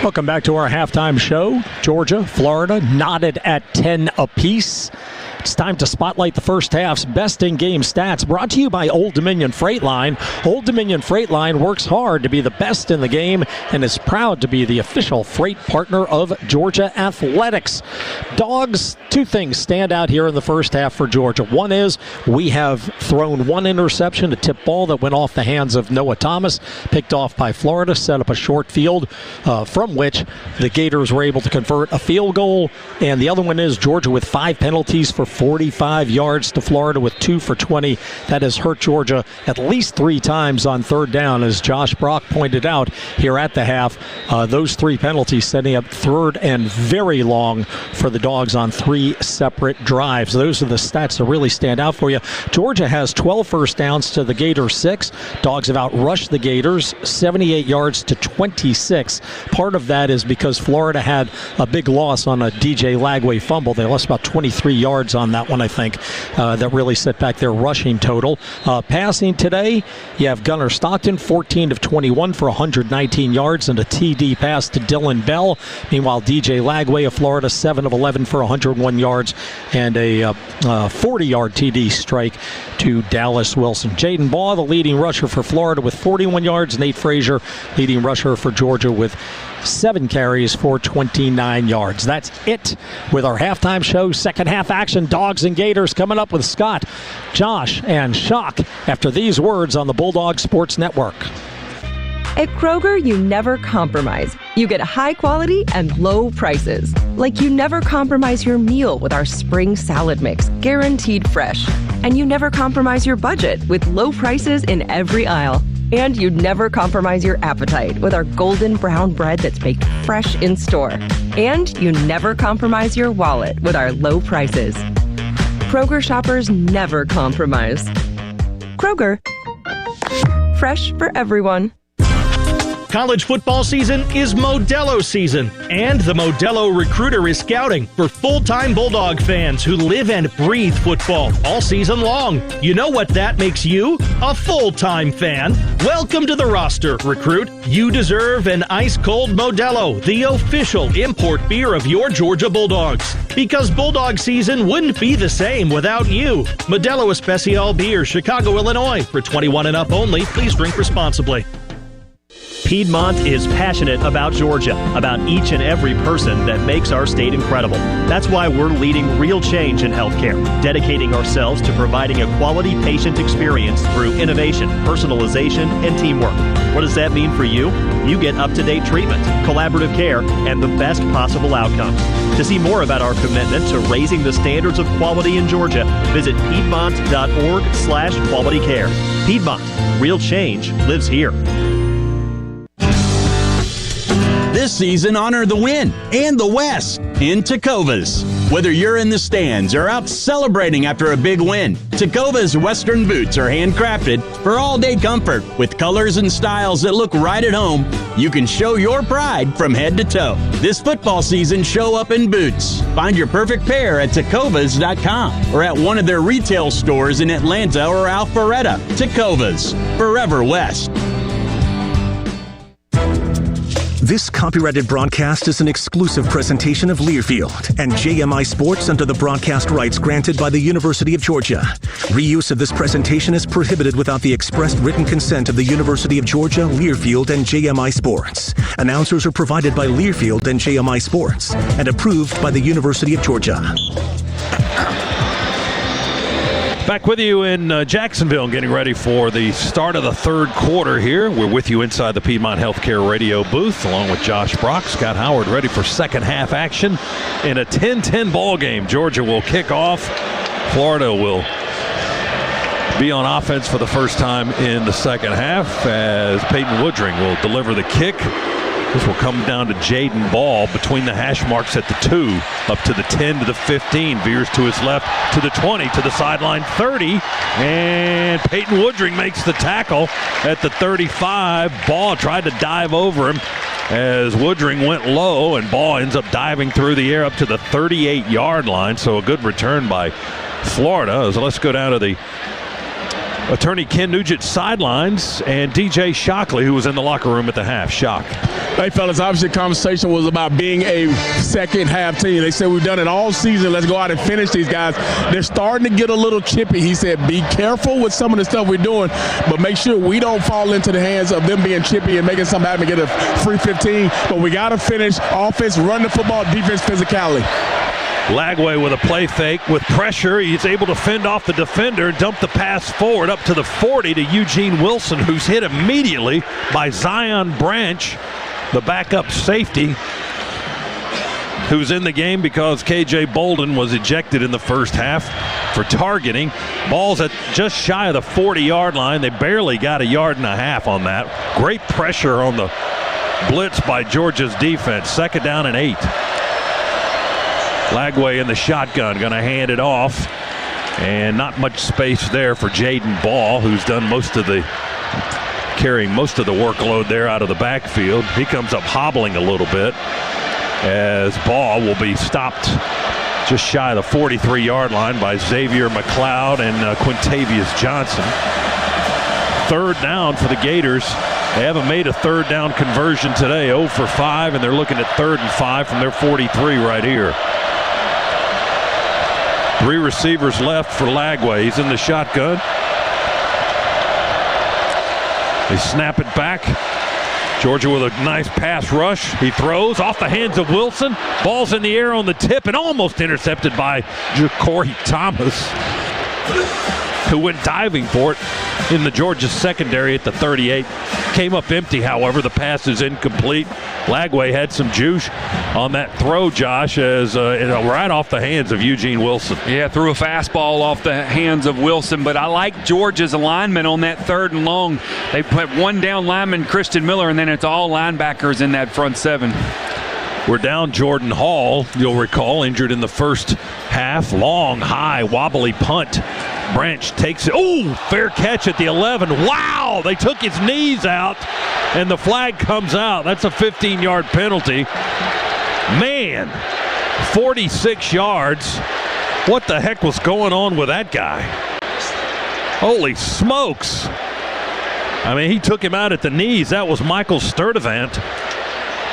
Welcome back to our halftime show. Georgia, Florida, knotted at 10 apiece. It's time to spotlight the first half's best in-game stats, brought to you by Old Dominion Freight Line. Old Dominion Freight Line works hard to be the best in the game and is proud to be the official freight partner of Georgia Athletics. Dogs, two things stand out here in the first half for Georgia. One is we have thrown one interception, a tip ball that went off the hands of Noah Thomas, picked off by Florida, set up a short field from which the Gators were able to convert a field goal. And the other one is Georgia with 5 penalties for 45 yards to Florida with 2 for 20. That has hurt Georgia at least 3 times on third down, as Josh Brock pointed out here at the half. Those 3 penalties setting up third and very long for the Dogs on 3 separate drives. Those are the stats that really stand out for you. Georgia has 12 first downs to the Gators 6. Dogs have outrushed the Gators 78 yards to 26. Part of that is because Florida had a big loss on a DJ Lagway fumble. They lost about 23 yards on that one, I think, that really set back their rushing total. Passing today, you have Gunnar Stockton, 14 of 21 for 119 yards and a TD pass to Dylan Bell. Meanwhile, DJ Lagway of Florida, 7 of 11 for 101 yards and a 40-yard TD strike to Dallas Wilson. Jaden Baugh, the leading rusher for Florida with 41 yards. Nate Frazier, leading rusher for Georgia with 7 carries for 29 yards. That's it with our halftime show. Second half action, Dogs and Gators coming up with Scott, Josh, and Shock after these words on the Bulldog Sports Network. At Kroger, you never compromise. You get high quality and low prices. Like you never compromise your meal with our spring salad mix, guaranteed fresh. And you never compromise your budget with low prices in every aisle. And you never compromise your appetite with our golden brown bread that's baked fresh in store. And you never compromise your wallet with our low prices. Kroger shoppers never compromise. Kroger, fresh for everyone. College football season is Modelo season, and the Modelo Recruiter is scouting for full-time Bulldog fans who live and breathe football all season long. You know what that makes you? A full-time fan. Welcome to the roster, Recruit. You deserve an ice-cold Modelo, the official import beer of your Georgia Bulldogs. Because Bulldog season wouldn't be the same without you. Modelo Especial Beer, Chicago, Illinois. For 21 and up only, please drink responsibly. Piedmont is passionate about Georgia, about each and every person that makes our state incredible. That's why we're leading real change in healthcare, dedicating ourselves to providing a quality patient experience through innovation, personalization, and teamwork. What does that mean for you? You get up-to-date treatment, collaborative care, and the best possible outcomes. To see more about our commitment to raising the standards of quality in Georgia, visit piedmont.org/quality care. Piedmont, real change lives here. This season, honor the win and the West in Tecovas. Whether you're in the stands or out celebrating after a big win, Tecovas Western boots are handcrafted for all-day comfort with colors and styles that look right at home. You can show your pride from head to toe. This football season, show up in boots. Find your perfect pair at Tecovas.com or at one of their retail stores in Atlanta or Alpharetta. Tecovas, forever West. This copyrighted broadcast is an exclusive presentation of Learfield and JMI Sports under the broadcast rights granted by the University of Georgia. Reuse of this presentation is prohibited without the expressed written consent of the University of Georgia, Learfield, and JMI Sports. Announcers are provided by Learfield and JMI Sports and approved by the University of Georgia. Back with you in Jacksonville, getting ready for the start of the third quarter here. We're with you inside the Piedmont Healthcare radio booth, along with Josh Brock. Scott Howard ready for second half action in a 10-10 ball game. Georgia will kick off. Florida will be on offense for the first time in the second half as Peyton Woodring will deliver the kick. This will come down to Jaden Ball between the hash marks at the 2, up to the 10 to the 15. Veers to his left to the 20, to the sideline 30. And Peyton Woodring makes the tackle at the 35. Ball tried to dive over him as Woodring went low, and Ball ends up diving through the air up to the 38-yard line. So a good return by Florida. So let's go down to the attorney Ken Nugent sidelines and DJ Shockley, who was in the locker room at the half. Shock. Hey, fellas, obviously the conversation was about being a second half team. They said we've done it all season. Let's go out and finish these guys. They're starting to get a little chippy. He said be careful with some of the stuff we're doing, but make sure we don't fall into the hands of them being chippy and making something happen to get a free 15. But we got to finish offense, run the football, defense, physicality. Lagway with a play fake with pressure. He's able to fend off the defender, dump the pass forward up to the 40 to Eugene Wilson, who's hit immediately by Zion Branch, the backup safety, who's in the game because K.J. Bolden was ejected in the first half for targeting. Ball's at just shy of the 40-yard line. They barely got a yard and a half on that. Great pressure on the blitz by Georgia's defense. Second down and 8. Lagway in the shotgun, going to hand it off. And not much space there for Jaden Ball, who's done carrying most of the workload there out of the backfield. He comes up hobbling a little bit as Ball will be stopped just shy of the 43-yard line by Xavier McLeod and Quintavious Johnson. Third down for the Gators. They haven't made a third down conversion today. 0 for 5, and they're looking at 3rd and 5 from their 43 right here. 3 receivers left for Lagway. He's in the shotgun. They snap it back. Georgia with a nice pass rush. He throws off the hands of Wilson. Ball's in the air on the tip and almost intercepted by Ja'Cory Thomas, who went diving for it in the Georgia secondary at the 38. Came up empty, however. The pass is incomplete. Lagway had some juice on that throw, Josh, as right off the hands of Eugene Wilson. Yeah, threw a fastball off the hands of Wilson, but I like Georgia's alignment on that 3rd and long. They put one down lineman, Christian Miller, and then it's all linebackers in that front 7. We're down Jordan Hall, you'll recall, injured in the first half. Long, high, wobbly punt. Branch takes it. Oh, fair catch at the 11. Wow, they took his knees out, and the flag comes out. That's a 15-yard penalty. Man, 46 yards. What the heck was going on with that guy? Holy smokes. I mean, he took him out at the knees. That was Michael Sturdivant,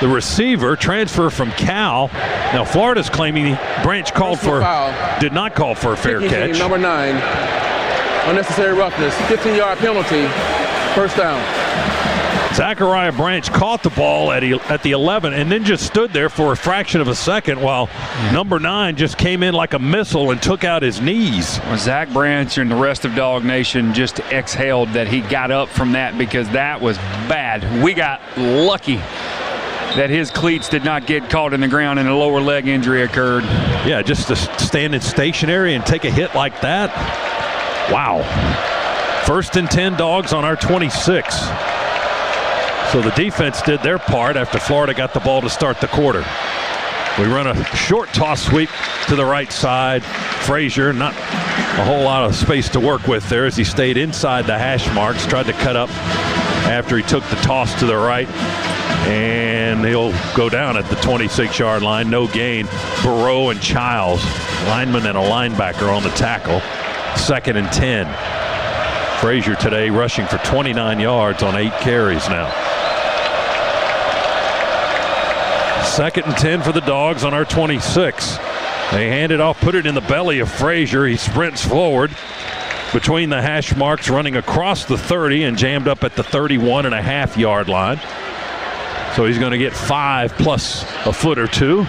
the receiver, transfer from Cal. Now Florida's claiming Branch did not call for a fair catch. Number 9, unnecessary roughness, 15-yard penalty, first down. Zachariah Branch caught the ball at the 11 and then just stood there for a fraction of a second while number 9 just came in like a missile and took out his knees. Well, Zach Branch and the rest of Dog Nation just exhaled that he got up from that, because that was bad. We got lucky that his cleats did not get caught in the ground and a lower leg injury occurred. Yeah, just to stand in stationary and take a hit like that. Wow. 1st and 10, Dogs on our 26. So the defense did their part after Florida got the ball to start the quarter. We run a short toss sweep to the right side. Frazier, not a whole lot of space to work with there as he stayed inside the hash marks, tried to cut up after he took the toss to the right. And he'll go down at the 26-yard line. No gain. Burrow and Childs, lineman and a linebacker, on the tackle. 2nd and 10. Frazier today rushing for 29 yards on 8 carries now. 2nd and 10 for the Dogs on our 26. They hand it off, put it in the belly of Frazier. He sprints forward between the hash marks, running across the 30 and jammed up at the 31.5-yard line. So he's going to get 5 plus a foot or 2.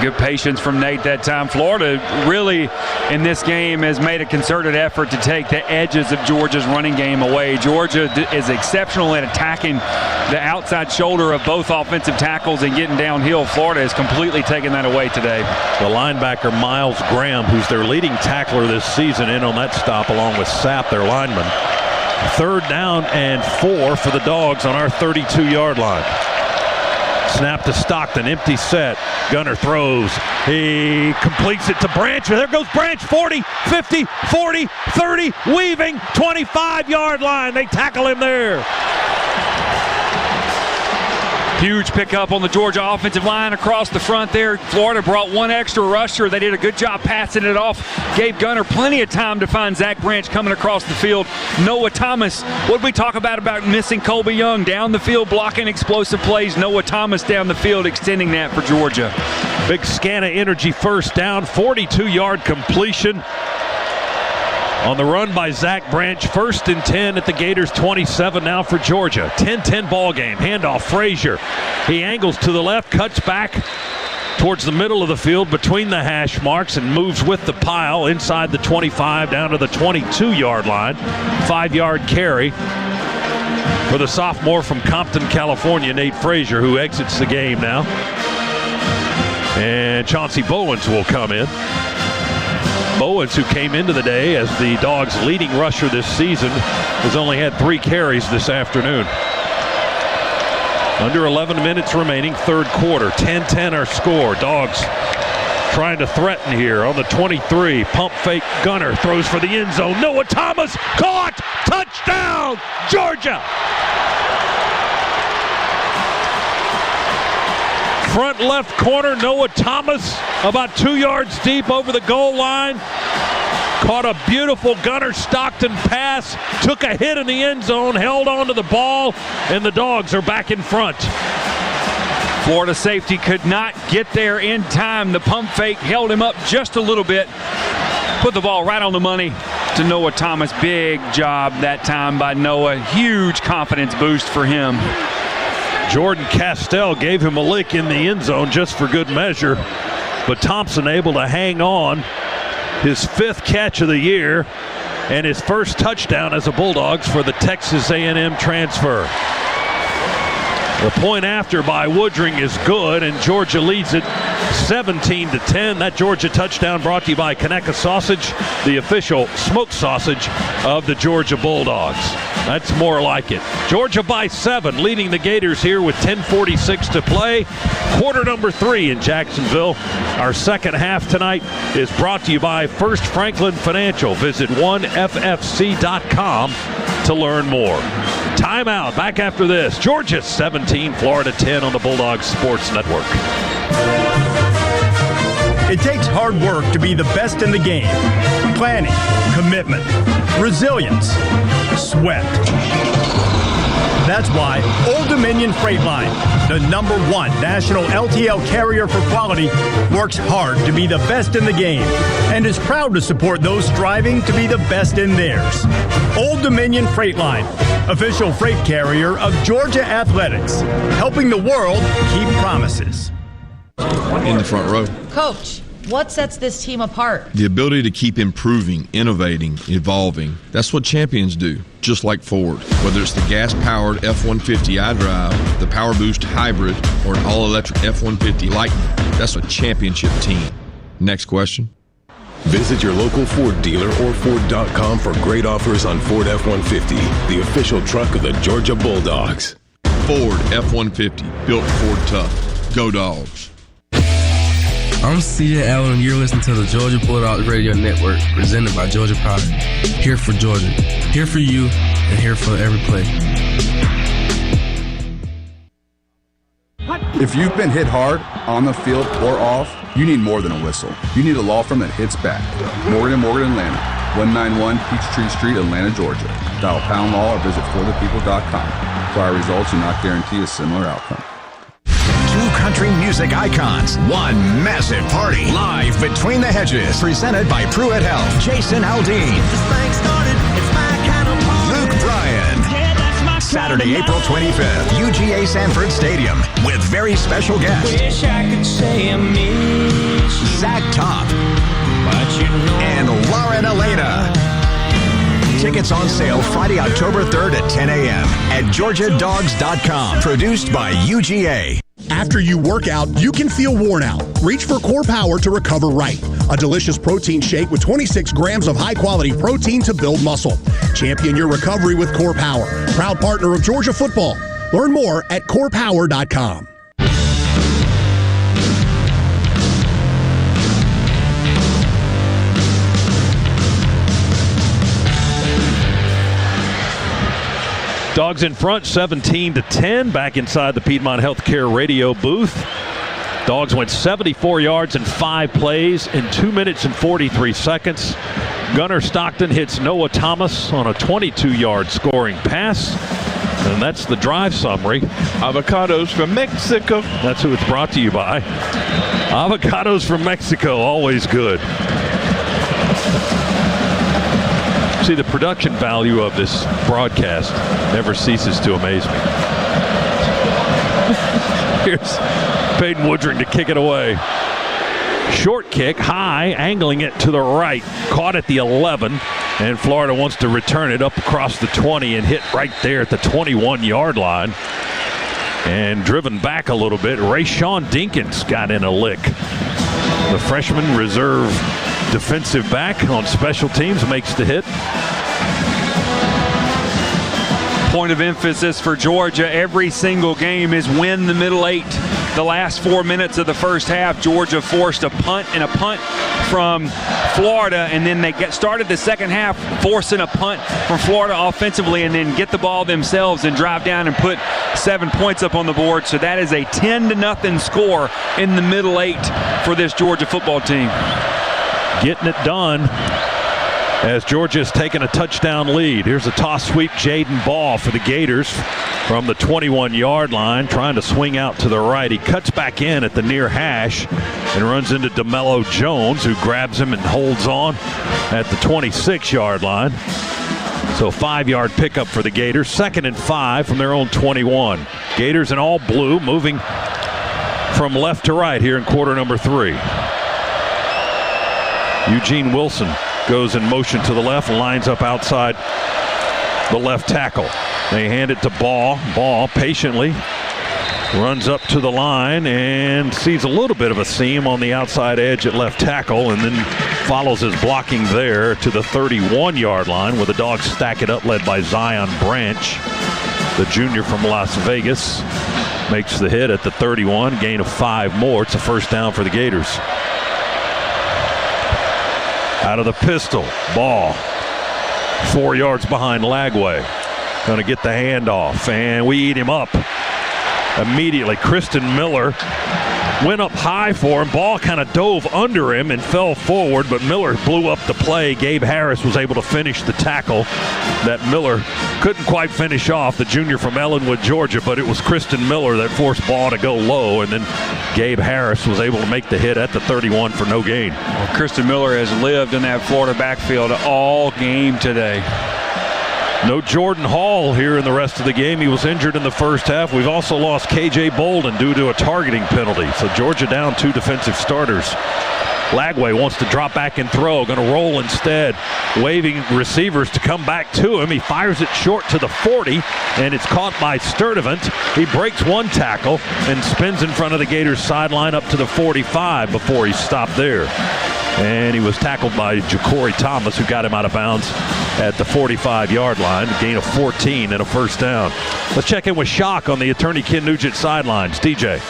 Good patience from Nate that time. Florida really in this game has made a concerted effort to take the edges of Georgia's running game away. Georgia is exceptional at attacking the outside shoulder of both offensive tackles and getting downhill. Florida has completely taken that away today. The linebacker Miles Graham, who's their leading tackler this season, in on that stop along with Sapp, their lineman. 3rd down and 4 for the Dogs on our 32-yard line. Snap to Stockton, empty set. Gunner throws. He completes it to Branch. There goes Branch, 40, 50, 40, 30, weaving, 25-yard line. They tackle him there. Huge pickup on the Georgia offensive line across the front there. Florida brought one extra rusher. They did a good job passing it off. Gave Gunner plenty of time to find Zach Branch coming across the field. Noah Thomas, what did we talk about missing Colby Young? Down the field, blocking explosive plays. Noah Thomas down the field, extending that for Georgia. Big Scana Energy 1st down, 42-yard completion. On the run by Zach Branch, 1st and 10 at the Gators 27 now for Georgia. 10-10 ball game. Handoff, Frazier. He angles to the left, cuts back towards the middle of the field between the hash marks and moves with the pile inside the 25 down to the 22-yard line. 5-yard carry for the sophomore from Compton, California, Nate Frazier, who exits the game now. And Chauncey Bowens will come in. Bowens, who came into the day as the Dogs' leading rusher this season, has only had 3 carries this afternoon. Under 11 minutes remaining, 3rd quarter. 10-10 our score. Dogs trying to threaten here on the 23. Pump fake. Gunner throws for the end zone. Noah Thomas caught. Touchdown, Georgia. Front left corner, Noah Thomas, about 2 yards deep over the goal line. Caught a beautiful Gunner Stockton pass, took a hit in the end zone, held on to the ball, and the Dogs are back in front. Florida safety could not get there in time. The pump fake held him up just a little bit. Put the ball right on the money to Noah Thomas. Big job that time by Noah. Huge confidence boost for him. Jordan Castell gave him a lick in the end zone just for good measure, but Thompson able to hang on. His 5th catch of the year and his 1st touchdown as a Bulldogs for the Texas A&M transfer. The point after by Woodring is good, and Georgia leads it 17-10. That Georgia touchdown brought to you by Conecuh Sausage, the official smoked sausage of the Georgia Bulldogs. That's more like it. Georgia by 7, leading the Gators here with 10:46 to play. Quarter number 3 in Jacksonville. Our second half tonight is brought to you by First Franklin Financial. Visit 1ffc.com to learn more. Timeout. Back after this. Georgia 17, Florida 10 on the Bulldogs Sports Network. It takes hard work to be the best in the game. Planning, commitment, resilience, sweat. That's why Old Dominion Freight Line, the #1 national LTL carrier for quality, works hard to be the best in the game and is proud to support those striving to be the best in theirs. Old Dominion Freight Line, official freight carrier of Georgia Athletics, helping the world keep promises. In the front row. Coach, what sets this team apart? The ability to keep improving, innovating, evolving. That's what champions do, just like Ford. Whether it's the gas-powered F-150 iDrive, the Power Boost Hybrid, or an all-electric F-150 Lightning, that's a championship team. Next question. Visit your local Ford dealer or Ford.com for great offers on Ford F-150, the official truck of the Georgia Bulldogs. Ford F-150, built Ford tough. Go Dogs. I'm CJ Allen, and you're listening to the Georgia Bulldogs Radio Network, presented by Georgia Power. Here for Georgia, here for you, and here for every play. If you've been hit hard, on the field or off, you need more than a whistle. You need a law firm that hits back. Morgan & Morgan Atlanta, 191 Peachtree Street, Atlanta, Georgia. Dial Pound Law or visit forthepeople.com. Prior results do not guarantee a similar outcome. Two country music icons, one massive party, live Between the Hedges, presented by Pruitt Health. Jason Aldean, Luke Bryan, Saturday, April 25th, UGA Sanford Stadium, with very special guests, Zach Top, and Lauren Elena. Tickets on sale Friday, October 3rd at 10 a.m. at GeorgiaDogs.com. Produced by UGA. After you work out, you can feel worn out. Reach for Core Power to recover right. A delicious protein shake with 26 grams of high-quality protein to build muscle. Champion your recovery with Core Power. Proud partner of Georgia football. Learn more at CorePower.com. Dogs in front, 17-10, back inside the Piedmont Healthcare radio booth. Dogs went 74 yards in 5 plays in 2 minutes and 43 seconds. Gunnar Stockton hits Noah Thomas on a 22-yard scoring pass. And that's the drive summary. Avocados from Mexico. That's who it's brought to you by. Avocados from Mexico, always good. See, the production value of this broadcast never ceases to amaze me. Here's Peyton Woodring to kick it away. Short kick, high, angling it to the right. Caught at the 11, and Florida wants to return it up across the 20 and hit right there at the 21-yard line. And driven back a little bit, Rayshawn Dinkins got in a lick. The freshman reserve defensive back on special teams makes the hit. Point of emphasis for Georgia every single game is win the middle 8. The last 4 minutes of the first half, Georgia forced a punt from Florida, and then they started the second half forcing a punt from Florida offensively, and then get the ball themselves and drive down and put 7 points up on the board. So that is a 10-0 score in the middle 8 for this Georgia football team. Getting it done as Georgia's taken a touchdown lead. Here's a toss sweep, Jaden Ball for the Gators from the 21-yard line, trying to swing out to the right. He cuts back in at the near hash and runs into DeMello Jones, who grabs him and holds on at the 26-yard line. So 5-yard pickup for the Gators. 2nd and 5 from their own 21. Gators in all blue, moving from left to right here in quarter number 3. Eugene Wilson goes in motion to the left, lines up outside the left tackle. They hand it to Ball. Ball patiently runs up to the line and sees a little bit of a seam on the outside edge at left tackle, and then follows his blocking there to the 31-yard line, where the Dogs stack it up, led by Zion Branch, the junior from Las Vegas. Makes the hit at the 31, gain of 5 more. It's a first down for the Gators. Out of the pistol, Ball 4 yards behind Lagway. Going to get the handoff, and we eat him up immediately. Kristen Miller went up high for him. Ball kind of dove under him and fell forward, but Miller blew up the play. Gabe Harris was able to finish the tackle that Miller couldn't quite finish off, the junior from Ellenwood, Georgia, but it was Kristen Miller that forced Ball to go low, and then Gabe Harris was able to make the hit at the 31 for no gain. Well, Kristen Miller has lived in that Florida backfield all game today. No Jordan Hall here in the rest of the game. He was injured in the first half. We've also lost K.J. Bolden due to a targeting penalty. So Georgia down 2 defensive starters. Lagway wants to drop back and throw. Going to roll instead. Waving receivers to come back to him. He fires it short to the 40, and it's caught by Sturdivant. He breaks one tackle and spins in front of the Gators sideline up to the 45 before he stopped there. And he was tackled by Ja'Cory Thomas, who got him out of bounds at the 45-yard line. A gain of 14 and a first down. Let's check in with Shock on the Attorney Ken Nugent sidelines. DJ.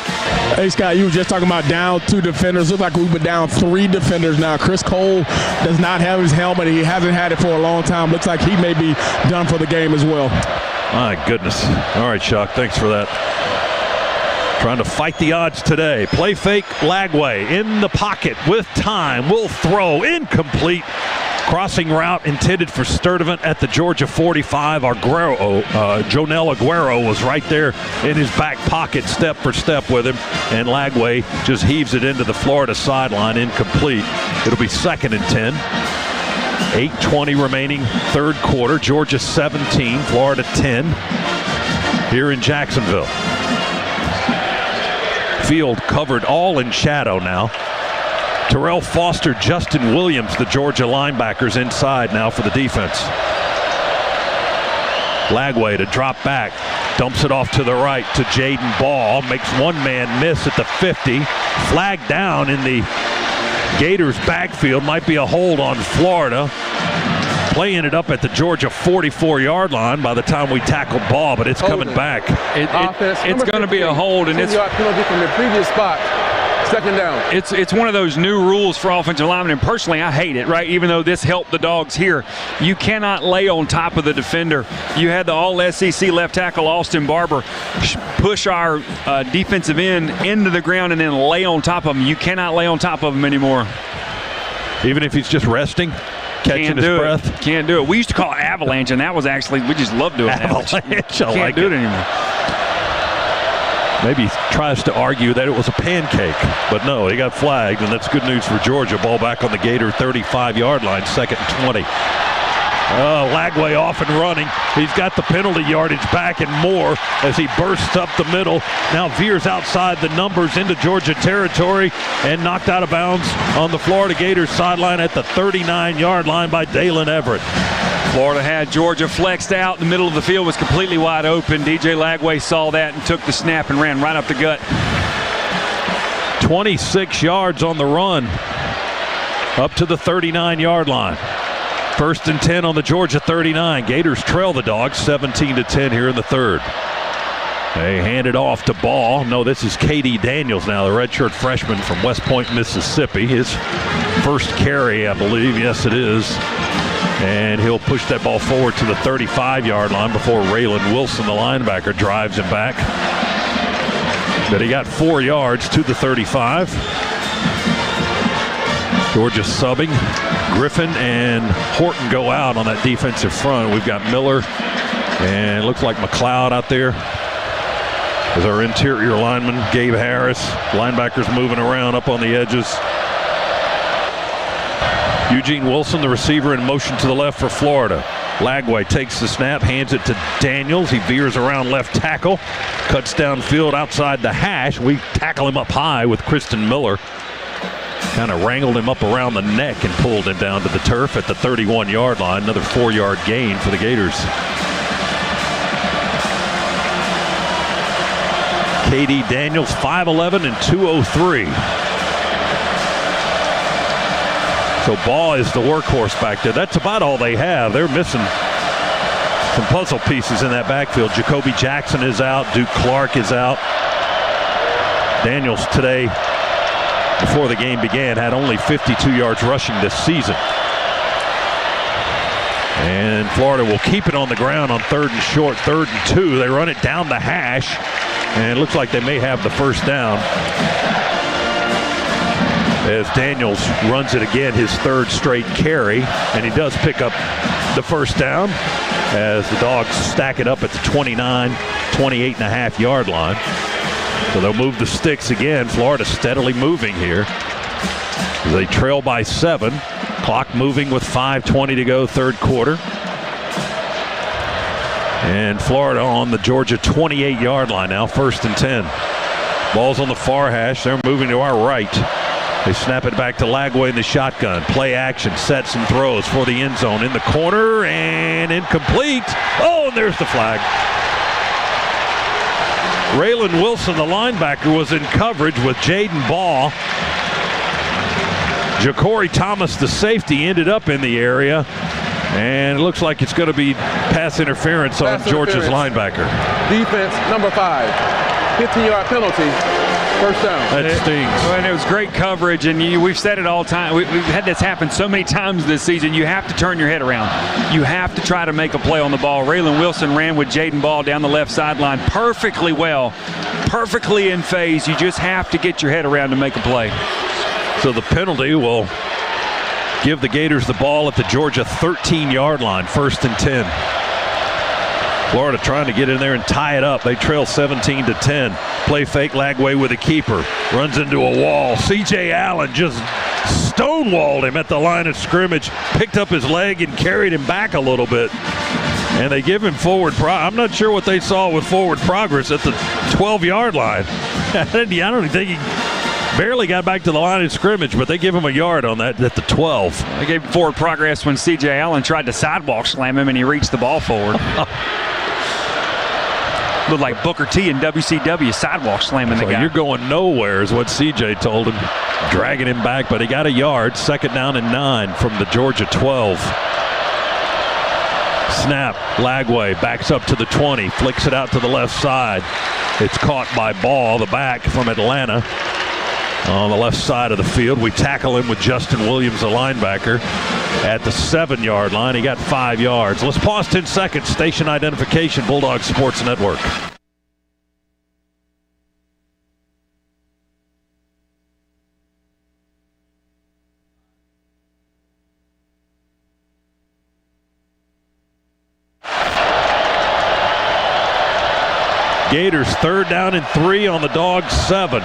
Hey, Scott, you were just talking about down 2 defenders. Looks like we've been down 3 defenders now. Chris Cole does not have his helmet. He hasn't had it for a long time. Looks like he may be done for the game as well. My goodness. All right, Shock, thanks for that. Trying to fight the odds today. Play fake, Lagway in the pocket with time. Will throw, incomplete. Crossing route intended for Sturdivant at the Georgia 45. Jonell Aguero was right there in his back pocket, step for step with him. And Lagway just heaves it into the Florida sideline, incomplete. It'll be 2nd and 10. 8:20 remaining, third quarter. Georgia 17, Florida 10 here in Jacksonville. Field covered all in shadow now. Terrell Foster, Justin Williams, the Georgia linebackers inside now for the defense. Lagway to drop back, dumps it off to the right to Jaden Ball, makes one man miss at the 50. Flag down in the Gators backfield, might be a hold on Florida. Play ended up at the Georgia 44-yard line by the time we tackled Ball, but it's coming back. It's going to be a hold, and it's penalty from the previous spot. 2nd down. It's one of those new rules for offensive linemen, and personally I hate it, right? Even though this helped the Dogs here. You cannot lay on top of the defender. You had the all-SEC left tackle Austin Barber push our defensive end into the ground and then lay on top of him. You cannot lay on top of him anymore. Even if he's just resting? Catching his breath? Can't do it. We used to call it avalanche, and that was actually, we just loved doing avalanche. Can't do it anymore. Maybe he tries to argue that it was a pancake, but no, he got flagged, and that's good news for Georgia. Ball back on the Gator 35-yard line, 2nd and 20. Lagway off and running. He's got the penalty yardage back and more as he bursts up the middle. Now veers outside the numbers into Georgia territory and knocked out of bounds on the Florida Gators sideline at the 39-yard line by Dalen Everett. Florida had Georgia flexed out. The middle of the field was completely wide open. DJ Lagway saw that and took the snap and ran right up the gut. 26 yards on the run up to the 39-yard line. 1st and 10 on the Georgia 39. Gators trail the Dogs 17-10 here in the third. They hand it off to Ball. No, this is K.D. Daniels now, the redshirt freshman from West Point, Mississippi. His first carry, I believe. Yes, it is. And he'll push that ball forward to the 35-yard line before Raylan Wilson, the linebacker, drives him back. But he got 4 yards to the 35. Georgia subbing. Griffin and Horton go out on that defensive front. We've got Miller and it looks like McLeod out there as our interior lineman, Gabe Harris. Linebackers moving around up on the edges. Eugene Wilson, the receiver, in motion to the left for Florida. Lagway takes the snap, hands it to Daniels. He veers around left tackle, cuts downfield outside the hash. We tackle him up high with Kristen Miller. Kind of wrangled him up around the neck and pulled him down to the turf at the 31-yard line. Another 4-yard gain for the Gators. K.D. Daniels, 5'11" and 203. So Ball is the workhorse back there. That's about all they have. They're missing some puzzle pieces in that backfield. Jacoby Jackson is out. Duke Clark is out. Daniels today, before the game began, had only 52 yards rushing this season. And Florida will keep it on the ground on 3rd and short, 3rd and 2. They run it down the hash, and it looks like they may have the first down. as Daniels runs it again, his third straight carry, and he does pick up the first down as the Dogs stack it up at the 28.5 line. So they'll move the sticks again. Florida steadily moving here. They trail by 7. Clock moving with 5:20 to go, third quarter. And Florida on the Georgia 28-yard line now, 1st and 10. Ball's on the far hash. They're moving to our right. They snap it back to Lagway in the shotgun. Play action, sets and throws for the end zone. In the corner and incomplete. Oh, and there's the flag. Raylan Wilson, the linebacker, was in coverage with Jaden Ball. Ja'Cory Thomas, the safety, ended up in the area. And it looks like it's going to be pass interference on Georgia's linebacker. Defense, number 5. 15-yard penalty. First down. That stings. And it was great coverage, and we've said it all time. We've had this happen so many times this season. You have to turn your head around. You have to try to make a play on the ball. Raylan Wilson ran with Jaden Ball down the left sideline perfectly well, perfectly in phase. You just have to get your head around to make a play. So the penalty will give the Gators the ball at the Georgia 13-yard line, 1st and 10. Florida trying to get in there and tie it up. They trail 17-10. Play fake, Lagway with a keeper. Runs into a wall. C.J. Allen just stonewalled him at the line of scrimmage. Picked up his leg and carried him back a little bit. And they give him forward. I'm not sure what they saw with forward progress at the 12-yard line. I don't think he barely got back to the line of scrimmage, but they give him a yard on that at the 12. They gave forward progress when C.J. Allen tried to sidewalk slam him and he reached the ball forward. Looked like Booker T in WCW sidewalk slamming the guy. You're going nowhere is what C.J. told him, dragging him back, but he got a yard. 2nd down and 9 from the Georgia 12. Snap, Lagway backs up to the 20, flicks it out to the left side. It's caught by Ball, the back from Atlanta. On the left side of the field, we tackle him with Justin Williams, a linebacker, at the 7-yard line. He got 5 yards. Let's pause 10 seconds. Station identification, Bulldogs Sports Network. Gators 3rd down and 3 on the Dogs 7.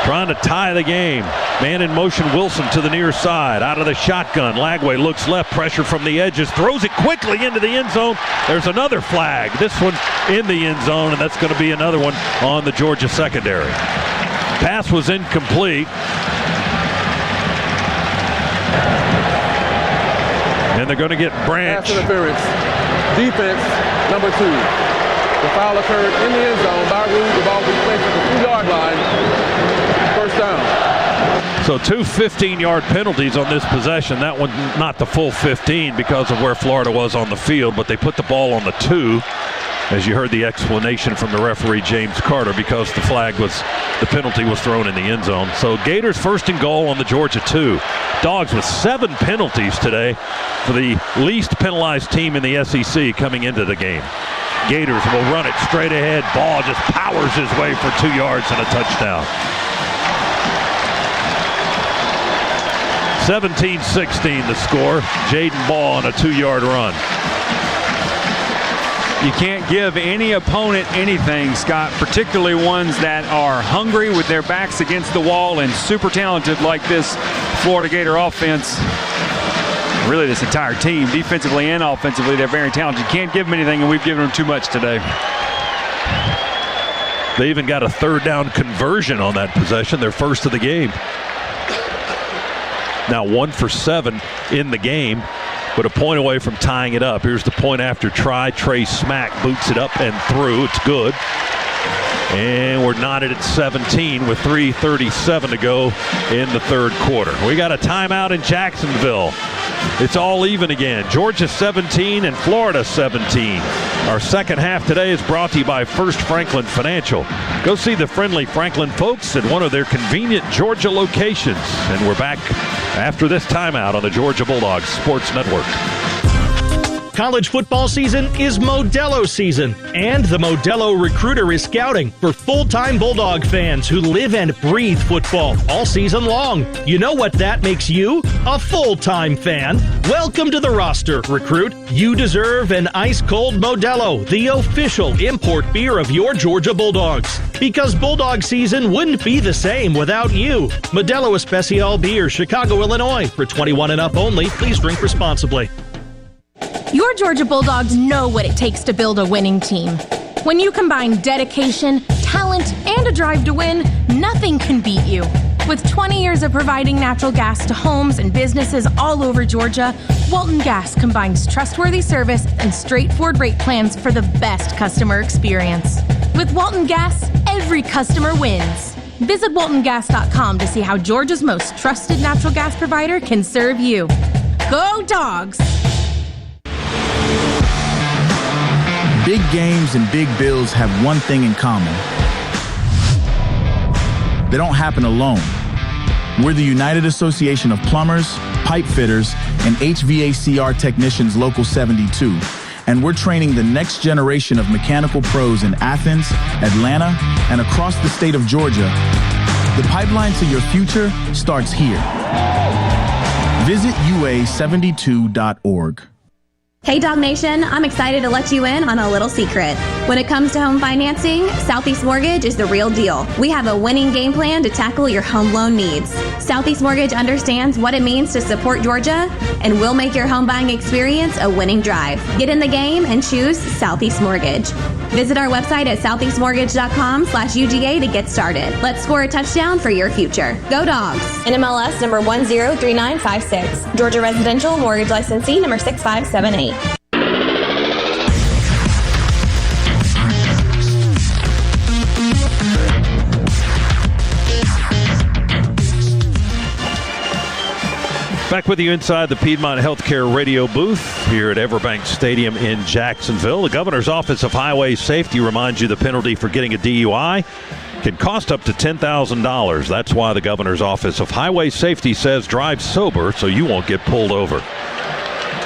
Trying to tie the game. Man in motion, Wilson to the near side. Out of the shotgun. Lagway looks left. Pressure from the edges. Throws it quickly into the end zone. There's another flag. This one in the end zone, and that's going to be another one on the Georgia secondary. Pass was incomplete. And they're going to get Branch. Pass interference. Defense, number 2. The foul occurred in the end zone. By rule, the ball will be placed at the 2-yard line. First down. So 2 15-yard penalties on this possession. That one not the full 15 because of where Florida was on the field, but they put the ball on the 2, as you heard the explanation from the referee James Carter, because the penalty was thrown in the end zone. So Gators 1st and goal on the Georgia 2. Dogs with 7 penalties today, for the least penalized team in the SEC coming into the game. Gators will run it straight ahead. Ball just powers his way for 2 yards and a touchdown. 17-16 the score. Jaden Ball on a 2-yard run. You can't give any opponent anything, Scott, particularly ones that are hungry with their backs against the wall and super talented like this Florida Gator offense. Really, this entire team, defensively and offensively, they're very talented. You can't give them anything, and we've given them too much today. They even got a 3rd down conversion on that possession, their first of the game. Now 1 for 7 in the game, but a point away from tying it up. Here's the point after try. Trey Smack boots it up and through. It's good. And we're knotted at 17 with 3:37 to go in the 3rd quarter. We got a timeout in Jacksonville. It's all even again. Georgia 17 and Florida 17. Our second half today is brought to you by First Franklin Financial. Go see the friendly Franklin folks at one of their convenient Georgia locations. And we're back after this timeout on the Georgia Bulldogs Sports Network. College football season is Modelo season, and the Modelo Recruiter is scouting for full-time Bulldog fans who live and breathe football all season long. You know what that makes you? A full-time fan. Welcome to the roster, Recruit. You deserve an ice-cold Modelo, the official import beer of your Georgia Bulldogs. Because Bulldog season wouldn't be the same without you. Modelo Especial Beer, Chicago, Illinois. For 21 and up only, please drink responsibly. Your Georgia Bulldogs know what it takes to build a winning team. When you combine dedication, talent, and a drive to win, nothing can beat you. With 20 years of providing natural gas to homes and businesses all over Georgia, Walton Gas combines trustworthy service and straightforward rate plans for the best customer experience. With Walton Gas, every customer wins. Visit WaltonGas.com to see how Georgia's most trusted natural gas provider can serve you. Go Dogs! Big games and big bills have one thing in common. They don't happen alone. We're the United Association of Plumbers, Pipe Fitters, and HVACR Technicians Local 72, and we're training the next generation of mechanical pros in Athens, Atlanta, and across the state of Georgia. The pipeline to your future starts here. Visit ua72.org. Hey Dog Nation, I'm excited to let you in on a little secret. When it comes to home financing, Southeast Mortgage is the real deal. We have a winning game plan to tackle your home loan needs. Southeast Mortgage understands what it means to support Georgia, and we'll make your home buying experience a winning drive. Get in the game and choose Southeast Mortgage. Visit our website at southeastmortgage.com/UGA to get started. Let's score a touchdown for your future. Go Dogs! NMLS number 103956. Georgia Residential Mortgage Licensee number 6578. Back with you inside the Piedmont Healthcare radio booth here at Everbank Stadium in Jacksonville. The Governor's Office of Highway Safety reminds you the penalty for getting a DUI can cost up to $10,000. That's why the Governor's Office of Highway Safety says drive sober so you won't get pulled over.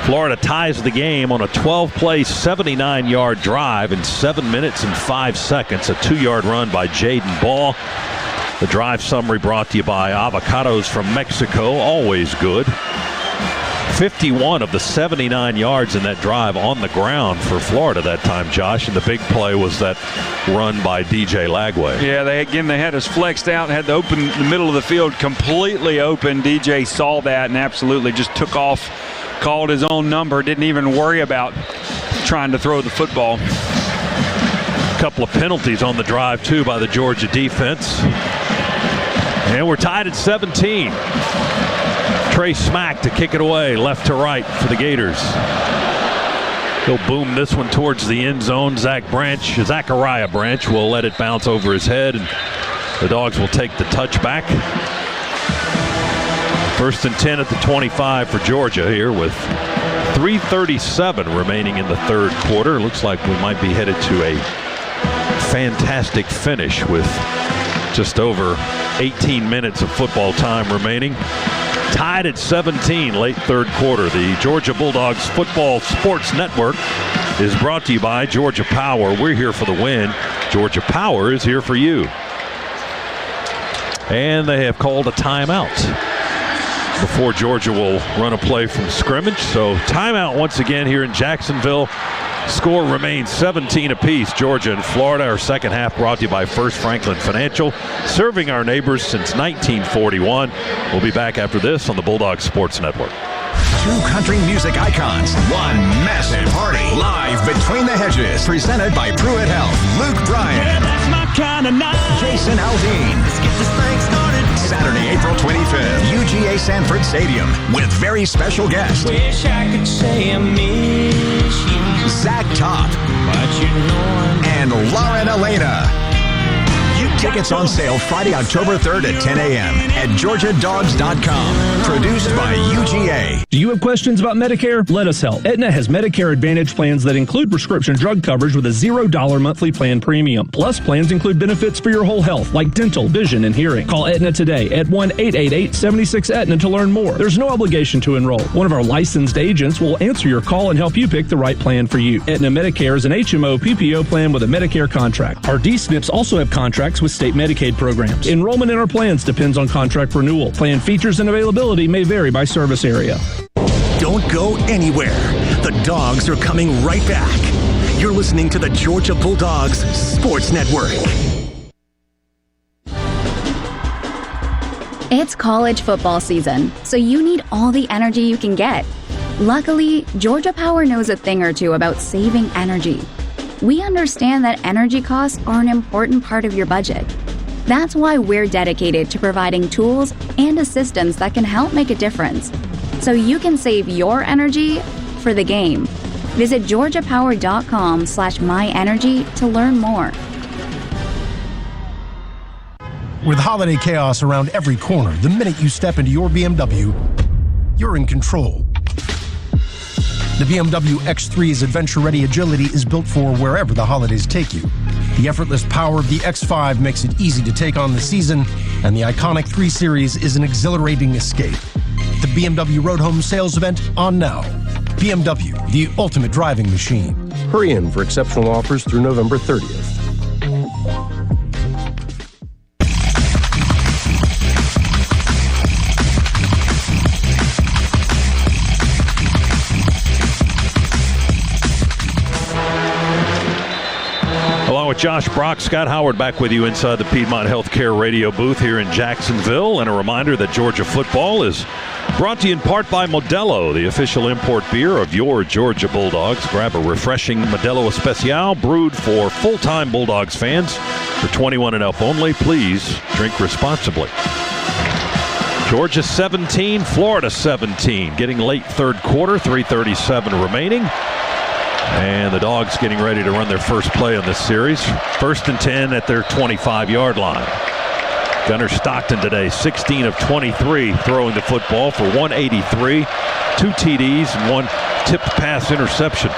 Florida ties the game on a 12-play, 79-yard drive in 7 minutes and 5 seconds. A 2-yard run by Jaden Ball. The drive summary brought to you by Avocados from Mexico, always good. 51 of the 79 yards in that drive on the ground for Florida that time, Josh, and the big play was that run by DJ Lagway. Yeah, they had us flexed out and had to open the middle of the field completely open. DJ saw that and absolutely just took off, called his own number, didn't even worry about trying to throw the football. A couple of penalties on the drive, too, by the Georgia defense. And we're tied at 17. Trey Smack to kick it away, left to right for the Gators. He'll boom this one towards the end zone. Zachariah Branch will let it bounce over his head, and the Dogs will take the touchback. 1st and 10 at the 25 for Georgia here with 3:37 remaining in the third quarter. Looks like we might be headed to a fantastic finish with just over 18 minutes of football time remaining. Tied at 17, late third quarter. The Georgia Bulldogs Football Sports Network is brought to you by Georgia Power. We're here for the win. Georgia Power is here for you. And they have called a timeout before Georgia will run a play from scrimmage. So timeout once again here in Jacksonville. Score remains 17 apiece. Georgia and Florida. Our second half brought to you by First Franklin Financial, serving our neighbors since 1941. We'll be back after this on the Bulldogs Sports Network. Two country music icons, one massive party. Live Between the Hedges, presented by Pruitt Health. Luke Bryan. Yeah, that's my kind of night. Jason Aldean. Let's get this thing started. Saturday, April 25th, UGA Sanford Stadium, with very special guests. Wish I could say I miss you. Zach Top. But you know and Lauren Elena. Tickets on sale Friday, October 3rd at 10 a.m. at GeorgiaDogs.com. Produced by UGA. GA. Do you have questions about Medicare? Let us help. Aetna has Medicare Advantage plans that include prescription drug coverage with a $0 monthly plan premium. Plus, plans include benefits for your whole health, like dental, vision, and hearing. Call Aetna today at 1-888-76-AETNA to learn more. There's no obligation to enroll. One of our licensed agents will answer your call and help you pick the right plan for you. Aetna Medicare is an HMO PPO plan with a Medicare contract. Our D-SNPs also have contracts with state Medicaid programs. Enrollment in our plans depends on contract renewal. Plan features and availability may vary by service area. Don't go anywhere. The Dogs are coming right back. You're listening to the Georgia Bulldogs Sports Network. It's college football season, so you need all the energy you can get. Luckily, Georgia Power knows a thing or two about saving energy. We understand that energy costs are an important part of your budget. That's why we're dedicated to providing tools and assistance that can help make a difference, so you can save your energy for the game. Visit georgiapower.com/myenergy to learn more. With holiday chaos around every corner, the minute you step into your BMW, you're in control. The BMW X3's adventure-ready agility is built for wherever the holidays take you. The effortless power of the X5 makes it easy to take on the season, and the iconic 3 Series is an exhilarating escape. The BMW Road Home Sales Event on now. BMW, the ultimate driving machine. Hurry in for exceptional offers through November 30th. With Josh Brock, Scott Howard back with you inside the Piedmont Healthcare radio booth here in Jacksonville. And a reminder that Georgia football is brought to you in part by Modelo, the official import beer of your Georgia Bulldogs. Grab a refreshing Modelo Especial brewed for full-time Bulldogs fans for 21 and up only. Please drink responsibly. Georgia 17, Florida 17. Getting late third quarter, 3:37 remaining. And the Dogs getting ready to run their first play on this series. 1st and 10 at their 25-yard line. Gunnar Stockton today, 16 of 23, throwing the football for 183, 2 TDs, and 1 tipped pass interception.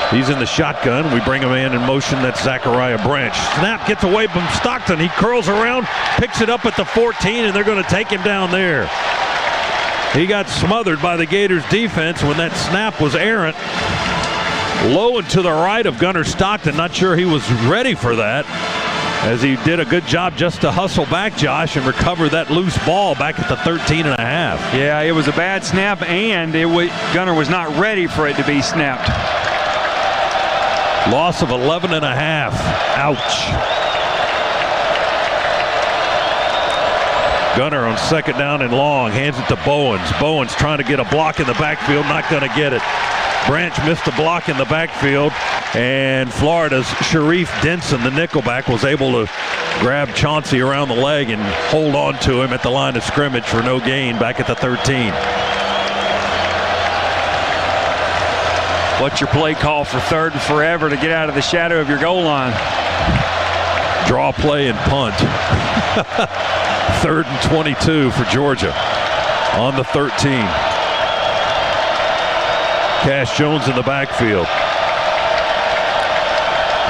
He's in the shotgun. We bring a man in motion. That's Zachariah Branch. Snap gets away from Stockton. He curls around, picks it up at the 14, and they're going to take him down there. He got smothered by the Gators defense when that snap was errant. Low and to the right of Gunnar Stockton. Not sure he was ready for that, as he did a good job just to hustle back, Josh, and recover that loose ball back at the 13 and a half. Yeah, it was a bad snap, and Gunnar was not ready for it to be snapped. Loss of 11 and a half. Ouch. Gunnar on 2nd down and long, hands it to Bowens. Bowens trying to get a block in the backfield, not going to get it. Branch missed a block in the backfield, and Florida's Sharif Denson, the nickelback, was able to grab Chauncey around the leg and hold on to him at the line of scrimmage for no gain back at the 13. What's your play call for 3rd and forever to get out of the shadow of your goal line? Draw play and punt. 3rd and 22 for Georgia on the 13. Cash Jones in the backfield.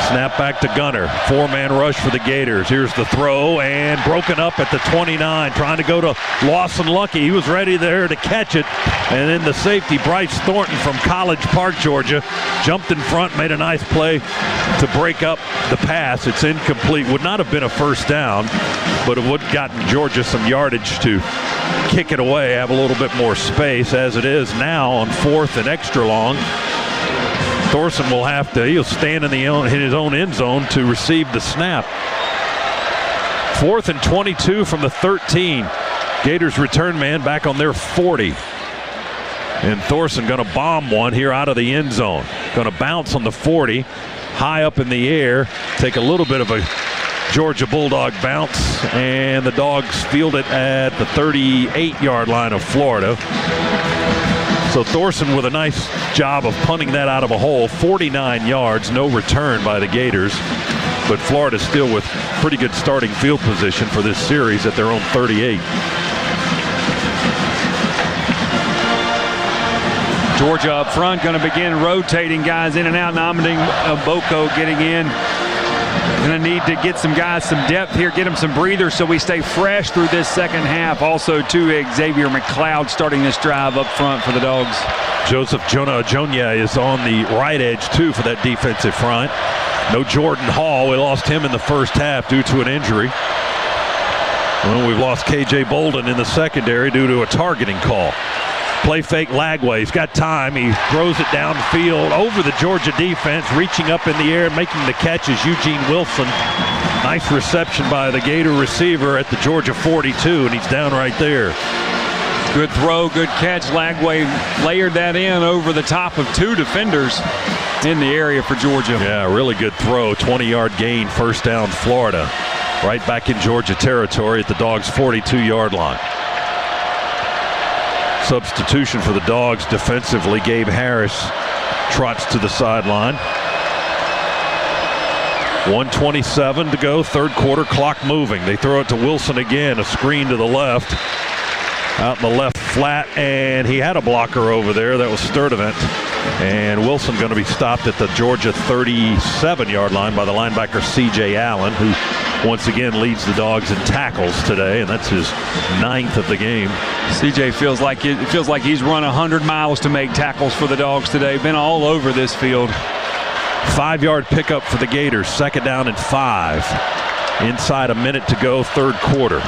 Snap back to Gunnar. 4-man rush for the Gators. Here's the throw, and broken up at the 29. Trying to go to Lawson Lucky. He was ready there to catch it. And then the safety, Bryce Thornton from College Park, Georgia, jumped in front, made a nice play to break up the pass. It's incomplete. Would not have been a first down, but it would have gotten Georgia some yardage to kick it away, have a little bit more space. As it is now on 4th and extra long, Thorson will have to, he'll stand in his own end zone to receive the snap. 4th and 22 from the 13. Gators return man back on their 40. And Thorson going to bomb one here out of the end zone. Going to bounce on the 40, high up in the air, take a little bit of a Georgia Bulldog bounce, and the Dogs field it at the 38-yard line of Florida. So Thorson with a nice job of punting that out of a hole. 49 yards, no return by the Gators. But Florida still with pretty good starting field position for this series at their own 38. Georgia up front going to begin rotating guys in and out. Nominating Boko getting in. Going to need to get some guys some depth here, get them some breathers so we stay fresh through this second half. Also, Xavier McLeod starting this drive up front for the Dogs. Joseph Jonah is on the right edge, too, for that defensive front. No Jordan Hall. We lost him in the first half due to an injury. Well, we've lost K.J. Bolden in the secondary due to a targeting call. Play fake Lagway. He's got time. He throws it downfield over the Georgia defense, reaching up in the air, making the catch is Eugene Wilson. Nice reception by the Gator receiver at the Georgia 42, and he's down right there. Good throw, good catch. Lagway layered that in over the top of two defenders in the area for Georgia. Yeah, really good throw. 20-yard gain, first down Florida. Right back in Georgia territory at the Dogs' 42-yard line. Substitution for the Dogs defensively. Gabe Harris trots to the sideline. 1:27 to go, third quarter, clock moving. They throw it to Wilson again, a screen to the left. Out in the left flat, and he had a blocker over there. That was Sturdivant. And Wilson going to be stopped at the Georgia 37-yard line by the linebacker C.J. Allen, who once again leads the Dogs in tackles today, and that's his 9th of the game. C.J. feels like he's run 100 miles to make tackles for the Dogs today. Been all over this field. 5-yard pickup for the Gators, second down and 5. Inside a minute to go, third quarter.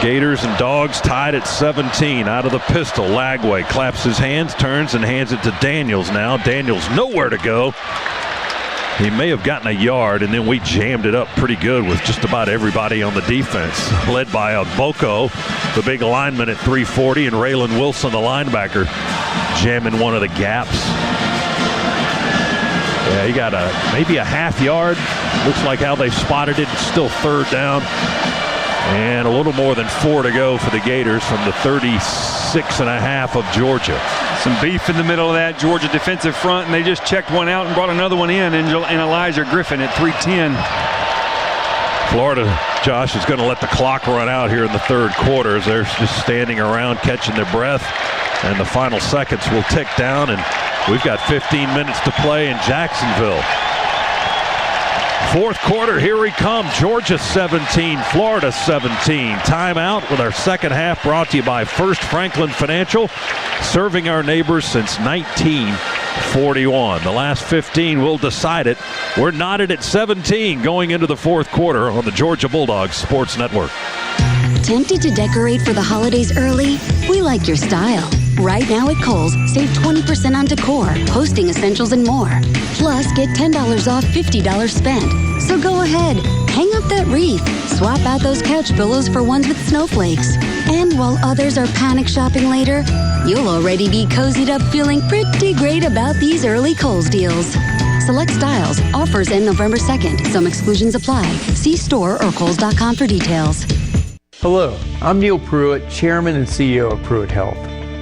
Gators and Dogs tied at 17. Out of the pistol, Lagway claps his hands, turns, and hands it to Daniels now. Daniels nowhere to go. He may have gotten a yard, and then we jammed it up pretty good with just about everybody on the defense, led by Boko, the big lineman at 340, and Raylan Wilson, the linebacker, jamming one of the gaps. Yeah, he got maybe a half yard. Looks like how they spotted it. It's still third down. And a little more than 4 to go for the Gators from the 36.5 of Georgia. Some beef in the middle of that Georgia defensive front, and they just checked one out and brought another one in, and Elijah Griffin at 310. Florida, Josh, is going to let the clock run out here in the third quarter as they're just standing around catching their breath, and the final seconds will tick down, and we've got 15 minutes to play in Jacksonville. Fourth quarter, here we come. Georgia 17, Florida 17. Timeout with our second half brought to you by First Franklin Financial, serving our neighbors since 1941. The last 15 will decide it. We're knotted at 17 going into the fourth quarter on the Georgia Bulldogs Sports Network. Tempted to decorate for the holidays early? We like your style. Right now at Kohl's, save 20% on decor, hosting essentials, and more. Plus, get $10 off $50 spent. So go ahead, hang up that wreath, swap out those couch pillows for ones with snowflakes. And while others are panic shopping later, you'll already be cozied up feeling pretty great about these early Kohl's deals. Select styles, offers end November 2nd. Some exclusions apply. See store or Kohls.com for details. Hello, I'm Neil Pruitt, Chairman and CEO of Pruitt Health,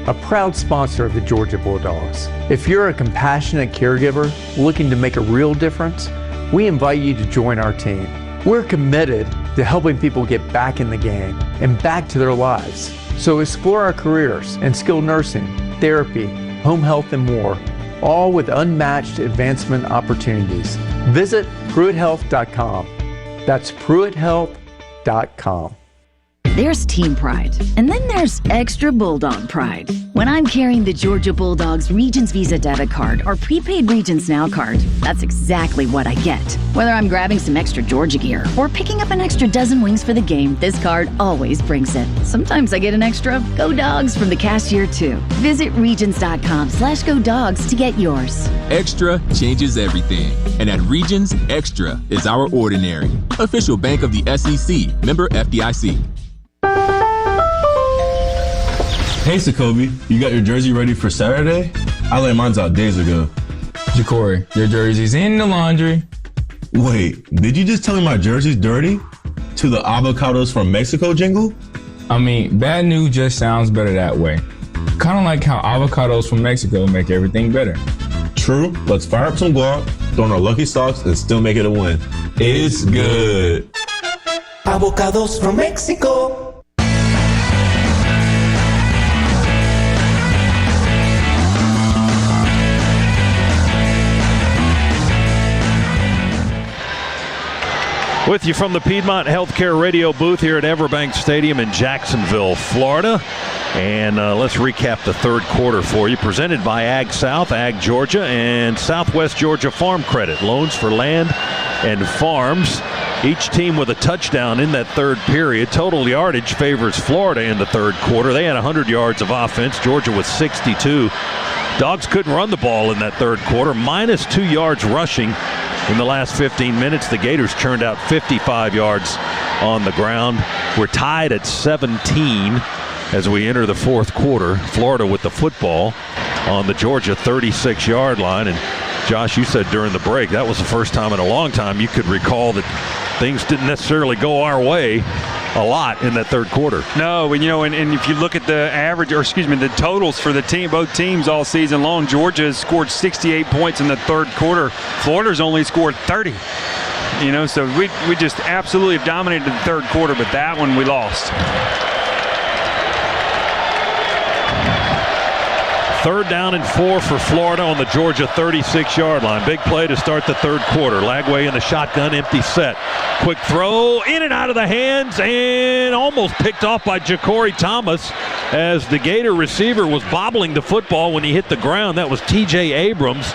a proud sponsor of the Georgia Bulldogs. If you're a compassionate caregiver looking to make a real difference, we invite you to join our team. We're committed to helping people get back in the game and back to their lives. So explore our careers in skilled nursing, therapy, home health, and more, all with unmatched advancement opportunities. Visit PruittHealth.com. That's PruittHealth.com. There's team pride, and then there's extra Bulldog pride. When I'm carrying the Georgia Bulldogs Regions Visa debit card or prepaid Regions Now card, that's exactly what I get. Whether I'm grabbing some extra Georgia gear or picking up an extra dozen wings for the game, this card always brings it. Sometimes I get an extra Go Dogs from the cashier too. Visit Regions.com/Go Dogs to get yours. Extra changes everything. And at Regions, Extra is our ordinary. Official bank of the SEC, member FDIC. Hey, Sokobi, you got your jersey ready for Saturday? I laid mine out days ago. Ja'Cory, your jersey's in the laundry. Wait, did you just tell me my jersey's dirty? To the avocados from Mexico jingle? I mean, bad news just sounds better that way. Kind of like how avocados from Mexico make everything better. True. Let's fire up some guac, throw in our lucky socks, and still make it a win. It's good. Avocados from Mexico. With you from the Piedmont Healthcare Radio booth here at Everbank Stadium in Jacksonville, Florida. And let's recap the third quarter for you. Presented by Ag South, Ag Georgia, and Southwest Georgia Farm Credit. Loans for land and farms. Each team with a touchdown in that third period. Total yardage favors Florida in the third quarter. They had 100 yards of offense. Georgia was 62. Dogs couldn't run the ball in that third quarter. Minus 2 yards rushing. In the last 15 minutes, the Gators churned out 55 yards on the ground. We're tied at 17 as we enter the fourth quarter. Florida with the football on the Georgia 36-yard line. And Josh, you said during the break that was the first time in a long time you could recall that things didn't necessarily go our way a lot in that third quarter. No, and if you look at the totals for both teams all season long, Georgia has scored 68 points in the third quarter. Florida's only scored 30. So we just absolutely have dominated the third quarter, but that one we lost. Third down and 4 for Florida on the Georgia 36-yard line. Big play to start the third quarter. Lagway in the shotgun, empty set. Quick throw, in and out of the hands, and almost picked off by Ja'Cory Thomas as the Gator receiver was bobbling the football when he hit the ground. That was T.J. Abrams.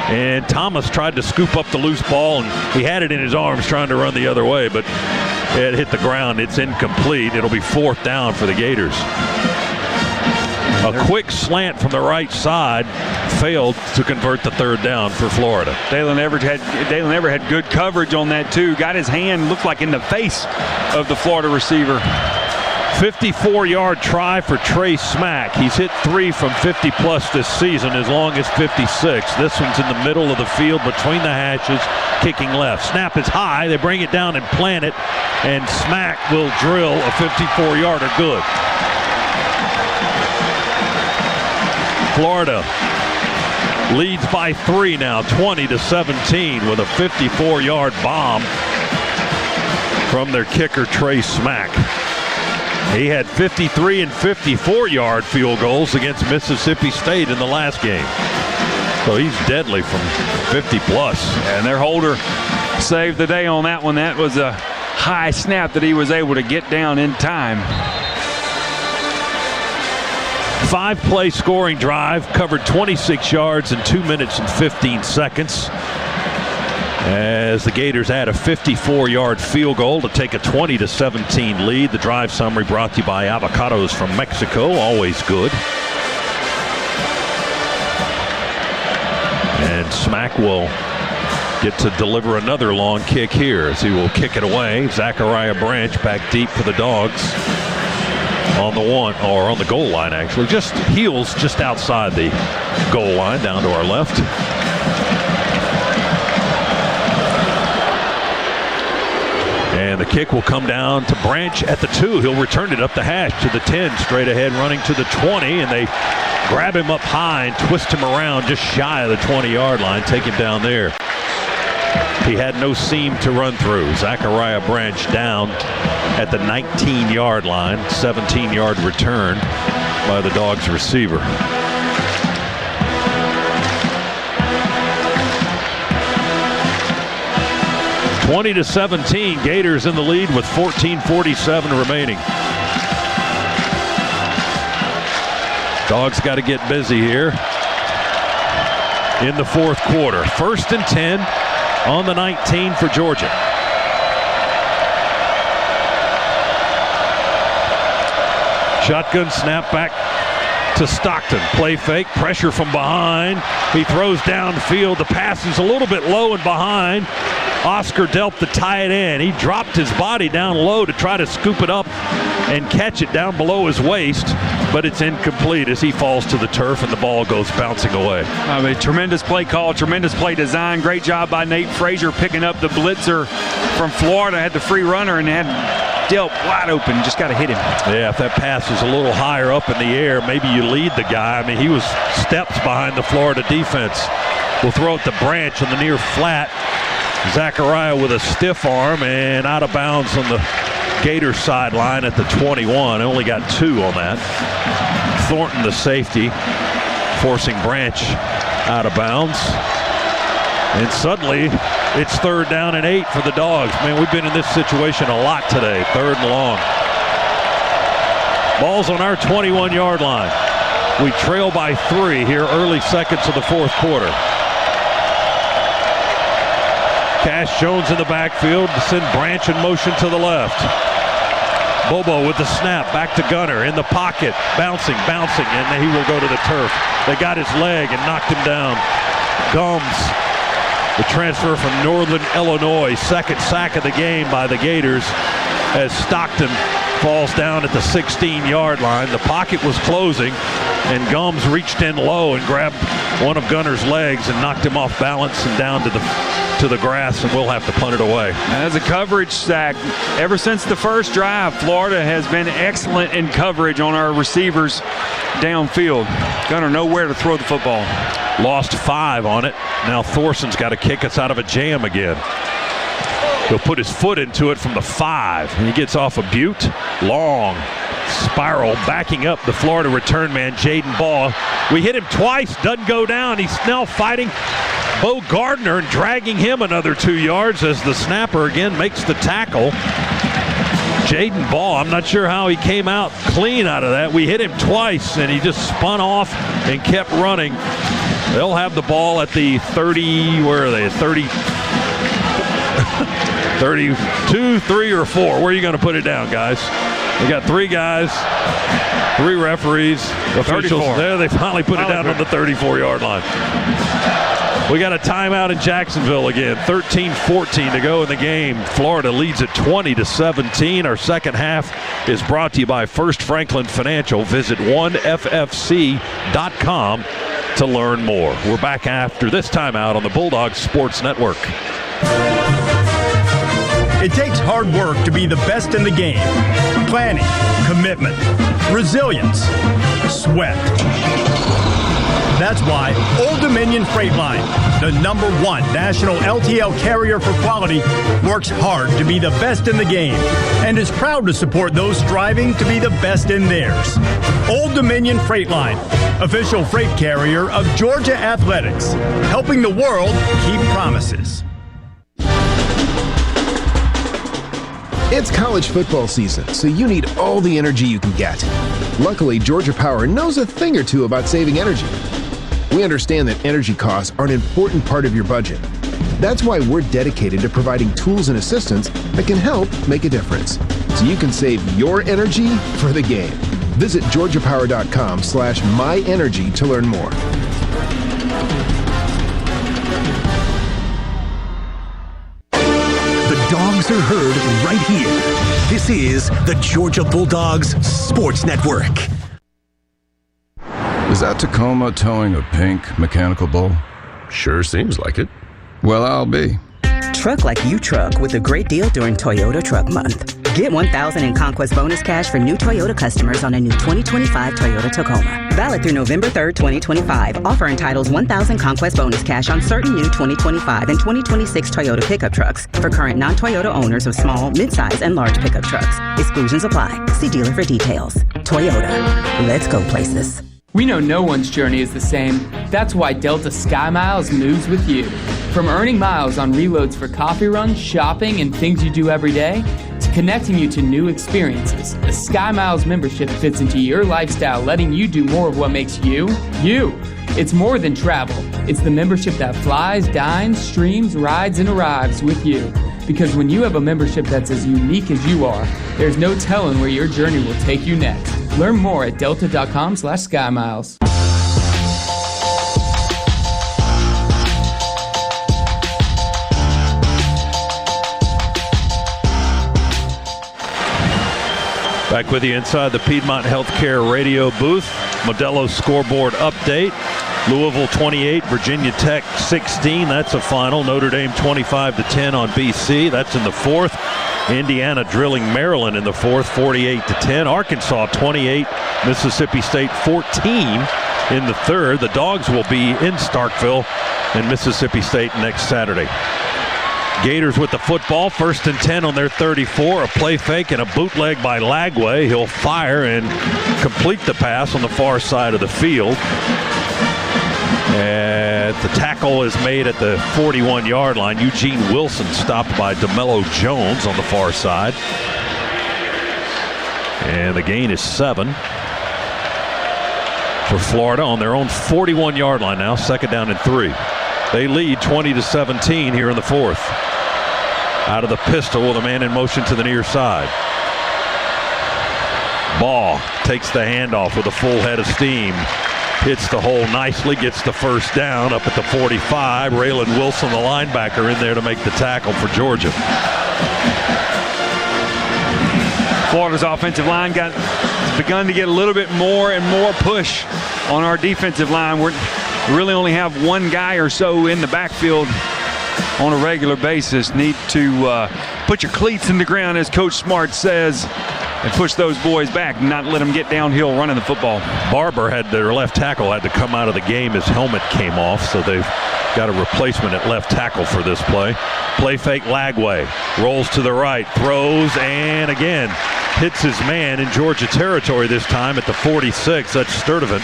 And Thomas tried to scoop up the loose ball, and he had it in his arms trying to run the other way, but it hit the ground. It's incomplete. It'll be fourth down for the Gators. A quick slant from the right side failed to convert the third down for Florida. Dalen Everett had good coverage on that too. Got his hand, looked like in the face of the Florida receiver. 54-yard try for Trey Smack. He's hit 3 from 50-plus this season, as long as 56. This one's in the middle of the field between the hashes, kicking left. Snap is high. They bring it down and plant it, and Smack will drill a 54-yarder good. Florida leads by 3 now, 20-17, with a 54-yard bomb from their kicker, Trey Smack. He had 53 and 54-yard field goals against Mississippi State in the last game. So he's deadly from 50-plus. And their holder saved the day on that one. That was a high snap that he was able to get down in time. 5-play scoring drive, covered 26 yards in 2 minutes and 15 seconds. As the Gators add a 54-yard field goal to take a 20-17 lead. The drive summary brought to you by Avocados from Mexico, always good. And Smack will get to deliver another long kick here as he will kick it away. Zachariah Branch back deep for the Dogs. On the on the goal line, actually. Just heels just outside the goal line, down to our left. And the kick will come down to Branch at the 2. He'll return it up the hash to the 10, straight ahead, running to the 20, and they grab him up high and twist him around just shy of the 20-yard line, take him down there. He had no seam to run through. Zachariah Branch down at the 19-yard line. 17-yard return by the Dogs receiver. (20-17). Gators in the lead with 14:47 remaining. Dogs got to get busy here in the fourth quarter. 1st and 10 on the 19 for Georgia. Shotgun snap back to Stockton. Play fake, pressure from behind. He throws downfield. The pass is a little bit low and behind. Oscar Delp, the tight end. He dropped his body down low to try to scoop it up and catch it down below his waist, but it's incomplete as he falls to the turf and the ball goes bouncing away. I mean, tremendous play call, tremendous play design. Great job by Nate Frazier picking up the blitzer from Florida. Had the free runner and had Delp wide open. Just got to hit him. Yeah, if that pass is a little higher up in the air, maybe you lead the guy. I mean, he was steps behind the Florida defense. We'll throw it to Branch on the near flat. Zachariah with a stiff arm and out of bounds on the Gators sideline at the 21. Only got 2 on that. Thornton, the safety, forcing Branch out of bounds. And suddenly, it's 3rd down and 8 for the Dogs. Man, we've been in this situation a lot today. 3rd and long. Ball's on our 21-yard line. We trail by 3 here early seconds of the 4th quarter. Cash Jones in the backfield to send Branch in motion to the left. Bobo with the snap, back to Gunner in the pocket, bouncing, and he will go to the turf. They got his leg and knocked him down. Gums, the transfer from Northern Illinois, 2nd sack of the game by the Gators as Stockton falls down at the 16-yard line. The pocket was closing, and Gums reached in low and grabbed one of Gunner's legs and knocked him off balance and down to the grass, and we'll have to punt it away. As a coverage sack, ever since the first drive, Florida has been excellent in coverage on our receivers downfield. Gunner nowhere to throw the football. Lost 5 on it. Now Thorson's got to kick us out of a jam again. He'll put his foot into it from the 5, and he gets off a Butte. Long spiral, backing up the Florida return man, Jaden Ball. We hit him twice, doesn't go down. He's now fighting Bo Gardner and dragging him another 2 yards as the snapper again makes the tackle. Jaden Ball, I'm not sure how he came out clean out of that. We hit him twice, and he just spun off and kept running. They'll have the ball at the 30, where are they, 32, 3, or 4. Where are you going to put it down, guys? We got 3 guys, 3 referees, officials. 34. There, they finally put it down on the 34-yard line. We got a timeout in Jacksonville again. 13-14 to go in the game. Florida leads at 20-17. Our second half is brought to you by First Franklin Financial. Visit 1ffc.com to learn more. We're back after this timeout on the Bulldogs Sports Network. It takes hard work to be the best in the game. Planning, commitment, resilience, sweat. That's why Old Dominion Freight Line, the #1 national LTL carrier for quality, works hard to be the best in the game and is proud to support those striving to be the best in theirs. Old Dominion Freight Line, official freight carrier of Georgia Athletics, helping the world keep promises. It's college football season, so you need all the energy you can get. Luckily, Georgia Power knows a thing or two about saving energy. We understand that energy costs are an important part of your budget. That's why we're dedicated to providing tools and assistance that can help make a difference, so you can save your energy for the game. Visit georgiapower.com/myenergy to learn more. Dogs are heard right here. This is the Georgia Bulldogs Sports Network. Is that Tacoma towing a pink mechanical bull? Sure seems like it. Well, I'll be. Truck like you truck with a great deal during Toyota Truck Month. Get $1,000 in Conquest bonus cash for new Toyota customers on a new 2025 Toyota Tacoma. Valid through November 3rd, 2025. Offer entitles $1,000 Conquest bonus cash on certain new 2025 and 2026 Toyota pickup trucks for current non-Toyota owners of small, midsize, and large pickup trucks. Exclusions apply. See dealer for details. Toyota. Let's go places. We know no one's journey is the same. That's why Delta Sky Miles moves with you. From earning miles on reloads for coffee runs, shopping, and things you do every day, to connecting you to new experiences, the Sky Miles membership fits into your lifestyle, letting you do more of what makes you, you. It's more than travel. It's the membership that flies, dines, streams, rides, and arrives with you. Because when you have a membership that's as unique as you are, there's no telling where your journey will take you next. Learn more at delta.com/SkyMiles. Back with you inside the Piedmont Healthcare radio booth. Modelo scoreboard update. Louisville 28, Virginia Tech 16. That's a final. Notre Dame 25-10 on BC. That's in the fourth. Indiana drilling Maryland in the fourth, 48-10. Arkansas 28, Mississippi State 14 in the third. The Dogs will be in Starkville and Mississippi State next Saturday. Gators with the football, 1st and 10 on their 34. A play fake and a bootleg by Lagway. He'll fire and complete the pass on the far side of the field. The tackle is made at the 41-yard line. Eugene Wilson stopped by DeMello Jones on the far side. And the gain is 7 for Florida on their own 41-yard line now, 2nd down and 3. They lead 20-17 here in the 4th. Out of the pistol with a man in motion to the near side. Ball takes the handoff with a full head of steam. Hits the hole nicely, gets the first down up at the 45. Raylan Wilson, the linebacker, in there to make the tackle for Georgia. Florida's offensive line begun to get a little bit more and more push on our defensive line. We really only have one guy or so in the backfield on a regular basis. Need to put your cleats in the ground, as Coach Smart says, and push those boys back and not let them get downhill running the football. Barber their left tackle had to come out of the game. His helmet came off, so they've got a replacement at left tackle for this play. Play fake Lagway. Rolls to the right, throws, and again hits his man in Georgia territory this time at the 46. That's Sturdivant.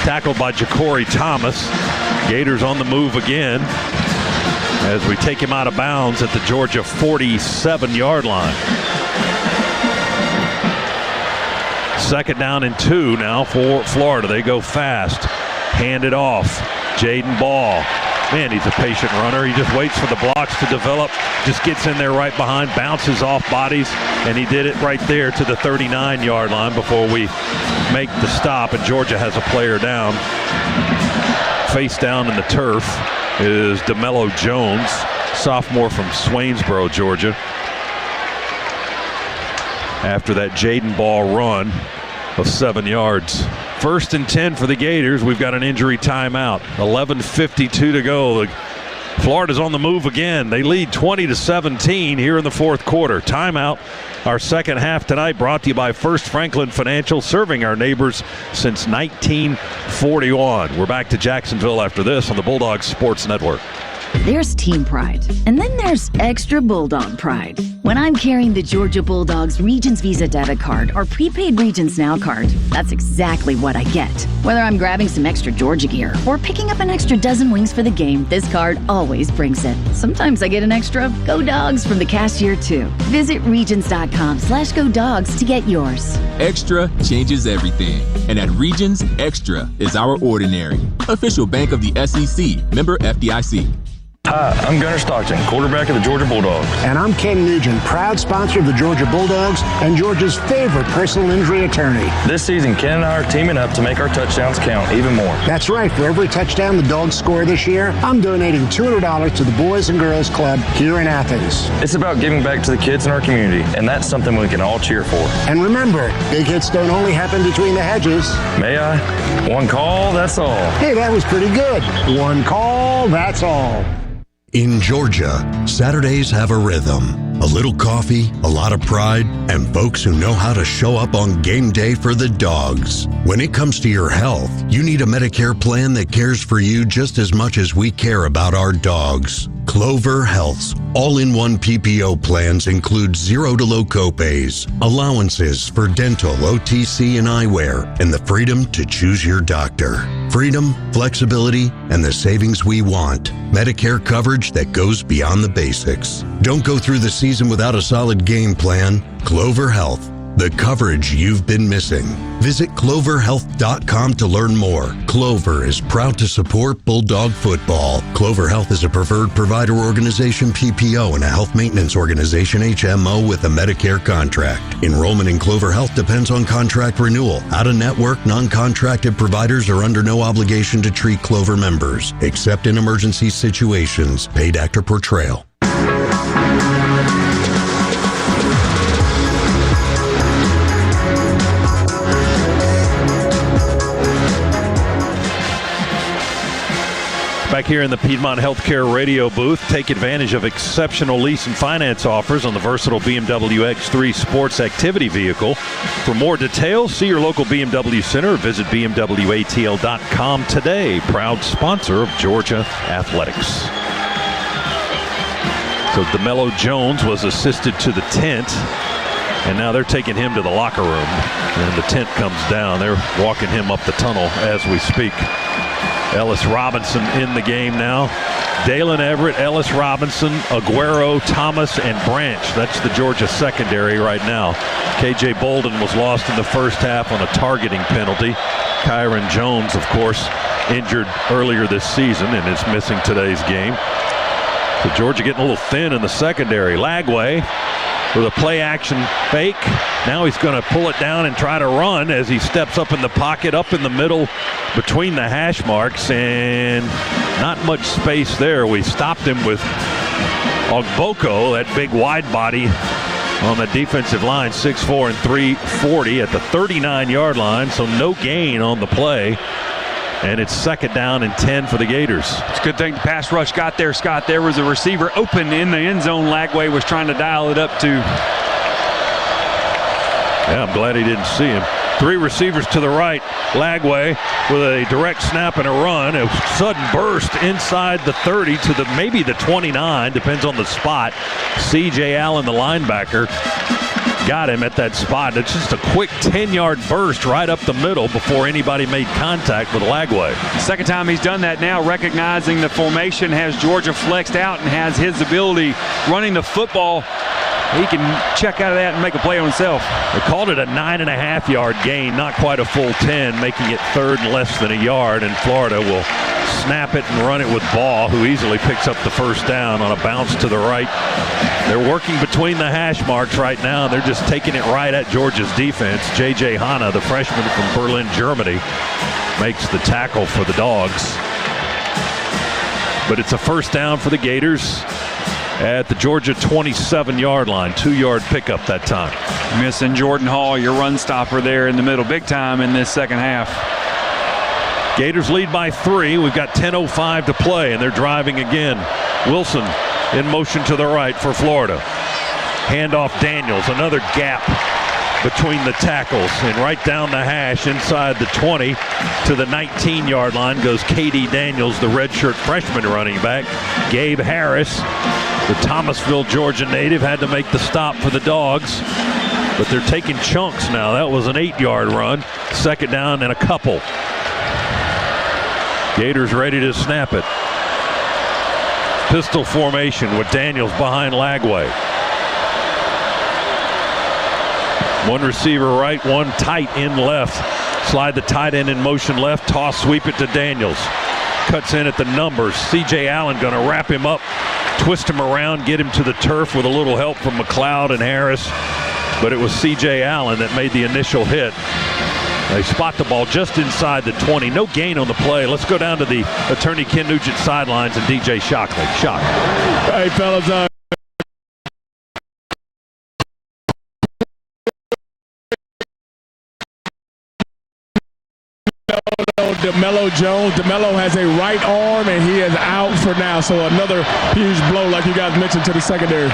Tackled by Ja'Cory Thomas. Gators on the move again as we take him out of bounds at the Georgia 47-yard line. 2nd down and 2 now for Florida. They go fast. Hand it off. Jaden Ball. Man, he's a patient runner. He just waits for the blocks to develop. Just gets in there right behind, bounces off bodies, and he did it right there to the 39-yard line before we make the stop, and Georgia has a player down. Face down in the turf is DeMello Jones, sophomore from Swainsboro, Georgia. After that Jaden Ball run of 7 yards. 1st and 10 for the Gators. We've got an injury timeout. 11:52 to go. Florida's on the move again. They lead 20-17 here in the 4th quarter. Timeout. Our second half tonight brought to you by First Franklin Financial, serving our neighbors since 1941. We're back to Jacksonville after this on the Bulldogs Sports Network. There's team pride, and then there's extra Bulldog pride. When I'm carrying the Georgia Bulldogs Regions Visa debit card or prepaid Regions Now card, that's exactly what I get. Whether I'm grabbing some extra Georgia gear or picking up an extra dozen wings for the game, this card always brings it. Sometimes I get an extra Go Dogs from the cashier too. Visit Regions.com/Go Dogs to get yours. Extra changes everything. And at Regions, Extra is our ordinary. Official bank of the SEC, member FDIC. Hi, I'm Gunnar Stockton, quarterback of the Georgia Bulldogs. And I'm Ken Nugent, proud sponsor of the Georgia Bulldogs and Georgia's favorite personal injury attorney. This season, Ken and I are teaming up to make our touchdowns count even more. That's right. For every touchdown the Dogs score this year, I'm donating $200 to the Boys and Girls Club here in Athens. It's about giving back to the kids in our community, and that's something we can all cheer for. And remember, big hits don't only happen between the hedges. May I? One call, that's all. Hey, that was pretty good. One call, that's all. In Georgia, Saturdays have a rhythm. A little coffee, a lot of pride, and folks who know how to show up on game day for the Dogs. When it comes to your health, you need a Medicare plan that cares for you just as much as we care about our dogs. Clover Health's all-in-one PPO plans include zero to low copays, allowances for dental, OTC, and eyewear, and the freedom to choose your doctor. Freedom, flexibility, and the savings we want. Medicare coverage that goes beyond the basics. Don't go through the season without a solid game plan. Clover Health, the coverage you've been missing. Visit cloverhealth.com to learn more. Clover is proud to support Bulldog football. Clover Health is a preferred provider organization, PPO, and a health maintenance organization, HMO, with a Medicare contract. Enrollment in Clover Health depends on contract renewal. Out-of-network, non-contracted providers are under no obligation to treat Clover members, except in emergency situations. Paid actor portrayal. Back here in the Piedmont Healthcare radio booth, take advantage of exceptional lease and finance offers on the versatile BMW X3 sports activity vehicle. For more details, see your local BMW center or visit BMWATL.com today. Proud sponsor of Georgia Athletics. So DeMello Jones was assisted to the tent, and now they're taking him to the locker room. And the tent comes down. They're walking him up the tunnel as we speak. Ellis Robinson in the game now. Dalen Everett, Ellis Robinson, Aguero, Thomas, and Branch. That's the Georgia secondary right now. K.J. Bolden was lost in the first half on a targeting penalty. Kyron Jones, of course, injured earlier this season and is missing today's game. So Georgia getting a little thin in the secondary. Lagway with a play-action fake. Now he's going to pull it down and try to run as he steps up in the pocket, up in the middle between the hash marks, and not much space there. We stopped him with Ogboko, that big wide body on the defensive line, 6'4" and 340 at the 39-yard line, so no gain on the play. And it's 2nd down and 10 for the Gators. It's a good thing the pass rush got there, Scott. There was a receiver open in the end zone. Lagway was trying to dial it up to. Yeah, I'm glad he didn't see him. 3 receivers to the right. Lagway with a direct snap and a run. A sudden burst inside the 30 to maybe the 29, depends on the spot. C.J. Allen, the linebacker, got him at that spot. It's just a quick 10-yard burst right up the middle before anybody made contact with Lagway. Second time he's done that now, recognizing the formation has Georgia flexed out and has his ability running the football. He can check out of that and make a play on himself. They called it a 9.5-yard gain, not quite a full 10, making it 3rd and less than a yard, and Florida will snap it and run it with Ball, who easily picks up the first down on a bounce to the right. They're working between the hash marks right now. They're just taking it right at Georgia's defense. J.J. Hanna, the freshman from Berlin, Germany, makes the tackle for the Dogs. But it's a first down for the Gators at the Georgia 27-yard line. 2-yard pickup that time. Missing Jordan Hall, your run stopper there in the middle, big time in this second half. Gators lead by 3. We've got 10:05 to play, and they're driving again. Wilson in motion to the right for Florida. Handoff Daniels, another gap between the tackles, and right down the hash inside the 20 to the 19-yard line goes K.D. Daniels, the redshirt freshman running back. Gabe Harris, the Thomasville, Georgia native, had to make the stop for the Dogs, but they're taking chunks now. That was an 8-yard run. 2nd down and a couple. Gators ready to snap it. Pistol formation with Daniels behind Lagway. One receiver right, one tight end left. Slide the tight end in motion left, toss, sweep it to Daniels. Cuts in at the numbers. C.J. Allen going to wrap him up, twist him around, get him to the turf with a little help from McLeod and Harris. But it was C.J. Allen that made the initial hit. They spot the ball just inside the 20. No gain on the play. Let's go down to the attorney Ken Nugent sidelines and DJ Shockley. Shock. Hey, fellas. DeMello Jones. DeMello has a right arm, and he is out for now. So another huge blow, like you guys mentioned, to the secondary.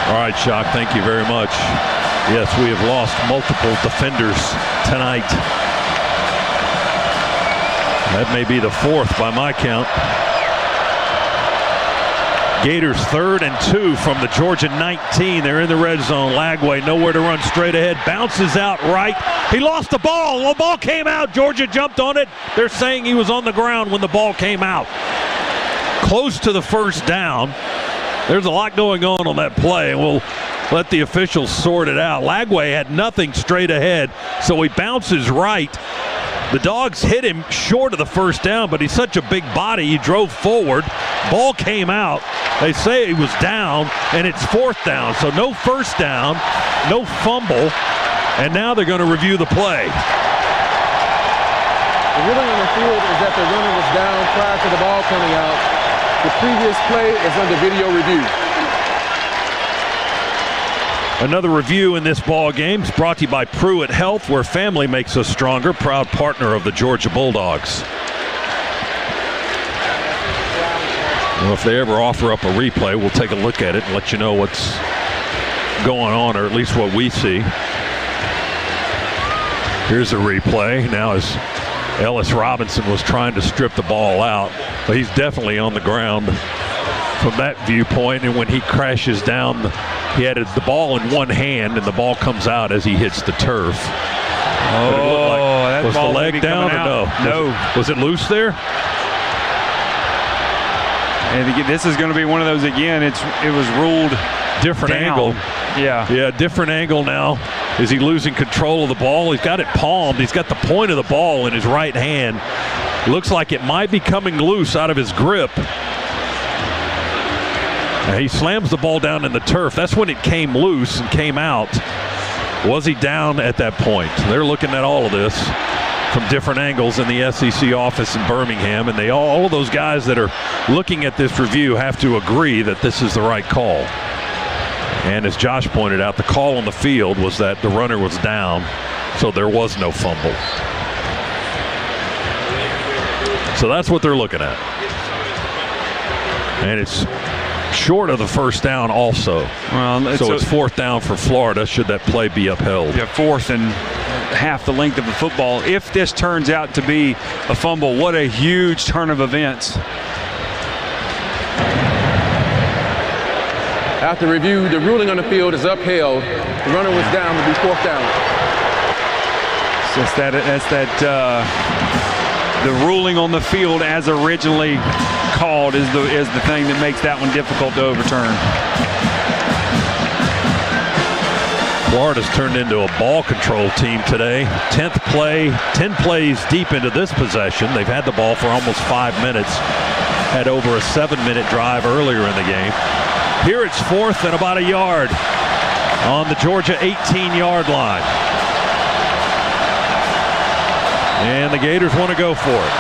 All right, Shock, thank you very much. Yes, we have lost multiple defenders tonight. That may be the 4th by my count. Gators 3rd and 2 from the Georgia 19. They're in the red zone. Lagway nowhere to run, straight ahead. Bounces out right. He lost the ball. The ball came out. Georgia jumped on it. They're saying he was on the ground when the ball came out. Close to the first down. There's a lot going on that play, and we'll let the officials sort it out. Lagway had nothing straight ahead, so he bounces right. The Dogs hit him short of the first down, but he's such a big body, he drove forward. Ball came out. They say he was down, and it's 4th down. So no first down, no fumble, and now they're going to review the play. The ruling on the field is that the runner was down prior to the ball coming out. The previous play is under video review. Another review in this ball game is brought to you by Pruitt Health, where family makes us stronger, proud partner of the Georgia Bulldogs. Well, if they ever offer up a replay, we'll take a look at it and let you know what's going on, or at least what we see. Here's a replay. Now as Ellis Robinson was trying to strip the ball out, but he's definitely on the ground from that viewpoint, and when he crashes down, he had the ball in one hand, and the ball comes out as he hits the turf. Oh, that was ball the leg may be down or coming out. no? Was it loose there? And again, this is going to be one of those again. It was ruled different down. angle. Yeah, different angle now. Is he losing control of the ball? He's got it palmed. He's got the point of the ball in his right hand. Looks like it might be coming loose out of his grip. Now he slams the ball down in the turf. That's when it came loose and came out. Was he down at that point? They're looking at all of this from different angles in the SEC office in Birmingham, and all of those guys that are looking at this review have to agree that this is the right call. And as Josh pointed out, the call on the field was that the runner was down, so there was no fumble. So that's what they're looking at. And it's short of the first down also. Well, so it's fourth down for Florida should that play be upheld. Yeah, fourth and half the length of the football. If this turns out to be a fumble, what a huge turn of events. After review, the ruling on the field is upheld. The runner was down to be fourth down. So the ruling on the field as originally called is the thing that makes that one difficult to overturn. Florida's turned into a ball control team today. 10th play, 10 plays deep into this possession. They've had the ball for almost 5 minutes. Had over a 7-minute drive earlier in the game. Here it's fourth and about a yard on the Georgia 18-yard line. And the Gators want to go for it.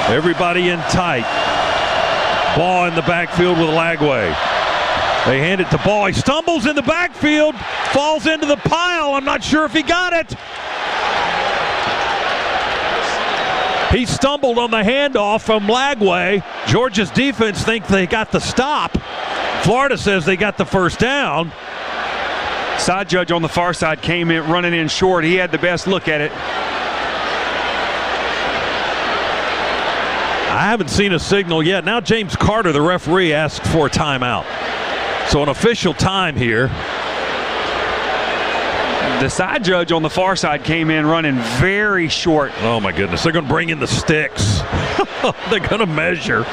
Everybody in tight. Ball in the backfield with Lagway. They hand it to Ball. He stumbles in the backfield, falls into the pile. I'm not sure if he got it. He stumbled on the handoff from Lagway. Georgia's defense think they got the stop. Florida says they got the first down. Side judge on the far side came in running in short. He had the best look at it. I haven't seen a signal yet. Now James Carter, the referee, asked for a timeout. So an official time here. The side judge on the far side came in running very short. Oh my goodness, they're going to bring in the sticks. They're going to measure.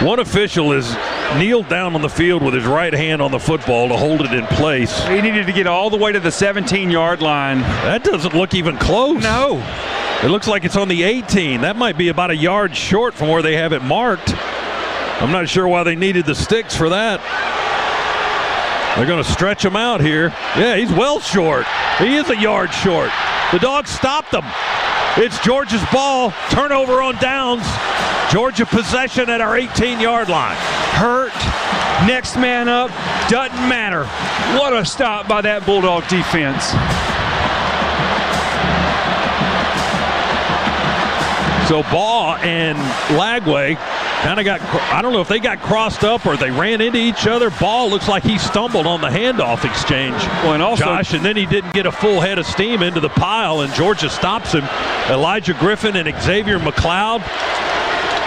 One official is kneeled down on the field with his right hand on the football to hold it in place. He needed to get all the way to the 17-yard line. That doesn't look even close. No. It looks like it's on the 18. That might be about a yard short from where they have it marked. I'm not sure why they needed the sticks for that. They're going to stretch him out here. Yeah, he's well short. He is a yard short. The Dogs stopped them. It's Georgia's ball. Turnover on downs. Georgia possession at our 18-yard line. Hurt. Next man up. Doesn't matter. What a stop by that Bulldog defense. So Ball and Lagway kind of got, I don't know if they got crossed up or they ran into each other. Ball looks like he stumbled on the handoff exchange. Well, and also, Josh, and then he didn't get a full head of steam into the pile, and Georgia stops him. Elijah Griffin and Xavier McLeod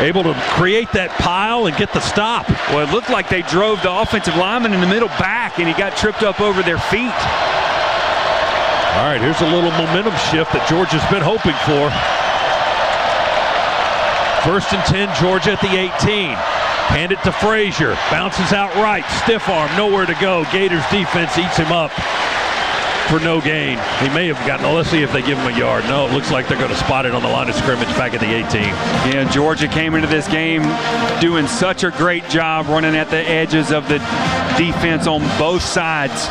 able to create that pile and get the stop. Well, it looked like they drove the offensive lineman in the middle back, and he got tripped up over their feet. All right, here's a little momentum shift that Georgia's been hoping for. First and 10, Georgia at the 18. Hand it to Frazier. Bounces out right. Stiff arm. Nowhere to go. Gators defense eats him up for no gain. He may have gotten, let's see if they give him a yard. No, it looks like they're going to spot it on the line of scrimmage back at the 18. Yeah, Georgia came into this game doing such a great job running at the edges of the defense on both sides.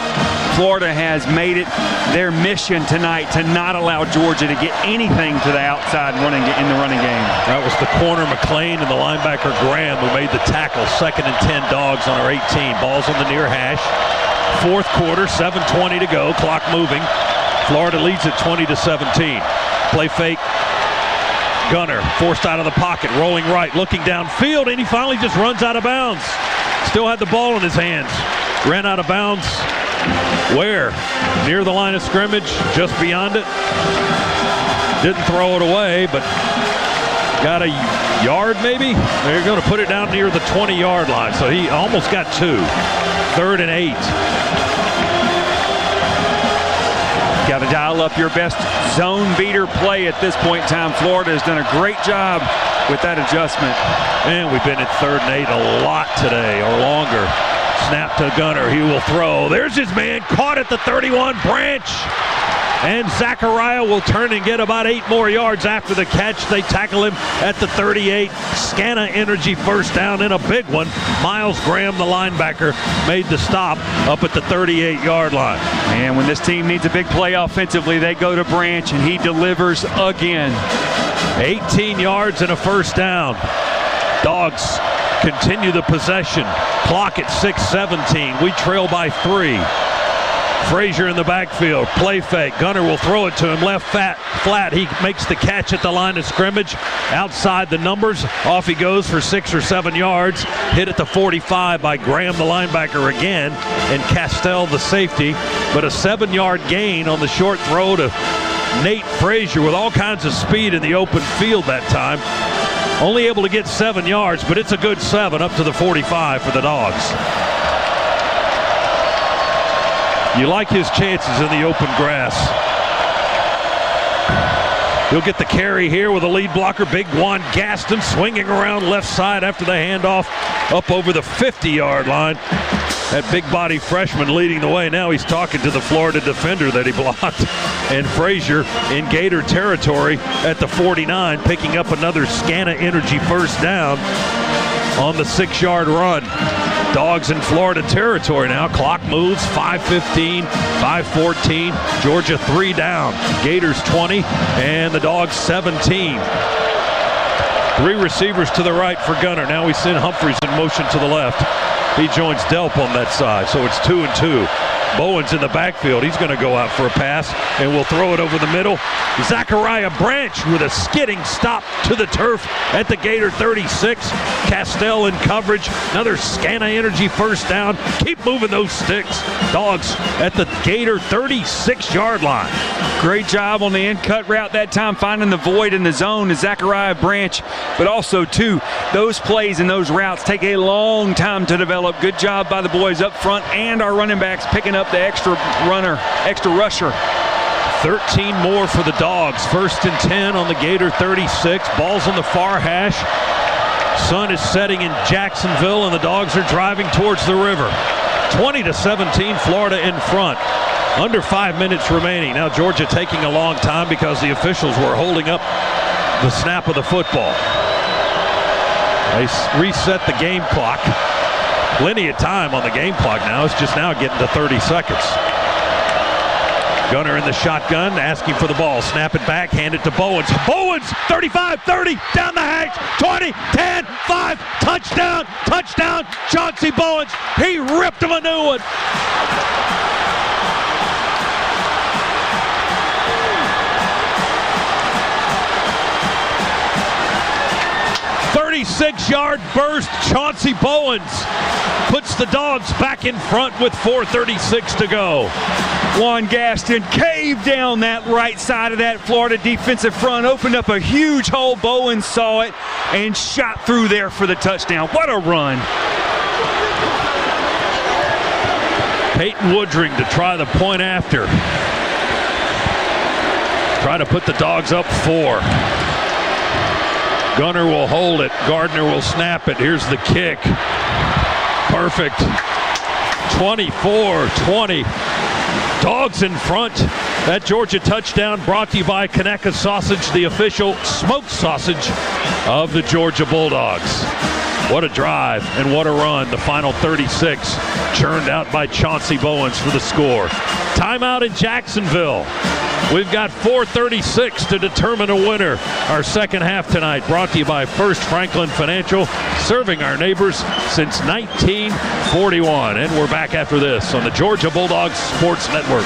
Florida has made it their mission tonight to not allow Georgia to get anything to the outside in the running game. That was the corner McLean and the linebacker Graham who made the tackle. 2nd and 10 Dogs on our 18. Ball's on the near hash. Fourth quarter, 7:20 to go. Clock moving. Florida leads at 20-17. Play fake. Gunner forced out of the pocket, rolling right, looking downfield, and he finally just runs out of bounds. Still had the ball in his hands. Ran out of bounds. Where? Near the line of scrimmage, just beyond it. Didn't throw it away, but got a yard maybe? They're going to put it down near the 20-yard line, so he almost got 2. 3rd and 8. Got to dial up your best zone beater play at this point in time. Florida has done a great job with that adjustment. And we've been at 3rd and 8 a lot today, or longer. Snap to Gunner. He will throw. There's his man caught at the 31. Branch. And Zachariah will turn and get about 8 more yards after the catch. They tackle him at the 38. Scana Energy first down in a big one. Miles Graham, the linebacker, made the stop up at the 38-yard line. And when this team needs a big play offensively, they go to Branch, and he delivers again. 18 yards and a first down. Dogs continue the possession. Clock at 6:17. We trail by 3. Frazier in the backfield, play fake. Gunner will throw it to him, left flat. He makes the catch at the line of scrimmage. Outside the numbers, off he goes for 6 or 7 yards. Hit at the 45 by Graham, the linebacker again, and Castell, the safety. But a 7-yard gain on the short throw to Nate Frazier with all kinds of speed in the open field that time. Only able to get 7 yards, but it's a good 7 up to the 45 for the Dogs. You like his chances in the open grass. He'll get the carry here with a lead blocker. Big Juan Gaston swinging around left side after the handoff up over the 50-yard line. That big body freshman leading the way. Now he's talking to the Florida defender that he blocked. And Frazier in Gator territory at the 49, picking up another Scana Energy first down on the 6-yard run. Dogs in Florida territory now. Clock moves, 5:15, 5:14. Georgia 3 down. Gators 20, and the Dogs 17. 3 receivers to the right for Gunner. Now we send Humphreys in motion to the left. He joins Delp on that side, so it's 2 and 2. Bowen's in the backfield. He's going to go out for a pass, and we'll throw it over the middle. Zachariah Branch with a skidding stop to the turf at the Gator 36. Castell in coverage. Another Scana Energy first down. Keep moving those sticks. Dogs at the Gator 36-yard line. Great job on the end cut route that time, finding the void in the zone to Zachariah Branch. But also, too, those plays and those routes take a long time to develop. Good job by the boys up front and our running backs picking up the extra rusher. 13 more for the Dogs. 1st and 10 on the Gator 36. Ball's on the far hash. Sun is setting in Jacksonville, and the Dogs are driving towards the river. 20-17, Florida in front. Under 5 minutes remaining. Now Georgia taking a long time because the officials were holding up the snap of the football. They reset the game clock. Plenty of time on the game clock now. It's just now getting to 30 seconds. Gunner in the shotgun, asking for the ball. Snap it back, hand it to Bowens. Bowens, 35, 30, down the hash, 20, 10, 5, touchdown, touchdown, Chauncey Bowens. He ripped him a new one. Six-yard burst. Chauncey Bowens puts the Dogs back in front with 4:36 to go. Juan Gaston caved down that right side of that Florida defensive front, opened up a huge hole. Bowens saw it and shot through there for the touchdown. What a run. Peyton Woodring to try the point after. Try to put the Dogs up 4. Gunner will hold it. Gardner will snap it. Here's the kick. Perfect. 24-20. Dogs in front. That Georgia touchdown brought to you by Conecuh Sausage, the official smoked sausage of the Georgia Bulldogs. What a drive and what a run. The final 36 churned out by Chauncey Bowens for the score. Timeout in Jacksonville. We've got 4:36 to determine a winner. Our second half tonight brought to you by First Franklin Financial, serving our neighbors since 1941. And we're back after this on the Georgia Bulldogs Sports Network.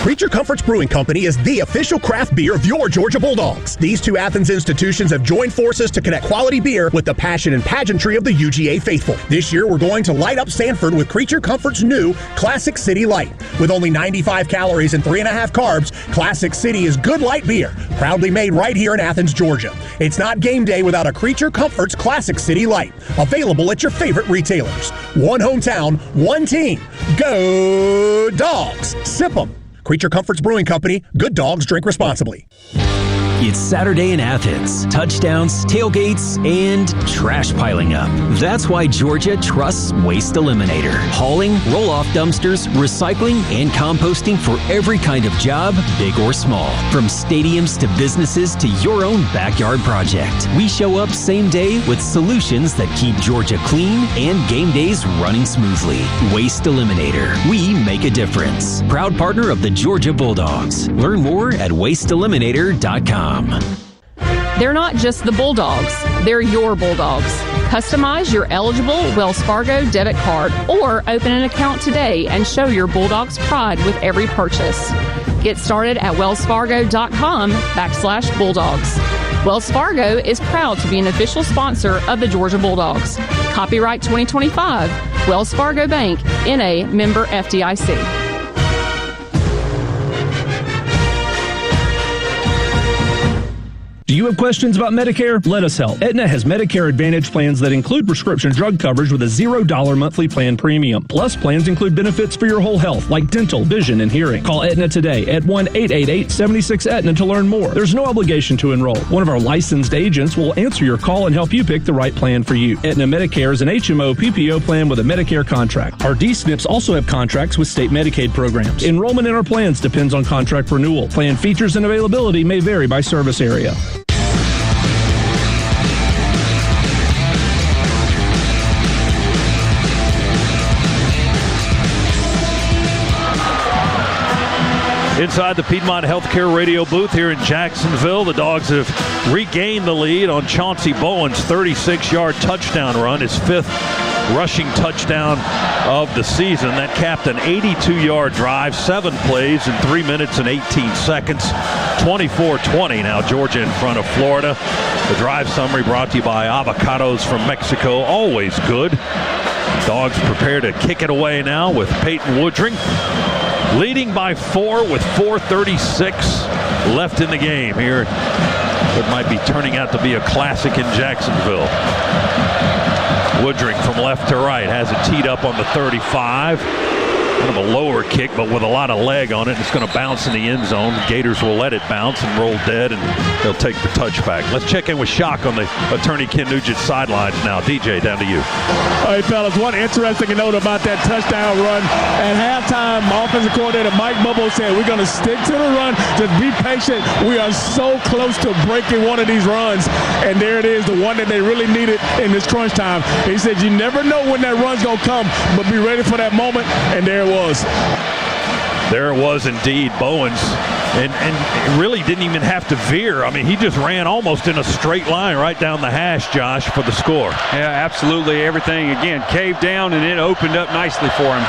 Creature Comforts Brewing Company is the official craft beer of your Georgia Bulldogs. These 2 Athens institutions have joined forces to connect quality beer with the passion and pageantry of the UGA faithful. This year, we're going to light up Sanford with Creature Comforts' new Classic City Light. With only 95 calories and 3.5 carbs, Classic City is good light beer, proudly made right here in Athens, Georgia. It's not game day without a Creature Comforts Classic City Light. Available at your favorite retailers. One hometown, one team. Go Dogs! Sip 'em. Creature Comforts Brewing Company. Good dogs drink responsibly. It's Saturday in Athens. Touchdowns, tailgates, and trash piling up. That's why Georgia trusts Waste Eliminator. Hauling, roll-off dumpsters, recycling, and composting for every kind of job, big or small. From stadiums to businesses to your own backyard project. We show up same day with solutions that keep Georgia clean and game days running smoothly. Waste Eliminator. We make a difference. Proud partner of the Georgia Bulldogs. Learn more at wasteeliminator.com. They're not just the Bulldogs, they're your Bulldogs. Customize your eligible Wells Fargo debit card or open an account today and show your Bulldogs pride with every purchase. Get started at wellsfargo.com/Bulldogs. Wells Fargo is proud to be an official sponsor of the Georgia Bulldogs. Copyright 2025, Wells Fargo Bank, N.A., member FDIC. Do you have questions about Medicare? Let us help. Aetna has Medicare Advantage plans that include prescription drug coverage with a $0 monthly plan premium. Plus, plans include benefits for your whole health, like dental, vision, and hearing. Call Aetna today at 1-888-76-AETNA to learn more. There's no obligation to enroll. One of our licensed agents will answer your call and help you pick the right plan for you. Aetna Medicare is an HMO PPO plan with a Medicare contract. Our D-SNPs also have contracts with state Medicaid programs. Enrollment in our plans depends on contract renewal. Plan features and availability may vary by service area. Inside the Piedmont Healthcare radio booth here in Jacksonville, the Dogs have regained the lead on Chauncey Bowen's 36-yard touchdown run, his fifth rushing touchdown of the season. That capped an 82-yard drive, 7 plays in 3 minutes and 18 seconds, 24-20. Now Georgia in front of Florida. The drive summary brought to you by Avocados from Mexico, always good. Dogs prepare to kick it away now with Peyton Woodring, leading by 4 with 4:36 left in the game here. What might be turning out to be a classic in Jacksonville. Woodring from left to right has it teed up on the 35. Kind of a lower kick, but with a lot of leg on it. It's going to bounce in the end zone. Gators will let it bounce and roll dead, and they'll take the touchback. Let's check in with Shock on the Attorney Ken Nugent sidelines now. DJ, down to you. All right, fellas, one interesting note about that touchdown run. At halftime, offensive coordinator Mike Bubble said, we're going to stick to the run. Just be patient. We are so close to breaking one of these runs. And there it is, the one that they really needed in this crunch time. He said, you never know when that run's going to come, but be ready for that moment. And there it was. There it was indeed, Bowens. And really didn't even have to veer. I mean, he just ran almost in a straight line right down the hash, Josh, for the score. Yeah, absolutely. Everything, again, caved down and it opened up nicely for him.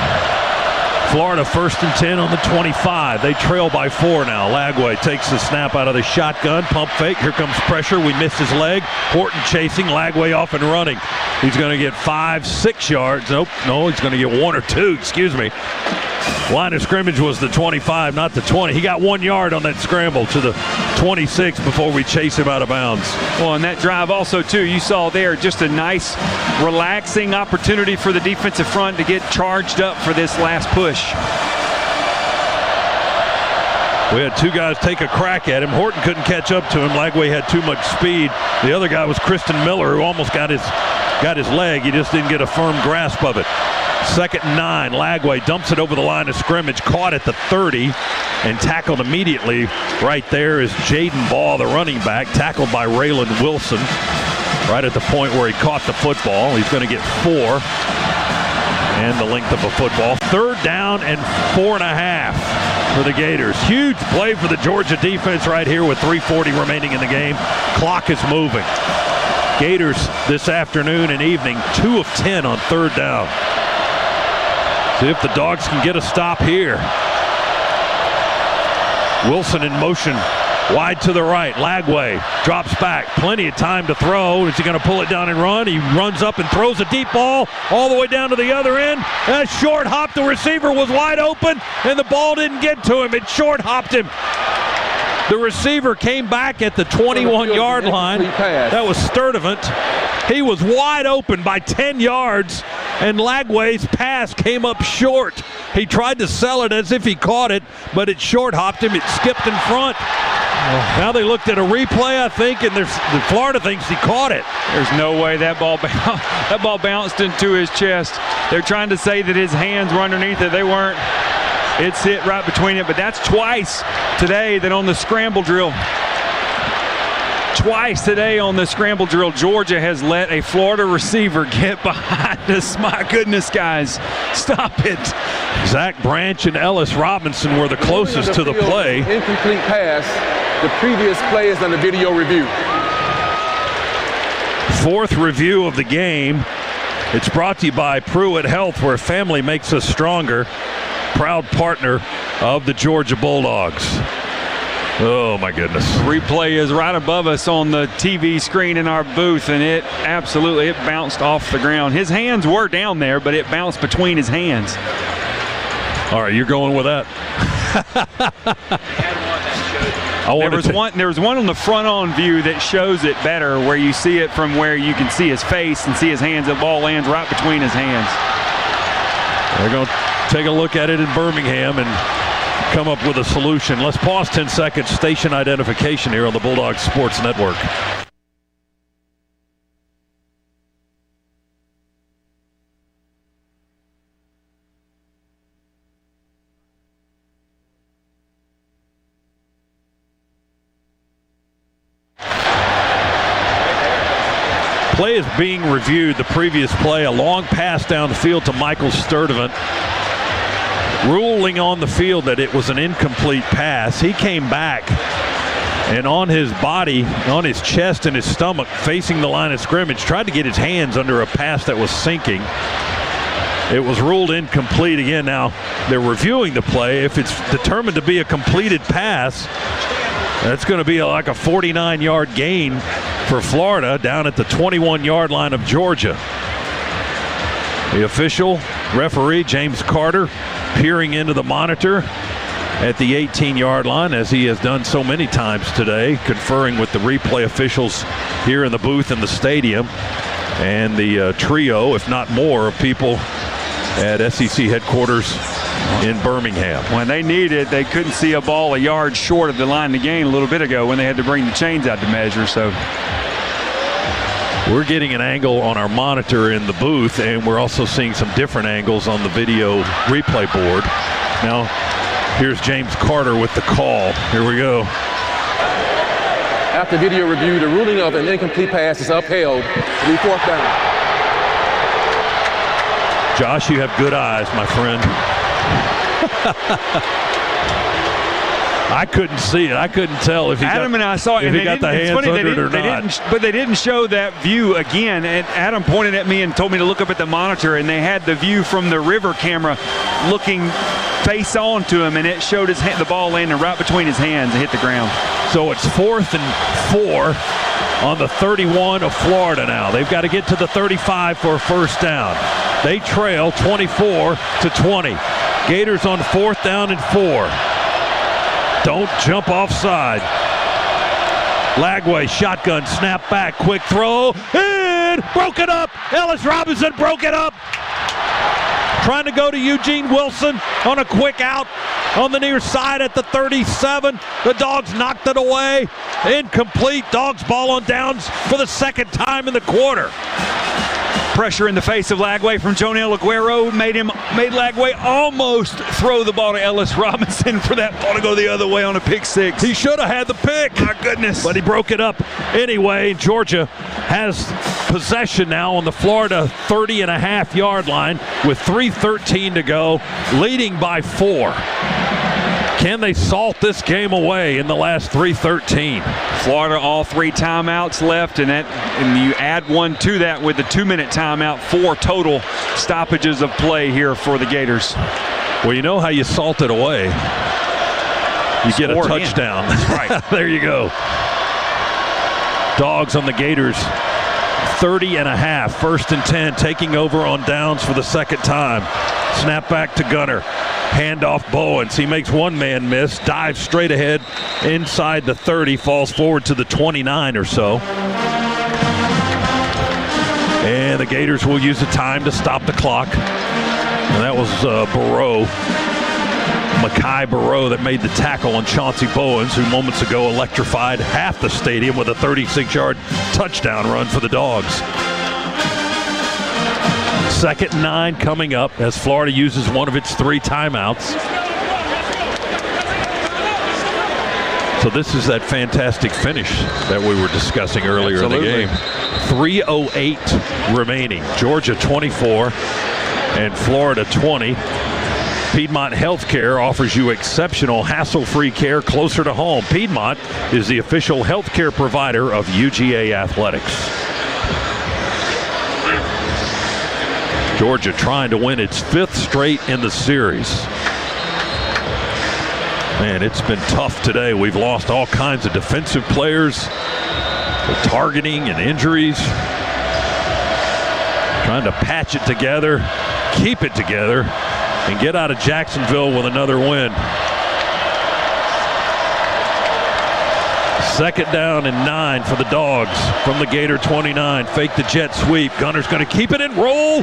Florida 1st and 10 on the 25. They trail by 4 now. Lagway takes the snap out of the shotgun. Pump fake. Here comes pressure. We missed his leg. Horton chasing. Lagway off and running. He's going to get 5-6 yards. Nope. No, he's going to get 1 or 2. Excuse me. Line of scrimmage was the 25, not the 20. He got 1 yard on that scramble to the 26 before we chase him out of bounds. Well, and that drive also, too, you saw there just a nice, relaxing opportunity for the defensive front to get charged up for this last push. We had 2 guys take a crack at him. Horton couldn't catch up to him. Lagway had too much speed. The other guy was Kristen Miller, who almost got his leg. He just didn't get a firm grasp of it. 2nd and 9. Lagway dumps it over the line of scrimmage, caught at the 30 and tackled immediately. Right there is Jaden Ball, the running back, tackled by Raylan Wilson right at the point where he caught the football. He's going to get 4 and the length of a football. 3rd down and 4.5 for the Gators. Huge play for the Georgia defense right here with 3:40 remaining in the game. Clock is moving. Gators this afternoon and evening, 2 of 10 on 3rd down. See if the Dogs can get a stop here. Wilson in motion, wide to the right. Lagway drops back. Plenty of time to throw. Is he going to pull it down and run? He runs up and throws a deep ball all the way down to the other end. A short hop. The receiver was wide open, and the ball didn't get to him. It short hopped him. The receiver came back at the 21-yard line. That was Sturdivant. He was wide open by 10 yards, and Lagway's pass came up short. He tried to sell it as if he caught it, but it short hopped him. It skipped in front. Now they looked at a replay, I think, and the Florida thinks he caught it. There's no way that ball bounced into his chest. They're trying to say that his hands were underneath it. They weren't. It's hit right between it, but that's twice today that on the scramble drill. Twice today on the scramble drill, Georgia has let a Florida receiver get behind us. My goodness, guys. Stop it. Zach Branch and Ellis Robinson were the closest to the play. Incomplete pass. The previous play is under video review. Fourth review of the game. It's brought to you by Pruitt Health, where family makes us stronger. Proud partner of the Georgia Bulldogs. Oh, my goodness. Replay is right above us on the TV screen in our booth, and it bounced off the ground. His hands were down there, but it bounced between his hands. All right, you're going with that. There was one on the front-on view that shows it better, where you see it from where you can see his face and see his hands. The ball lands right between his hands. They're going to take a look at it in Birmingham and come up with a solution. Let's pause 10 seconds. Station identification here on the Bulldogs Sports Network. Play is being reviewed. The previous play, a long pass down the field to Michael Sturdivant. Ruling on the field that it was an incomplete pass. He came back, and on his body, on his chest and his stomach, facing the line of scrimmage, tried to get his hands under a pass that was sinking. It was ruled incomplete again. Now, they're reviewing the play. If it's determined to be a completed pass, that's going to be like a 49-yard gain for Florida down at the 21-yard line of Georgia. The official, referee, James Carter, peering into the monitor at the 18-yard line, as he has done so many times today, conferring with the replay officials here in the booth in the stadium, and the trio, if not more, of people at SEC headquarters in Birmingham. When they needed, they couldn't see a ball a yard short of the line to gain a little bit ago when they had to bring the chains out to measure. So we're getting an angle on our monitor in the booth, and we're also seeing some different angles on the video replay board. Now, here's James Carter with the call. Here we go. After video review, the ruling of an incomplete pass is upheld. It'll be fourth down. Josh, you have good eyes, my friend. I couldn't see it. I couldn't tell if he Adam and I saw it, if he got the hands under it or not. But they didn't show that view again. And Adam pointed at me and told me to look up at the monitor, and they had the view from the river camera looking face on to him, and it showed the ball landing right between his hands and hit the ground. So it's 4th and 4 on the 31 of Florida now. They've got to get to the 35 for a first down. They trail 24-20. Gators on 4th down and 4. Don't jump offside. Lagway, shotgun, snap back, quick throw, and broke it up. Ellis Robinson broke it up. Trying to go to Eugene Wilson on a quick out on the near side at the 37. The Dogs knocked it away. Incomplete. Dogs ball on downs for the second time in the quarter. Pressure in the face of Lagway from Jonel Aguero made Lagway almost throw the ball to Ellis Robinson for that ball to go the other way on a pick six. He should have had the pick. My goodness. But he broke it up anyway. Georgia has possession now on the Florida 30.5-yard line with 3:13 to go, leading by 4. Can they salt this game away in the last 3:13? Florida, all 3 timeouts left, and you add one to that with the 2-minute timeout, 4 total stoppages of play here for the Gators. Well, you know how you salt it away. You get a touchdown. That's right. There you go. Dogs on the Gators 30.5, 1st and 10, taking over on downs for the second time. Snap back to Gunner. Handoff Bowens. He makes one man miss, dives straight ahead inside the 30, falls forward to the 29 or so. And the Gators will use the time to stop the clock. And that was Mekhi Barreau that made the tackle on Chauncey Bowens, who moments ago electrified half the stadium with a 36-yard touchdown run for the Dogs. 2nd and 9 coming up as Florida uses one of its 3 timeouts. So this is that fantastic finish that we were discussing earlier in the game. 3:08 remaining. Georgia 24 and Florida 20. Piedmont Healthcare offers you exceptional, hassle-free care closer to home. Piedmont is the official healthcare provider of UGA Athletics. Georgia trying to win its 5th straight in the series. Man, it's been tough today. We've lost all kinds of defensive players, targeting and injuries. Trying to patch it together, keep it together, and get out of Jacksonville with another win. 2nd down and 9 for the Dogs from the Gator 29. Fake the jet sweep. Gunner's going to keep it and roll.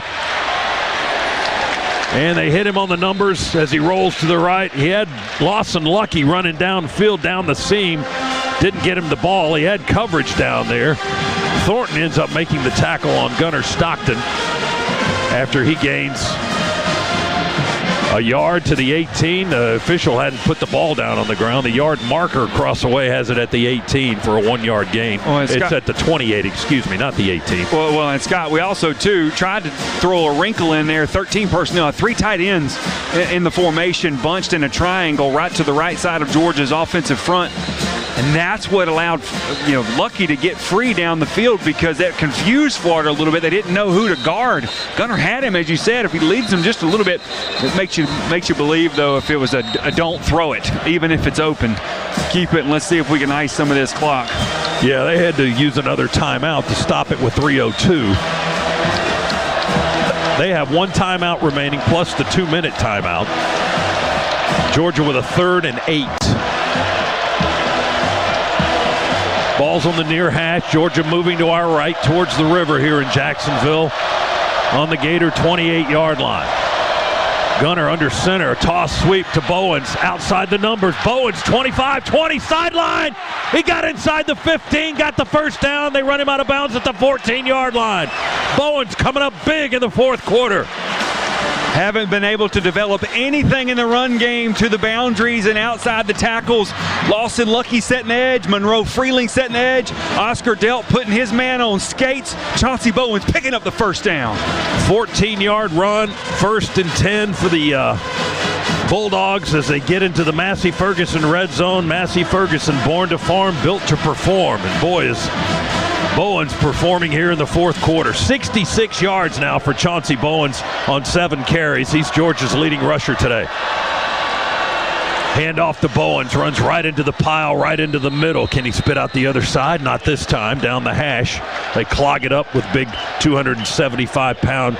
And they hit him on the numbers as he rolls to the right. He had Lawson Lucky running downfield down the seam. Didn't get him the ball. He had coverage down there. Thornton ends up making the tackle on Gunner Stockton after he gains a yard to the 18. The official hadn't put the ball down on the ground. The yard marker across the way has it at the 18 for a 1-yard gain. Well, it's at the 28, excuse me, not the 18. Well, and Scott, we also, too, tried to throw a wrinkle in there. 13 personnel, 3 tight ends in the formation, bunched in a triangle right to the right side of Georgia's offensive front. And that's what allowed, Lucky to get free down the field, because that confused Florida a little bit. They didn't know who to guard. Gunner had him, as you said. If he leads them just a little bit, it makes you believe, though, if it was a don't throw it, even if it's open. Keep it, and let's see if we can ice some of this clock. Yeah, they had to use another timeout to stop it with 3:02. They have 1 timeout remaining plus the 2-minute timeout. Georgia with a 3rd and 8. Ball's on the near hash. Georgia moving to our right towards the river here in Jacksonville on the Gator 28-yard line. Gunner under center, toss sweep to Bowens, outside the numbers. Bowens 25-20 sideline. He got inside the 15, got the first down. They run him out of bounds at the 14-yard line. Bowens coming up big in the 4th quarter. Haven't been able to develop anything in the run game to the boundaries and outside the tackles. Lawson Lucky setting edge. Monroe Freeling setting edge. Oscar Delp putting his man on skates. Chauncey Bowens picking up the first down. 14-yard run. 1st and 10 for the Bulldogs as they get into the Massey Ferguson red zone. Massey Ferguson, born to farm, built to perform. And boy, is Bowens performing here in the 4th quarter. 66 yards now for Chauncey Bowens on 7 carries. He's Georgia's leading rusher today. Hand off to Bowens, runs right into the pile, right into the middle. Can he spit out the other side? Not this time. Down the hash. They clog it up with big 275-pound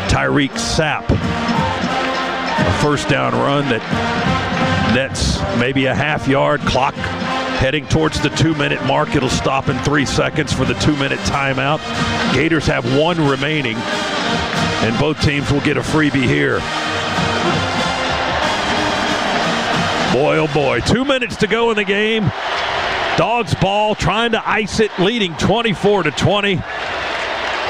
Tyreek Sapp. A 1st down run that nets maybe a half-yard. Clock heading towards the 2-minute mark. It'll stop in 3 seconds for the 2-minute timeout. Gators have 1 remaining, and both teams will get a freebie here. Boy, oh boy, 2 minutes to go in the game. Dogs ball, trying to ice it, leading 24-20.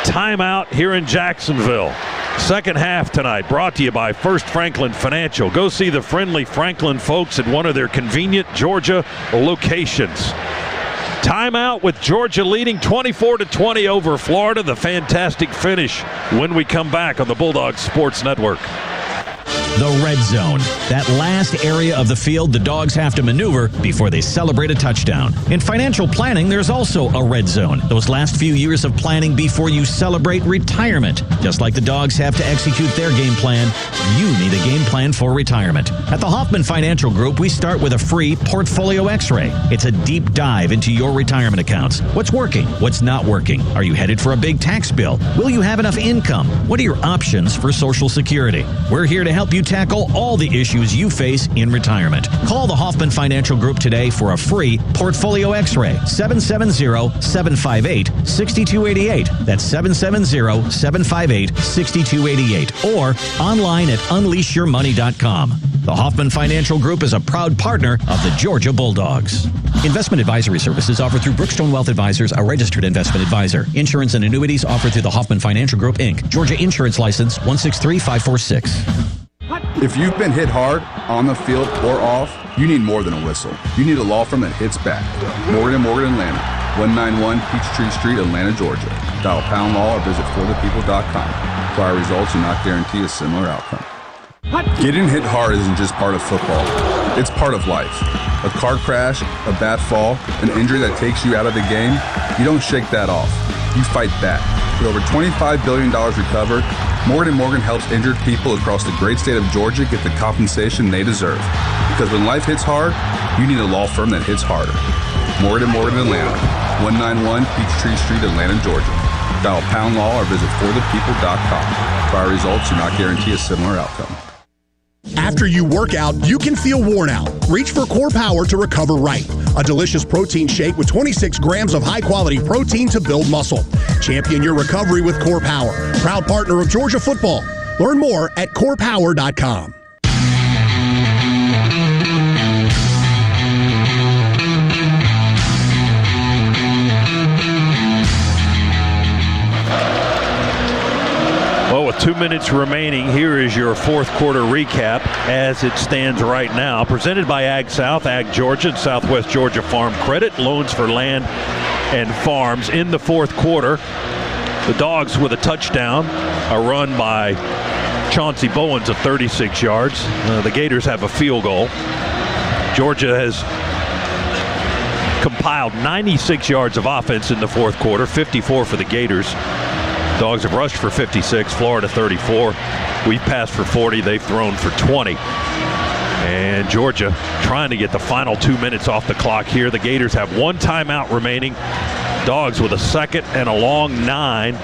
Timeout here in Jacksonville. 2nd half tonight, brought to you by First Franklin Financial. Go see the friendly Franklin folks at one of their convenient Georgia locations. Timeout with Georgia leading 24-20 over Florida. The fantastic finish when we come back on the Bulldogs Sports Network. The red zone, that last area of the field the Dogs have to maneuver before they celebrate a touchdown. In financial planning, there's also a red zone. Those last few years of planning before you celebrate retirement. Just like the Dogs have to execute their game plan, you need a game plan for retirement. At the Hoffman Financial Group, we start with a free portfolio x-ray. It's a deep dive into your retirement accounts. What's working? What's not working? Are you headed for a big tax bill? Will you have enough income? What are your options for Social Security? We're here to help you tackle all the issues you face in retirement. Call the Hoffman Financial Group today for a free portfolio x-ray. 770-758-6288. That's 770-758-6288. Or online at unleashyourmoney.com. The Hoffman Financial Group is a proud partner of the Georgia Bulldogs. Investment advisory services offered through Brookstone Wealth Advisors, a registered investment advisor. Insurance and annuities offered through the Hoffman Financial Group, Inc. Georgia Insurance License 163546. If you've been hit hard, on the field or off, you need more than a whistle. You need a law firm that hits back. Morgan & Morgan Atlanta, 191 Peachtree Street, Atlanta, Georgia. Dial pound law or visit forthepeople.com. Prior results do not guarantee a similar outcome. Getting hit hard isn't just part of football. It's part of life. A car crash, a bad fall, an injury that takes you out of the game, you don't shake that off. You fight back. With over $25 billion recovered, Morgan & Morgan helps injured people across the great state of Georgia get the compensation they deserve. Because when life hits hard, you need a law firm that hits harder. Morgan & Morgan Atlanta, 191 Peachtree Street, Atlanta, Georgia. Dial pound law or visit forthepeople.com. Prior results do not guarantee a similar outcome. After you work out, you can feel worn out. Reach for Core Power to recover right. A delicious protein shake with 26 grams of high-quality protein to build muscle. Champion your recovery with Core Power. Proud partner of Georgia football. Learn more at corepower.com. Well, with 2 minutes remaining, here is your fourth quarter recap as it stands right now. Presented by Ag South, Ag Georgia, and Southwest Georgia Farm Credit. Loans for land and farms. In the fourth quarter, the Dogs with a touchdown, a run by Chauncey Bowens of 36 yards. The Gators have a field goal. Georgia has compiled 96 yards of offense in the fourth quarter, 54 for the Gators. Dogs have rushed for 56, Florida 34. We've passed for 40, they've thrown for 20. And Georgia trying to get the final 2 minutes off the clock here. The Gators have one timeout remaining. Dogs with a second and a long 9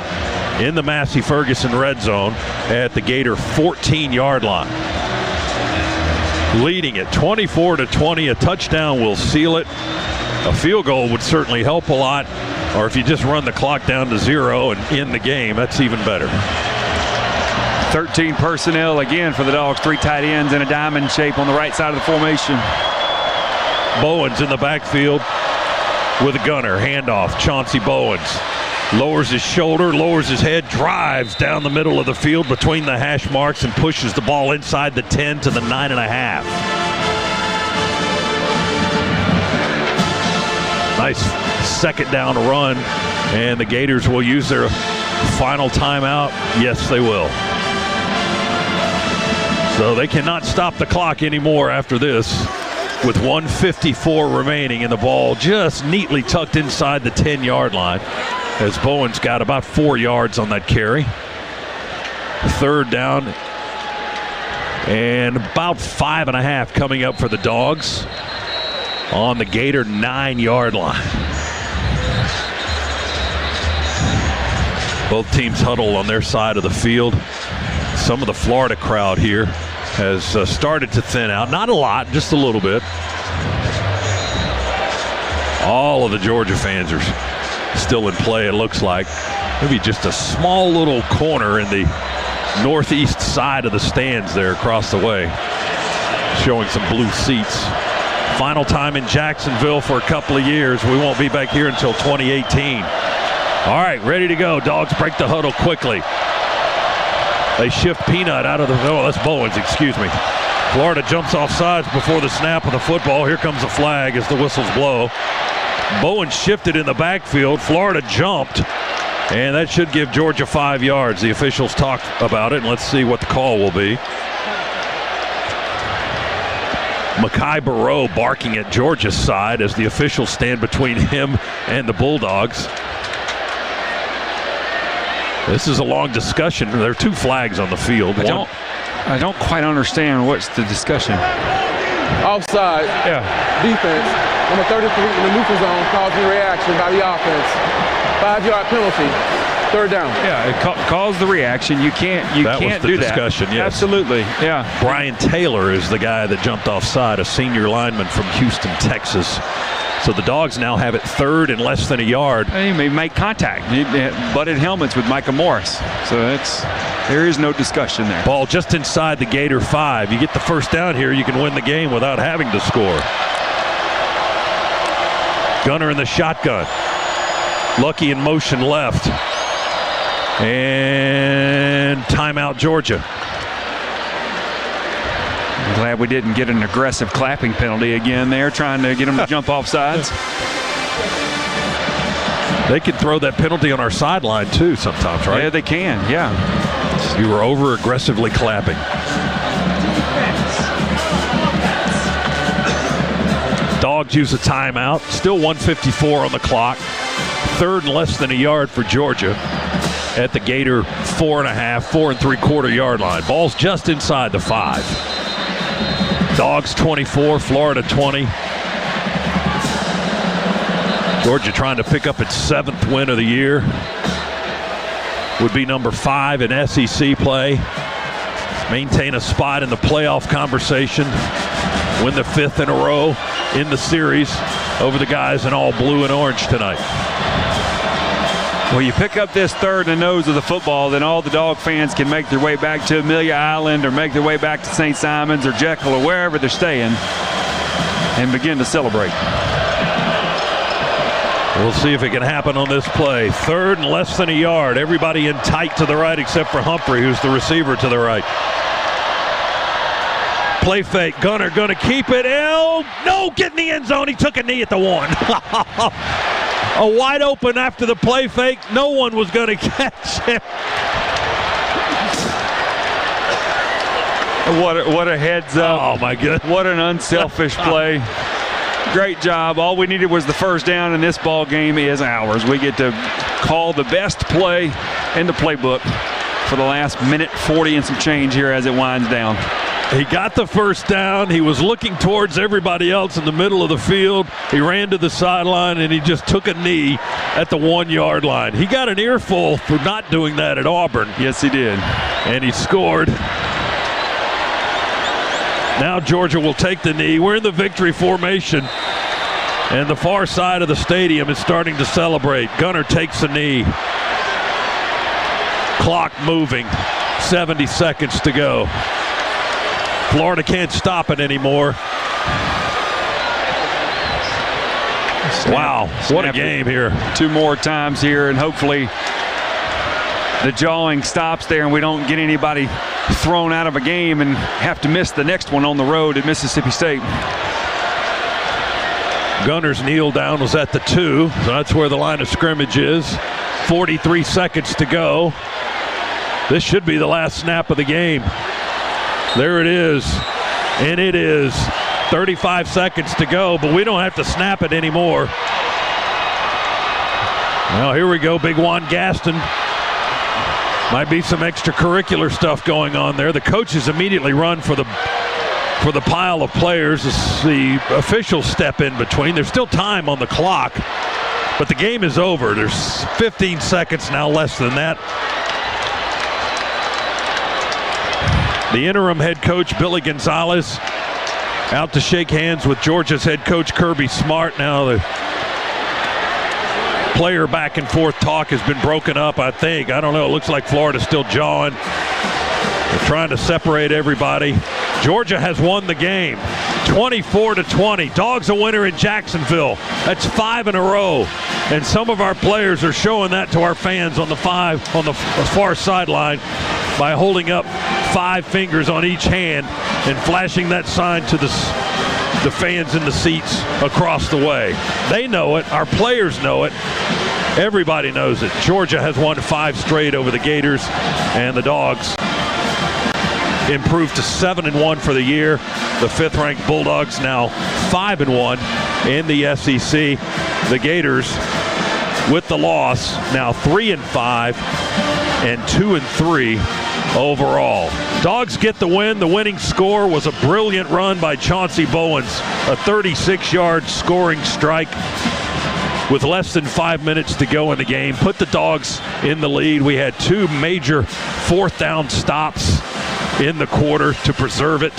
in the Massey Ferguson red zone at the Gator 14-yard line. Leading it 24-20. A touchdown will seal it. A field goal would certainly help a lot. Or if you just run the clock down to 0 and end the game, that's even better. 13 personnel again for the Dogs. 3 tight ends in a diamond shape on the right side of the formation. Bowens in the backfield with a gunner. Handoff. Chauncey Bowens lowers his shoulder, lowers his head, drives down the middle of the field between the hash marks and pushes the ball inside the 10 to the 9.5. Nice second down run, and the Gators will use their final timeout. Yes, they will. So they cannot stop the clock anymore after this with 1:54 remaining, and the ball just neatly tucked inside the 10-yard line as Bowens got about 4 yards on that carry. Third down and about 5.5 coming up for the Dogs on the Gator 9-yard line. Both teams huddle on their side of the field. Some of the Florida crowd here has started to thin out. Not a lot, just a little bit. All of the Georgia fans are still in play, it looks like. Maybe just a small little corner in the northeast side of the stands there across the way, showing some blue seats. Final time in Jacksonville for a couple of years. We won't be back here until 2018. All right, ready to go. Dogs break the huddle quickly. They shift Peanut out of the, oh, that's Bowens, excuse me. Florida jumps off sides before the snap of the football. Here comes the flag as the whistles blow. Bowens shifted in the backfield. Florida jumped, and that should give Georgia 5 yards. The officials talked about it, and let's see what the call will be. Mekhi Barrow barking at Georgia's side as the officials stand between him and the Bulldogs. This is a long discussion. There are 2 flags on the field. I don't quite understand what's the discussion. Offside. Yeah. Defense. Number 33 in the neutral zone causing reaction by the offense. 5-yard penalty. Third down. Yeah, it caused the reaction. You can't do that. That was the discussion, yes. Absolutely, yeah. Brian Taylor is the guy that jumped offside, a senior lineman from Houston, Texas. So the Dogs now have it third and less than a yard. He may make contact. He butted helmets with Micah Morris. So there is no discussion there. Ball just inside the Gator 5. You get the first down here, you can win the game without having to score. Gunner in the shotgun. Lucky in motion left. And timeout, Georgia. I'm glad we didn't get an aggressive clapping penalty again there, trying to get them to jump off sides. They can throw that penalty on our sideline too sometimes, right? Yeah, they can, yeah. You were over aggressively clapping. Dogs use a timeout. Still 1:54 on the clock. Third and less than a yard for Georgia at the Gator 4.5, 4 3/4 yard line. Ball's just inside the 5. Dogs 24, Florida 20. Georgia trying to pick up its 7th win of the year. Would be number 5 in SEC play. Maintain a spot in the playoff conversation. Win the 5th in a row in the series over the guys in all blue and orange tonight. Well, you pick up this third in the nose of the football, then all the Dog fans can make their way back to Amelia Island or make their way back to St. Simons or Jekyll or wherever they're staying and begin to celebrate. We'll see if it can happen on this play. Third and less than a yard. Everybody in tight to the right except for Humphrey, who's the receiver to the right. Play fake. Gunner gonna keep it. No, get in the end zone. He took a knee at the 1. A wide open after the play fake. No one was going to catch him. What a heads up. Oh, my goodness. What an unselfish play. Great job. All we needed was the first down, and this ball game is ours. We get to call the best play in the playbook for the last minute 40 and some change here as it winds down. He got the first down. He was looking towards everybody else in the middle of the field. He ran to the sideline, and he just took a knee at the 1 yard line. He got an earful for not doing that at Auburn. Yes, he did. And he scored. Now Georgia will take the knee. We're in the victory formation, and the far side of the stadium is starting to celebrate. Gunner takes a knee. Clock moving. 70 seconds to go. Florida can't stop it anymore. Wow, what a game here. 2 more times here, and hopefully the jawing stops there and we don't get anybody thrown out of a game and have to miss the next one on the road at Mississippi State. Gunner's kneel down was at the 2, so that's where the line of scrimmage is. 43 seconds to go. This should be the last snap of the game. There it is, and it is 35 seconds to go, but we don't have to snap it anymore. Now here we go, Big Juan Gaston. Might be some extracurricular stuff going on there. The coaches immediately run for the pile of players. The officials step in between. There's still time on the clock, but the game is over. There's 15 seconds now, less than that. The interim head coach, Billy Gonzalez, out to shake hands with Georgia's head coach, Kirby Smart. Now the player back and forth talk has been broken up, I think. I don't know. It looks like Florida's still jawing. They're trying to separate everybody. Georgia has won the game, 24-20. Dogs a winner in Jacksonville. That's 5 in a row. And some of our players are showing that to our fans on the far sideline by holding up 5 fingers on each hand and flashing that sign to the fans in the seats across the way. They know it. Our players know it. Everybody knows it. Georgia has won 5 straight over the Gators, and the Dogs improved to 7-1 for the year. The 5th-ranked Bulldogs now 5-1 in the SEC. The Gators, with the loss, now 3-5 and 2-3 overall. Dogs get the win. The winning score was a brilliant run by Chauncey Bowens, a 36-yard scoring strike. with less than 5 minutes to go in the game, put the Dogs in the lead. We had 2 major fourth down stops in the quarter to preserve it.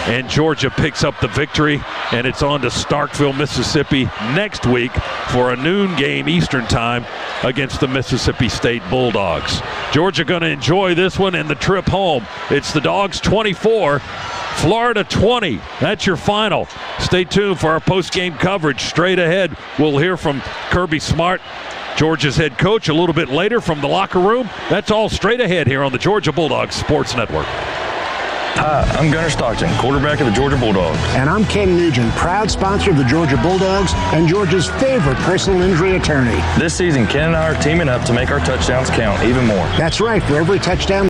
And Georgia picks up the victory, and it's on to Starkville, Mississippi next week for a noon game Eastern time against the Mississippi State Bulldogs. Georgia going to enjoy this one and the trip home. It's the Dogs 24, Florida 20. That's your final. Stay tuned for our post-game coverage. Straight ahead, we'll hear from Kirby Smart, Georgia's head coach, a little bit later from the locker room. That's all straight ahead here on the Georgia Bulldogs Sports Network. Hi, I'm Gunnar Stockton, quarterback of the Georgia Bulldogs. And I'm Ken Nugent, proud sponsor of the Georgia Bulldogs and Georgia's favorite personal injury attorney. This season, Ken and I are teaming up to make our touchdowns count even more. That's right. For every touchdown